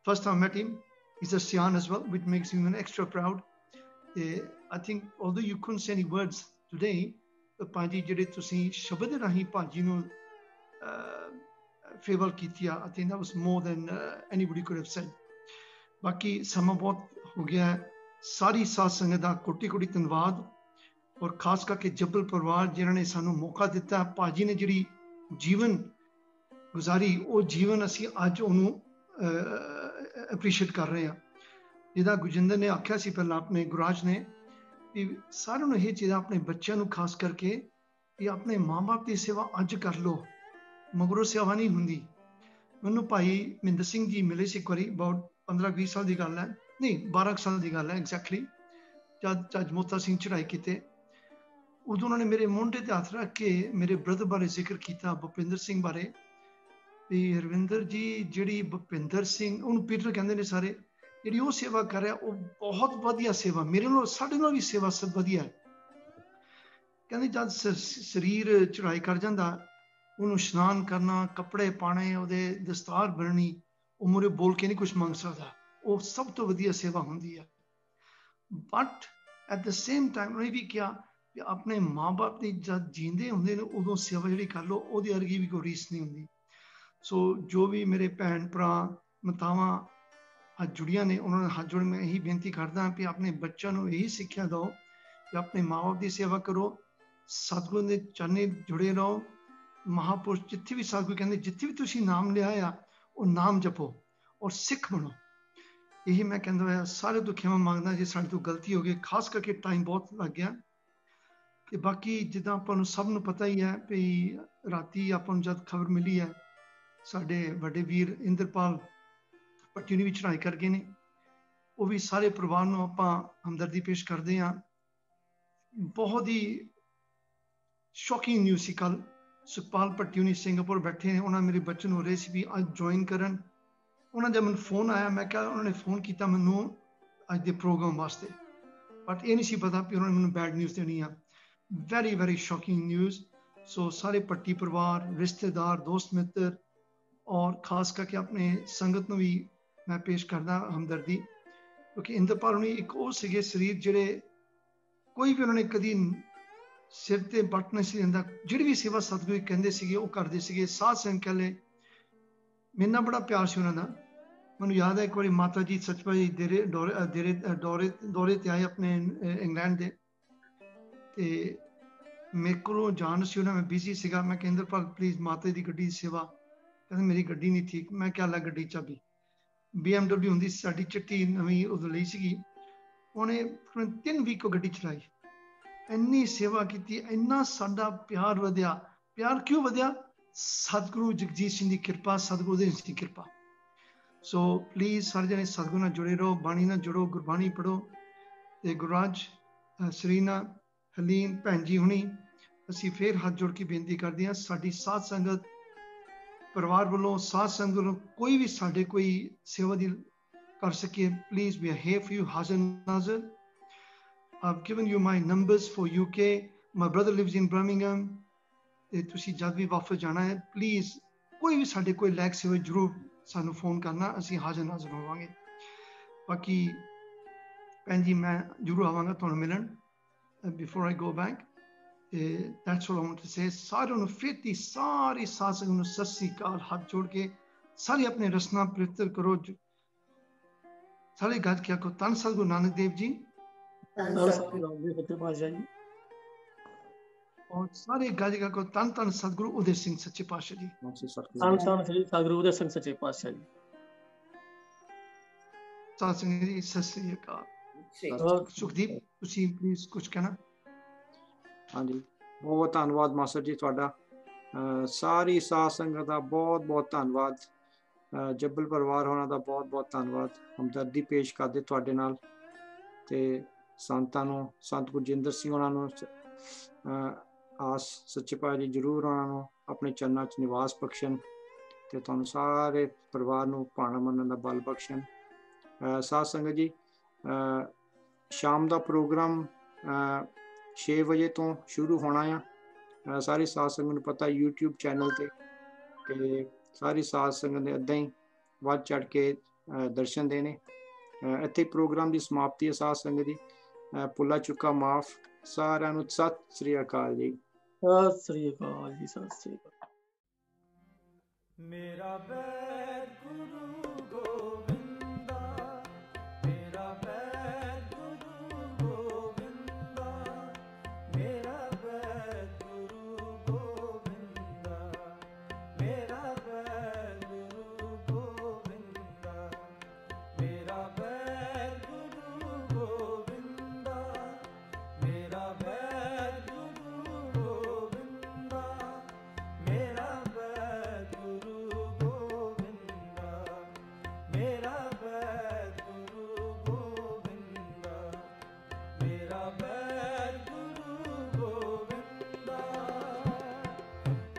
First time met him, he's a Sian as well, which makes me even extra proud। I think although you couldn't say any words today, ਭਾਜੀ ਜਿਹੜੇ ਤੁਸੀਂ ਸ਼ਬਦ ਰਾਹੀਂ ਭਾਜੀ ਨੂੰ ਫੇਵਰ ਕੀਤੀ ਆ, I think that was more than anybody could have said। ਬਾਕੀ ਸਮਾਂ ਬਹੁਤ ਹੋ ਗਿਆ ਹੈ। ਸਾਰੀ ਸਾਧ ਸੰਗਤ ਦਾ ਕੋਟੀ ਕੋਟੀ ਧੰਨਵਾਦ, ਔਰ ਖਾਸ ਕਰਕੇ ਜੱਬਲ ਪਰਿਵਾਰ ਜਿਨ੍ਹਾਂ ਨੇ ਸਾਨੂੰ ਮੌਕਾ ਦਿੱਤਾ। ਭਾਜੀ ਨੇ ਜਿਹੜੀ ਜੀਵਨ ਗੁਜ਼ਾਰੀ, ਉਹ ਜੀਵਨ ਅਸੀਂ ਅੱਜ ਉਹਨੂੰ ਅਪਰੀਸ਼ੀਏਟ ਕਰ ਰਹੇ ਹਾਂ। ਜਿਹਦਾ ਗੁਰਜਿੰਦਰ ਨੇ ਆਖਿਆ ਸੀ ਪਹਿਲਾਂ, ਆਪਣੇ ਗੁਰਾਜ ਨੇ, ਵੀ ਸਾਰਿਆਂ ਨੂੰ ਇਹ ਚੀਜ਼ਾਂ ਆਪਣੇ ਬੱਚਿਆਂ ਨੂੰ ਖਾਸ ਕਰਕੇ ਵੀ ਆਪਣੇ ਮਾਂ-ਬਾਪ ਦੀ ਸੇਵਾ ਅੱਜ ਕਰ ਲਓ, ਮਗਰੋਂ ਸੇਵਾ ਨਹੀਂ ਹੁੰਦੀ। ਮੈਨੂੰ ਭਾਈ ਮਹਿੰਦਰ ਸਿੰਘ ਜੀ ਮਿਲੇ ਸੀ ਇੱਕ ਵਾਰੀ, ਅਬਾਊਟ 15-20 ਸਾਲ ਦੀ ਗੱਲ ਹੈ, ਨਹੀਂ 12 ਸਾਲ ਦੀ ਗੱਲ ਹੈ ਐਗਜ਼ੈਕਟਲੀ, ਜਦ ਮੋਤਾ ਸਿੰਘ ਚੜਾਈ ਕੀਤੇ। ਉਦੋਂ ਉਹਨਾਂ ਨੇ ਮੇਰੇ ਮੋਢੇ ਤੇ ਹੱਥ ਰੱਖ ਕੇ ਮੇਰੇ ਬ੍ਰਦਰ ਬਾਰੇ ਜ਼ਿਕਰ ਕੀਤਾ, ਭੁਪਿੰਦਰ ਸਿੰਘ ਬਾਰੇ, ਵੀ ਰਵਿੰਦਰ ਜੀ ਜਿਹੜੀ ਭੁਪਿੰਦਰ ਸਿੰਘ, ਉਹਨੂੰ ਪੀਟਰ ਕਹਿੰਦੇ ਨੇ ਸਾਰੇ, ਜਿਹੜੀ ਉਹ ਸੇਵਾ ਕਰ ਰਿਹਾ ਉਹ ਬਹੁਤ ਵਧੀਆ ਸੇਵਾ, ਮੇਰੇ ਨਾਲ ਸਾਡੇ ਨਾਲ ਵੀ ਸੇਵਾ ਸਭ ਵਧੀਆ ਹੈ। ਕਹਿੰਦੇ ਜਦ ਸਰੀਰ ਚੜਾਈ ਕਰ ਜਾਂਦਾ, ਉਹਨੂੰ ਇਸ਼ਨਾਨ ਕਰਨਾ, ਕੱਪੜੇ ਪਾਣੇ, ਉਹਦੇ ਦਸਤਾਰ ਬੰਨਣੀ, ਉਹ ਮੂਹਰੇ ਬੋਲ ਕੇ ਨਹੀਂ ਕੁਝ ਮੰਗ ਸਕਦਾ, ਉਹ ਸਭ ਤੋਂ ਵਧੀਆ ਸੇਵਾ ਹੁੰਦੀ ਹੈ। But at the same time ਉਹਨੇ ਵੀ ਕਿਹਾ ਕਿ ਆਪਣੇ ਮਾਂ-ਬਾਪ ਦੀ ਜਦ ਜੀਂਦੇ ਹੁੰਦੇ ਨੇ ਉਦੋਂ ਸੇਵਾ ਜਿਹੜੀ ਕਰ ਲਓ, ਉਹਦੀ ਅਰਗੀ ਵੀ ਕੋਈ ਰੀਸ ਨਹੀਂ ਹੁੰਦੀ। ਸੋ ਜੋ ਵੀ ਮੇਰੇ ਭੈਣ ਭਰਾ ਮਾਤਾਵਾਂ ਅੱਜ ਜੁੜੀਆਂ ਨੇ, ਉਹਨਾਂ ਨਾਲ ਹੱਥ ਜੋੜ ਮੈਂ ਇਹੀ ਬੇਨਤੀ ਕਰਦਾ ਕਿ ਆਪਣੇ ਬੱਚਿਆਂ ਨੂੰ ਇਹੀ ਸਿੱਖਿਆ ਦਿਓ ਕਿ ਆਪਣੇ ਮਾਂ-ਬਾਪ ਦੀ ਸੇਵਾ ਕਰੋ, ਸਤਿਗੁਰੂ ਦੇ ਚਰਨੇ ਜੁੜੇ ਰਹੋ। ਮਹਾਂਪੁਰਸ਼ ਜਿੱਥੇ ਵੀ ਸਤਿਗੁਰੂ ਕਹਿੰਦੇ, ਜਿੱਥੇ ਵੀ ਤੁਸੀਂ ਨਾਮ ਲਿਆ ਆ ਉਹ ਨਾਮ ਜਪੋ ਔਰ ਸਿੱਖ ਬਣੋ। ਇਹੀ ਮੈਂ ਕਹਿੰਦਾ ਹੋਇਆ ਸਾਰੇ ਤੋਂ ਖਿਮਾ ਮੰਗਦਾ ਜੇ ਸਾਡੇ ਤੋਂ ਗਲਤੀ ਹੋ ਗਈ, ਖਾਸ ਕਰਕੇ ਟਾਈਮ ਬਹੁਤ ਲੱਗ ਗਿਆ। ਤੇ ਬਾਕੀ ਜਿੱਦਾਂ ਆਪਾਂ ਨੂੰ ਸਭ ਨੂੰ ਪਤਾ ਹੀ ਹੈ ਵੀ ਰਾਤੀ ਆਪਾਂ ਨੂੰ ਜਦ ਖਬਰ ਮਿਲੀ ਹੈ ਸਾਡੇ ਵੱਡੇ ਵੀਰ ਇੰਦਰਪਾਲ ਪੱਟੀ ਨੂੰ ਵੀ ਚੜਾਈ ਕਰ ਗਏ ਨੇ, ਉਹ ਵੀ ਸਾਰੇ ਪਰਿਵਾਰ ਨੂੰ ਆਪਾਂ ਹਮਦਰਦੀ ਪੇਸ਼ ਕਰਦੇ ਹਾਂ। ਬਹੁਤ ਹੀ ਸ਼ੌਕਿੰਗ ਨਿਊਜ਼ ਸੀ ਕੱਲ ਸੁਖਪਾਲ ਭੱਟੀ ਹੁਣੀ ਸਿੰਗਾਪੁਰ ਬੈਠੇ ਨੇ ਉਹਨਾਂ ਮੇਰੇ ਬੱਚੇ ਨੂੰ ਰੈਸਿਪੀ ਅੱਜ ਜੁਆਇਨ ਕਰਨ ਉਹਨਾਂ ਦਾ ਮੈਨੂੰ ਫੋਨ ਆਇਆ ਮੈਂ ਕਿਹਾ ਉਹਨਾਂ ਨੇ ਫੋਨ ਕੀਤਾ ਮੈਨੂੰ ਅੱਜ ਦੇ ਪ੍ਰੋਗਰਾਮ ਵਾਸਤੇ ਬਟ ਇਹ ਨਹੀਂ ਸੀ ਪਤਾ ਕਿ ਉਹਨਾਂ ਨੇ ਮੈਨੂੰ ਬੈਡ ਨਿਊਜ਼ ਦੇਣੀ ਆ ਵੈਰੀ ਵੈਰੀ ਸ਼ੌਕਿੰਗ ਨਿਊਜ਼ ਸੋ ਸਾਰੇ ਭੱਟੀ ਪਰਿਵਾਰ ਰਿਸ਼ਤੇਦਾਰ ਦੋਸਤ ਮਿੱਤਰ ਔਰ ਖਾਸ ਕਰਕੇ ਆਪਣੇ ਸੰਗਤ ਨੂੰ ਵੀ ਮੈਂ ਪੇਸ਼ ਕਰਦਾ ਹਮਦਰਦੀ ਕਿਉਂਕਿ ਇੰਦਰਪਾਲ ਹੁਣੀ ਇੱਕ ਉਹ ਸੀਗੇ ਸਰੀਰ ਜਿਹੜੇ ਕੋਈ ਵੀ ਉਹਨਾਂ ਨੇ ਕਦੀ ਸਿਰ ਤੇ ਬੱਟ ਨਹੀਂ ਸੀ ਦਿੰਦਾ ਜਿਹੜੀ ਵੀ ਸੇਵਾ ਸਤਿਗੁਰੂ ਕਹਿੰਦੇ ਸੀਗੇ ਉਹ ਕਰਦੇ ਸੀਗੇ ਸਾਧ ਸੰਗਤ ਕਹਿਲੇ ਮੇਰੇ ਨਾਲ ਬੜਾ ਪਿਆਰ ਸੀ ਉਹਨਾਂ ਦਾ ਮੈਨੂੰ ਯਾਦ ਹੈ ਇੱਕ ਵਾਰੀ ਮਾਤਾ ਜੀ ਸੱਚਪਾਈ ਦੌਰੇ ਤੇ ਆਏ ਆਪਣੇ ਇੰਗਲੈਂਡ ਦੇ ਤੇ ਮੇਰੇ ਕੋਲੋਂ ਜਾਣ ਸੀ ਉਹਨਾਂ ਮੈਂ ਬਿਜ਼ੀ ਸੀਗਾ ਮੈਂ ਕਿਹਾ ਇੰਦਰਪਾਲ ਪਲੀਜ਼ ਮਾਤਾ ਦੀ ਗੱਡੀ ਦੀ ਸੇਵਾ ਕਹਿੰਦੇ ਮੇਰੀ ਗੱਡੀ ਨਹੀਂ ਠੀਕ ਮੈਂ ਕਿਹਾ ਲੈ ਗੱਡੀ ਚਾਬੀ BMW ਹੁੰਦੀ ਸੀ ਸਾਡੀ ਚਿੱਟੀ ਨਵੀਂ ਉਦੋਂ ਲਈ ਸੀਗੀ ਉਹਨੇ 3 ਵੀਕ ਉਹ ਗੱਡੀ ਚਲਾਈ ਇੰਨੀ ਸੇਵਾ ਕੀਤੀ ਇੰਨਾ ਸਾਡਾ ਪਿਆਰ ਵਧਿਆ ਪਿਆਰ ਕਿਉਂ ਵਧਿਆ ਸਤਿਗੁਰੂ ਜਗਜੀਤ ਸਿੰਘ ਦੀ ਕਿਰਪਾ ਸਤਿਗੁਰੂ ਦੇ ਦੀ ਕਿਰਪਾ ਸੋ ਪਲੀਜ਼ ਸਾਰੇ ਜਣੇ ਸਤਿਗੁਰੂ ਨਾਲ ਜੁੜੇ ਰਹੋ ਬਾਣੀ ਨਾਲ ਜੁੜੋ ਗੁਰਬਾਣੀ ਪੜੋ ਤੇ ਗੁਰਰਾਜ ਸਰੀਨਾ ਹਲੀਮ ਭੈਣ ਜੀ ਹੁਣੀ ਅਸੀਂ ਫੇਰ ਹੱਥ ਜੋੜ ਕੇ ਬੇਨਤੀ ਕਰਦੇ ਹਾਂ ਸਾਡੀ ਸਾਧ ਸੰਗਤ ਪਰਿਵਾਰ ਵੱਲੋਂ ਸਾਧ ਸੰਗਤ ਵੱਲੋਂ ਕੋਈ ਵੀ ਸਾਡੇ ਕੋਈ ਸੇਵਾ ਦੀ ਕਰ ਸਕੇ please we are here for you ਹਾਜ਼ਰ ਨਾਜ਼ਰ I've given you my numbers for UK my brother lives in Birmingham ਤੇ ਤੁਸੀਂ ਜਦ ਵੀ ਵਾਪਸ ਜਾਣਾ ਹੈ ਪਲੀਜ਼ ਕੋਈ ਵੀ ਸਾਡੇ ਕੋਈ ਲੈਕ ਸੇਵਾ ਜ਼ਰੂਰ ਸਾਨੂੰ ਫੋਨ ਕਰਨਾ ਅਸੀਂ ਹਾਜ਼ਰ ਨਾਜ਼ਰ ਹੋਵਾਂਗੇ ਬਾਕੀ ਭੈਣ ਜੀ ਮੈਂ ਜ਼ਰੂਰ ਆਵਾਂਗਾ ਤੁਹਾਨੂੰ ਮਿਲਣ before I go back that's all I want to say ਸਾਰਿਆਂ ਨੂੰ ਫਿਰ ਦੀ ਸਾਰੀ ਸਾਧ ਸੰਗਤ ਨੂੰ ਸਤਿ ਸ੍ਰੀ ਅਕਾਲ ਹੱਥ ਜੋੜ ਕੇ ਸਾਰੇ ਆਪਣੇ ਰਸਨਾ ਪਵਿੱਤਰ ਕਰੋ ਸਾਰੇ ਗੱਜ ਕਿਆ ਕੋ ਧੰਨ ਸਤਿਗੁਰੂ ਨਾਨਕ ਦੇਵ ਜੀ और सारे गाज का को तन तन सतगुरु उदय सिंह सच्चे पातशाह जी तन तन सतगुरु उदय सिंह सच्चे पातशाह जी साथ संगत जी सत श्री अकाल सुखदीप ਤੁਸੀਂ ਪਲੀਜ਼ ਕੁਝ ਕਹਿਣਾ ਹਾਂਜੀ ਬਹੁਤ ਧੰਨਵਾਦ ਮਾਸਟਰ ਜੀ ਤੁਹਾਡਾ ਸਾਰੀ ਸਾਧ ਸੰਗਤ ਦਾ ਬਹੁਤ ਬਹੁਤ ਧੰਨਵਾਦ ਜੱਬਲ ਪਰਿਵਾਰ ਹੋਣਾ ਦਾ ਬਹੁਤ ਬਹੁਤ ਧੰਨਵਾਦ ਹਮਦਰਦੀ ਪੇਸ਼ ਕਰਦੇ ਤੁਹਾਡੇ ਨਾਲ ਤੇ ਸੰਤਾਂ ਨੂੰ ਸੰਤ ਗੁਰਜਿੰਦਰ ਸਿੰਘ ਉਹਨਾਂ ਨੂੰ ਆਸ ਸੱਚੇ ਪਾਤਸ਼ਾਹ ਜੀ ਜ਼ਰੂਰ ਉਹਨਾਂ ਨੂੰ ਆਪਣੇ ਚਰਨਾਂ 'ਚ ਨਿਵਾਸ ਬਖਸ਼ਣ ਤੇ ਤੁਹਾਨੂੰ ਸਾਰੇ ਪਰਿਵਾਰ ਨੂੰ ਭਾਣਾ ਮੰਨਣ ਦਾ ਬਲ ਬਖਸ਼ਣ ਸਾਧ ਸੰਗਤ ਜੀ ਸ਼ਾਮ ਦਾ ਪ੍ਰੋਗਰਾਮ 6 ਵਜੇ ਤੋਂ ਸ਼ੁਰੂ ਹੋਣਾ ਆ ਸਾਰੀ ਸਾਧ ਸੰਗਤ ਨੂੰ ਪਤਾ YouTube ਚੈਨਲ ਤੇ ਸਾਰੀ ਸਾਧ ਸੰਗਤ ਨੇ ਏਦਾਂ ਹੀ ਵੱਧ ਚੜ ਕੇ ਦਰਸ਼ਨ ਦੇਣੇ ਇੱਥੇ ਪ੍ਰੋਗਰਾਮ ਦੀ ਸਮਾਪਤੀ ਹੈ ਸਾਧ ਸੰਗਤ ਦੀ ਪੁੱਲਾ ਚੁੱਕਾ ਮਾਫ ਸਾਰਿਆਂ ਨੂੰ ਸਤਿ ਸ੍ਰੀ ਅਕਾਲ ਜੀ ਸਤਿ ਸ੍ਰੀ ਅਕਾਲ ਜੀ ਸਤਿ ਸ੍ਰੀ ਅਕਾਲ ਮੇਰਾ ਬੈਰ ਗੁਰੂ ਗੋਬਿੰਦਾ ਮੇਰਾ ਬੈਰ ਗੁਰੂ ਗੋਬਿੰਦਾ ਮੇਰਾ ਬੈਰ ਗੁਰੂ ਗੋਬਿੰਦਾ ਮੇਰਾ ਬੈਰ ਗੁਰੂ ਗੋਬਿੰਦਾ ਮੇਰਾ ਬੈਰ ਗੁਰੂ ਗੋਬਿੰਦਾ ਮੇਰਾ ਬੈਰ ਗੁਰੂ ਗੋਬਿੰਦਾ ਮੇਰਾ ਬੈਰ ਗੁਰੂ ਗੋਬਿੰਦਾ ਮੇਰਾ ਬੈਰ ਗੁਰੂ ਗੋਬਿੰਦਾ ਮੇਰਾ ਬੈਰ ਗੁਰੂ ਗੋਬਿੰਦਾ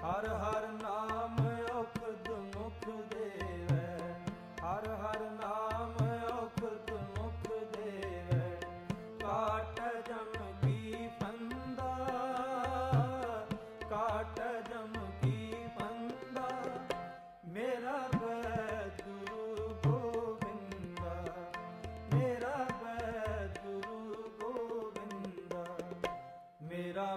ਹਰ ਹਰ ਨਾਮ ਔਖਦ ਮੁਖ ਦੇਵੈ ਹਰ ਹਰ ਨਾਮ ਔਖਦ ਮੁਖ ਦੇਵੈ ਕਾਟ ਜਮ ਕੀ ਫੰਦਾ ਕਾਟ ਜਮ ਕੀ ਫੰਦਾ ਮੇਰਾ ਬੈਰ ਗੁਰੂ ਗੋਬਿੰਦਾ ਮੇਰਾ ਬੈਰ ਗੁਰੂ ਗੋਬਿੰਦਾ ਮੇਰਾ